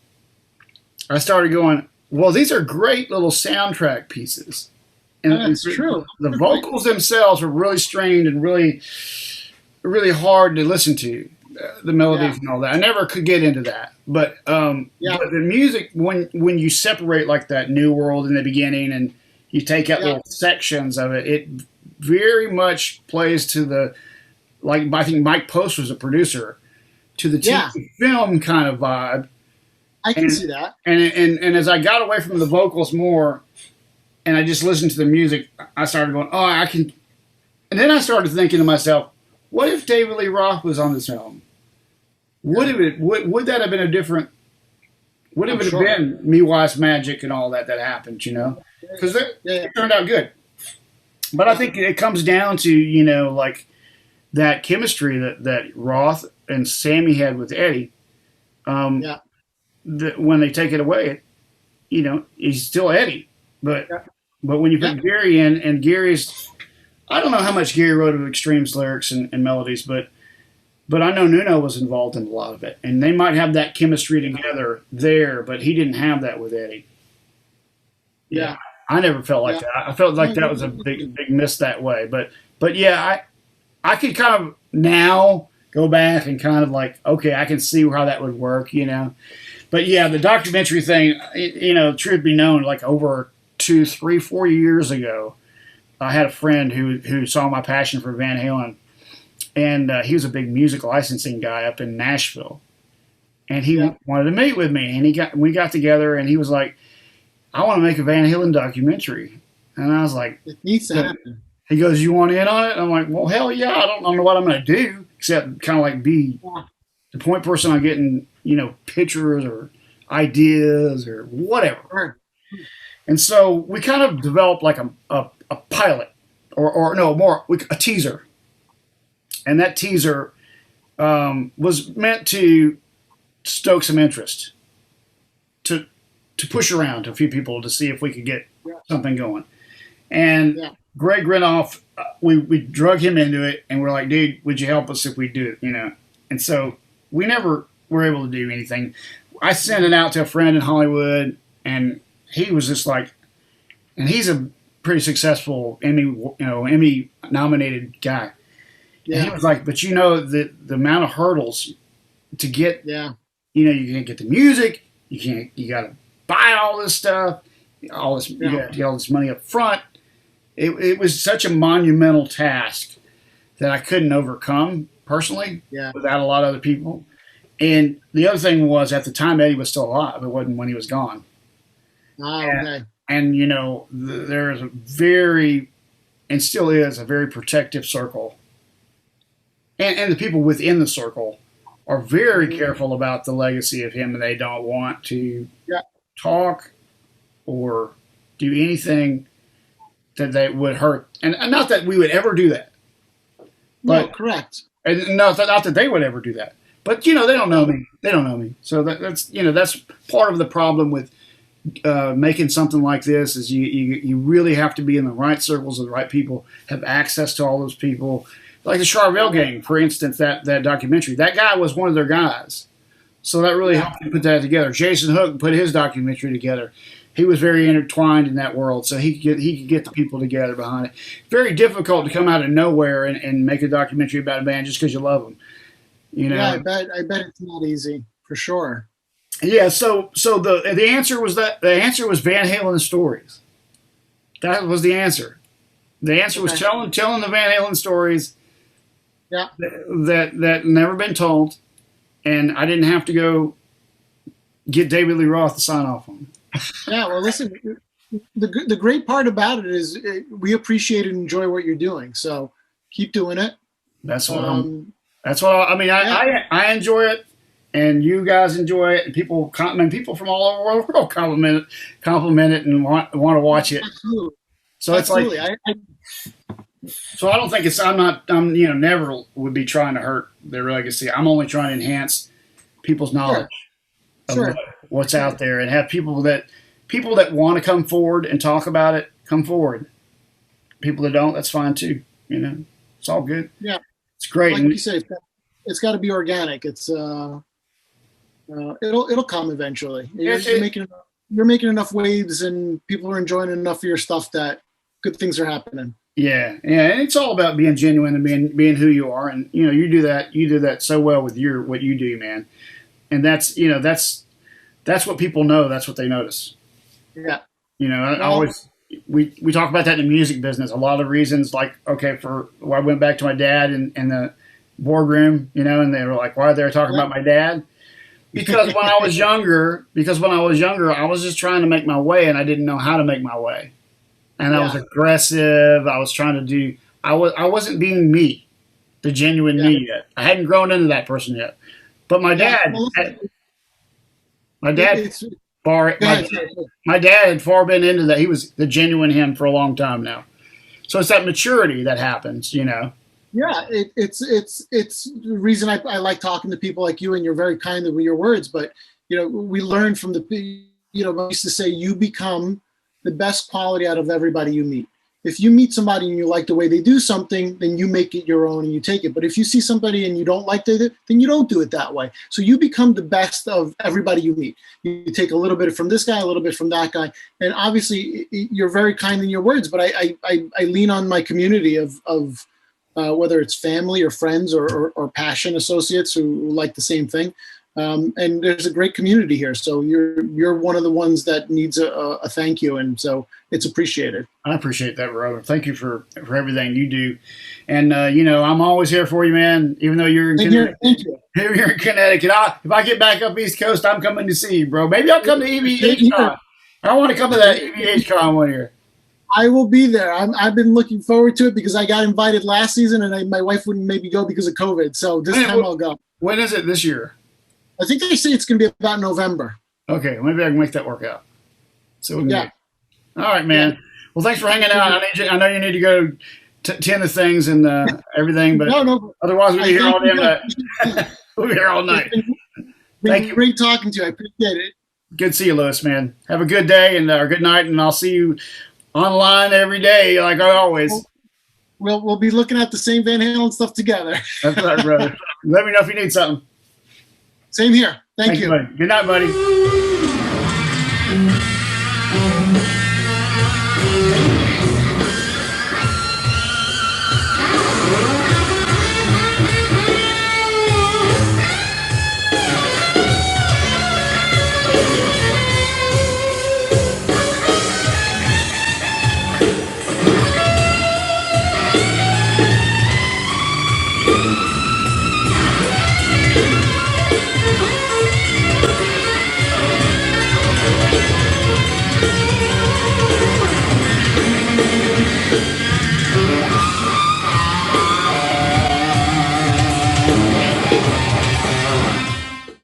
I started going, well, these are great little soundtrack pieces. And that's true. The vocals themselves were really strained and really, really hard to listen to. The melodies and all that. I never could get into that. But but the music, when you separate like that New World in the beginning and you take out little sections of it, it very much plays to the, like, I think Mike Post was a producer, to the TV film kind of vibe. I can see that. And as I got away from the vocals more, and I just listened to the music, I started going, oh, I can. And then I started thinking to myself, what if David Lee Roth was on this album? Would that have been a different? Would it have been Me Wise Magic and all that happened? You know, because it turned out good. But I think it comes down to like that chemistry that Roth and Sammy had with Eddie. That when they take it away, he's still Eddie. But when you put Gary in, and Gary's, I don't know how much Gary wrote of Extreme's lyrics and melodies, but I know Nuno was involved in a lot of it, and they might have that chemistry together there, but he didn't have that with Eddie. Yeah, I never felt like that. I felt like that was a big miss that way. But yeah, I could kind of now go back and kind of like, okay, I can see how that would work, But yeah, the documentary thing, truth be known, like over 2, 3, 4 years ago, I had a friend who saw my passion for Van Halen, and he was a big music licensing guy up in Nashville, and he wanted to meet with me, and we got together, and he was like, I want to make a Van Halen documentary, and I was like, it needs to happen. He goes, you want in on it? I'm like, well, hell yeah, I don't know what I'm going to do except kind of like be the point person on getting pictures or ideas or whatever. Sure. And so we kind of developed like a pilot or no, more a teaser. And that teaser was meant to stoke some interest, to push around to a few people to see if we could get something going. And Greg Renoff, we drug him into it, and we're like, dude, would you help us if we do it, And so we never were able to do anything. I sent it out to a friend in Hollywood, and he was just like, and he's a pretty successful Emmy nominated guy. Yeah. And he was like, but the amount of hurdles to get, you can't get the music, you got to buy all this stuff, you got to get all this money up front. It was such a monumental task that I couldn't overcome personally without a lot of other people. And the other thing was, at the time, Eddie was still alive. It wasn't when he was gone. Oh, okay. And there's a very, and still is, a very protective circle. And the people within the circle are very careful about the legacy of him, and they don't want to talk or do anything that they would hurt. And not that we would ever do that. But, no, correct. And not that they would ever do that. But, they don't know me. They don't know me. So that's part of the problem with making something like this is you really have to be in the right circles of the right people, have access to all those people. Like the Charvel Gang, for instance, that documentary. That guy was one of their guys. So that really helped me put that together. Jason Hook put his documentary together. He was very intertwined in that world, so he could get the people together behind it. Very difficult to come out of nowhere and make a documentary about a band just because you love them. Yeah, I bet it's not easy, for sure. Yeah, so the answer was Van Halen stories. That was the answer. The answer was telling the Van Halen stories that never been told, and I didn't have to go get David Lee Roth to sign off on it. Yeah, well, listen, the great part about it is we appreciate and enjoy what you're doing. So keep doing it. That's what I enjoy it, and you guys enjoy it, and people from all over the world compliment it, and want to watch it. Absolutely. So it's absolutely. like So I don't think it's. I'm never would be trying to hurt their legacy. I'm only trying to enhance people's knowledge of what's out there, and have people that want to come forward and talk about it come forward. People that don't, that's fine too. It's all good. Yeah, it's great. Like you say, it's got to be organic. It's it'll come eventually. You're making enough waves, and people are enjoying enough of your stuff that good things are happening. Yeah, and it's all about being genuine and being who you are, and you do that so well with what you do, man. And that's what people know. That's what they notice. Yeah. I always we talk about that in the music business. A lot of reasons, like I went back to my dad in the boardroom, and they were like, "Why are they talking about my dad?" Because when I was younger, I was just trying to make my way, and I didn't know how to make my way. And I was aggressive. I was trying to do. I wasn't being me, the genuine me yet. I hadn't grown into that person yet. But my dad, my dad had far been into that. He was the genuine him for a long time now. So it's that maturity that happens, Yeah, it's the reason I like talking to people like you, and you're very kind with your words. But we learn from I used to say, you become the best quality out of everybody you meet. If you meet somebody and you like the way they do something, then you make it your own and you take it. But if you see somebody and you don't like it, then you don't do it that way. So you become the best of everybody you meet. You take a little bit from this guy, a little bit from that guy. And obviously you're very kind in your words, but I lean on my community of whether it's family or friends or passion associates who like the same thing. And there's a great community here. So you're one of the ones that needs a thank you. And so it's appreciated. I appreciate that, brother. Thank you for everything you do. And, I'm always here for you, man, even though you're in Connecticut. Thank you. You're in Connecticut. If I get back up East Coast, I'm coming to see you, bro. Maybe I'll come to EVH Con. I want to come to that EVH Con one year. I will be there. I've been looking forward to it because I got invited last season, and my wife wouldn't maybe go because of COVID. So this time I'll go. When is it this year? I think they say it's going to be about November. Okay, maybe I can make that work out. So we can all right, man. Yeah. Well, thanks for hanging out. I know you need to go tend to things and everything, but otherwise we'll be here all day night. We'll be here all night. Thank you. Great talking to you. I appreciate it. Good to see you, Lewis, man. Have a good day or good night, and I'll see you online every day like I always. We'll be looking at the same Van Halen stuff together. That's right, brother. Let me know if you need something. Same here. Thank you. Buddy. Good night, buddy.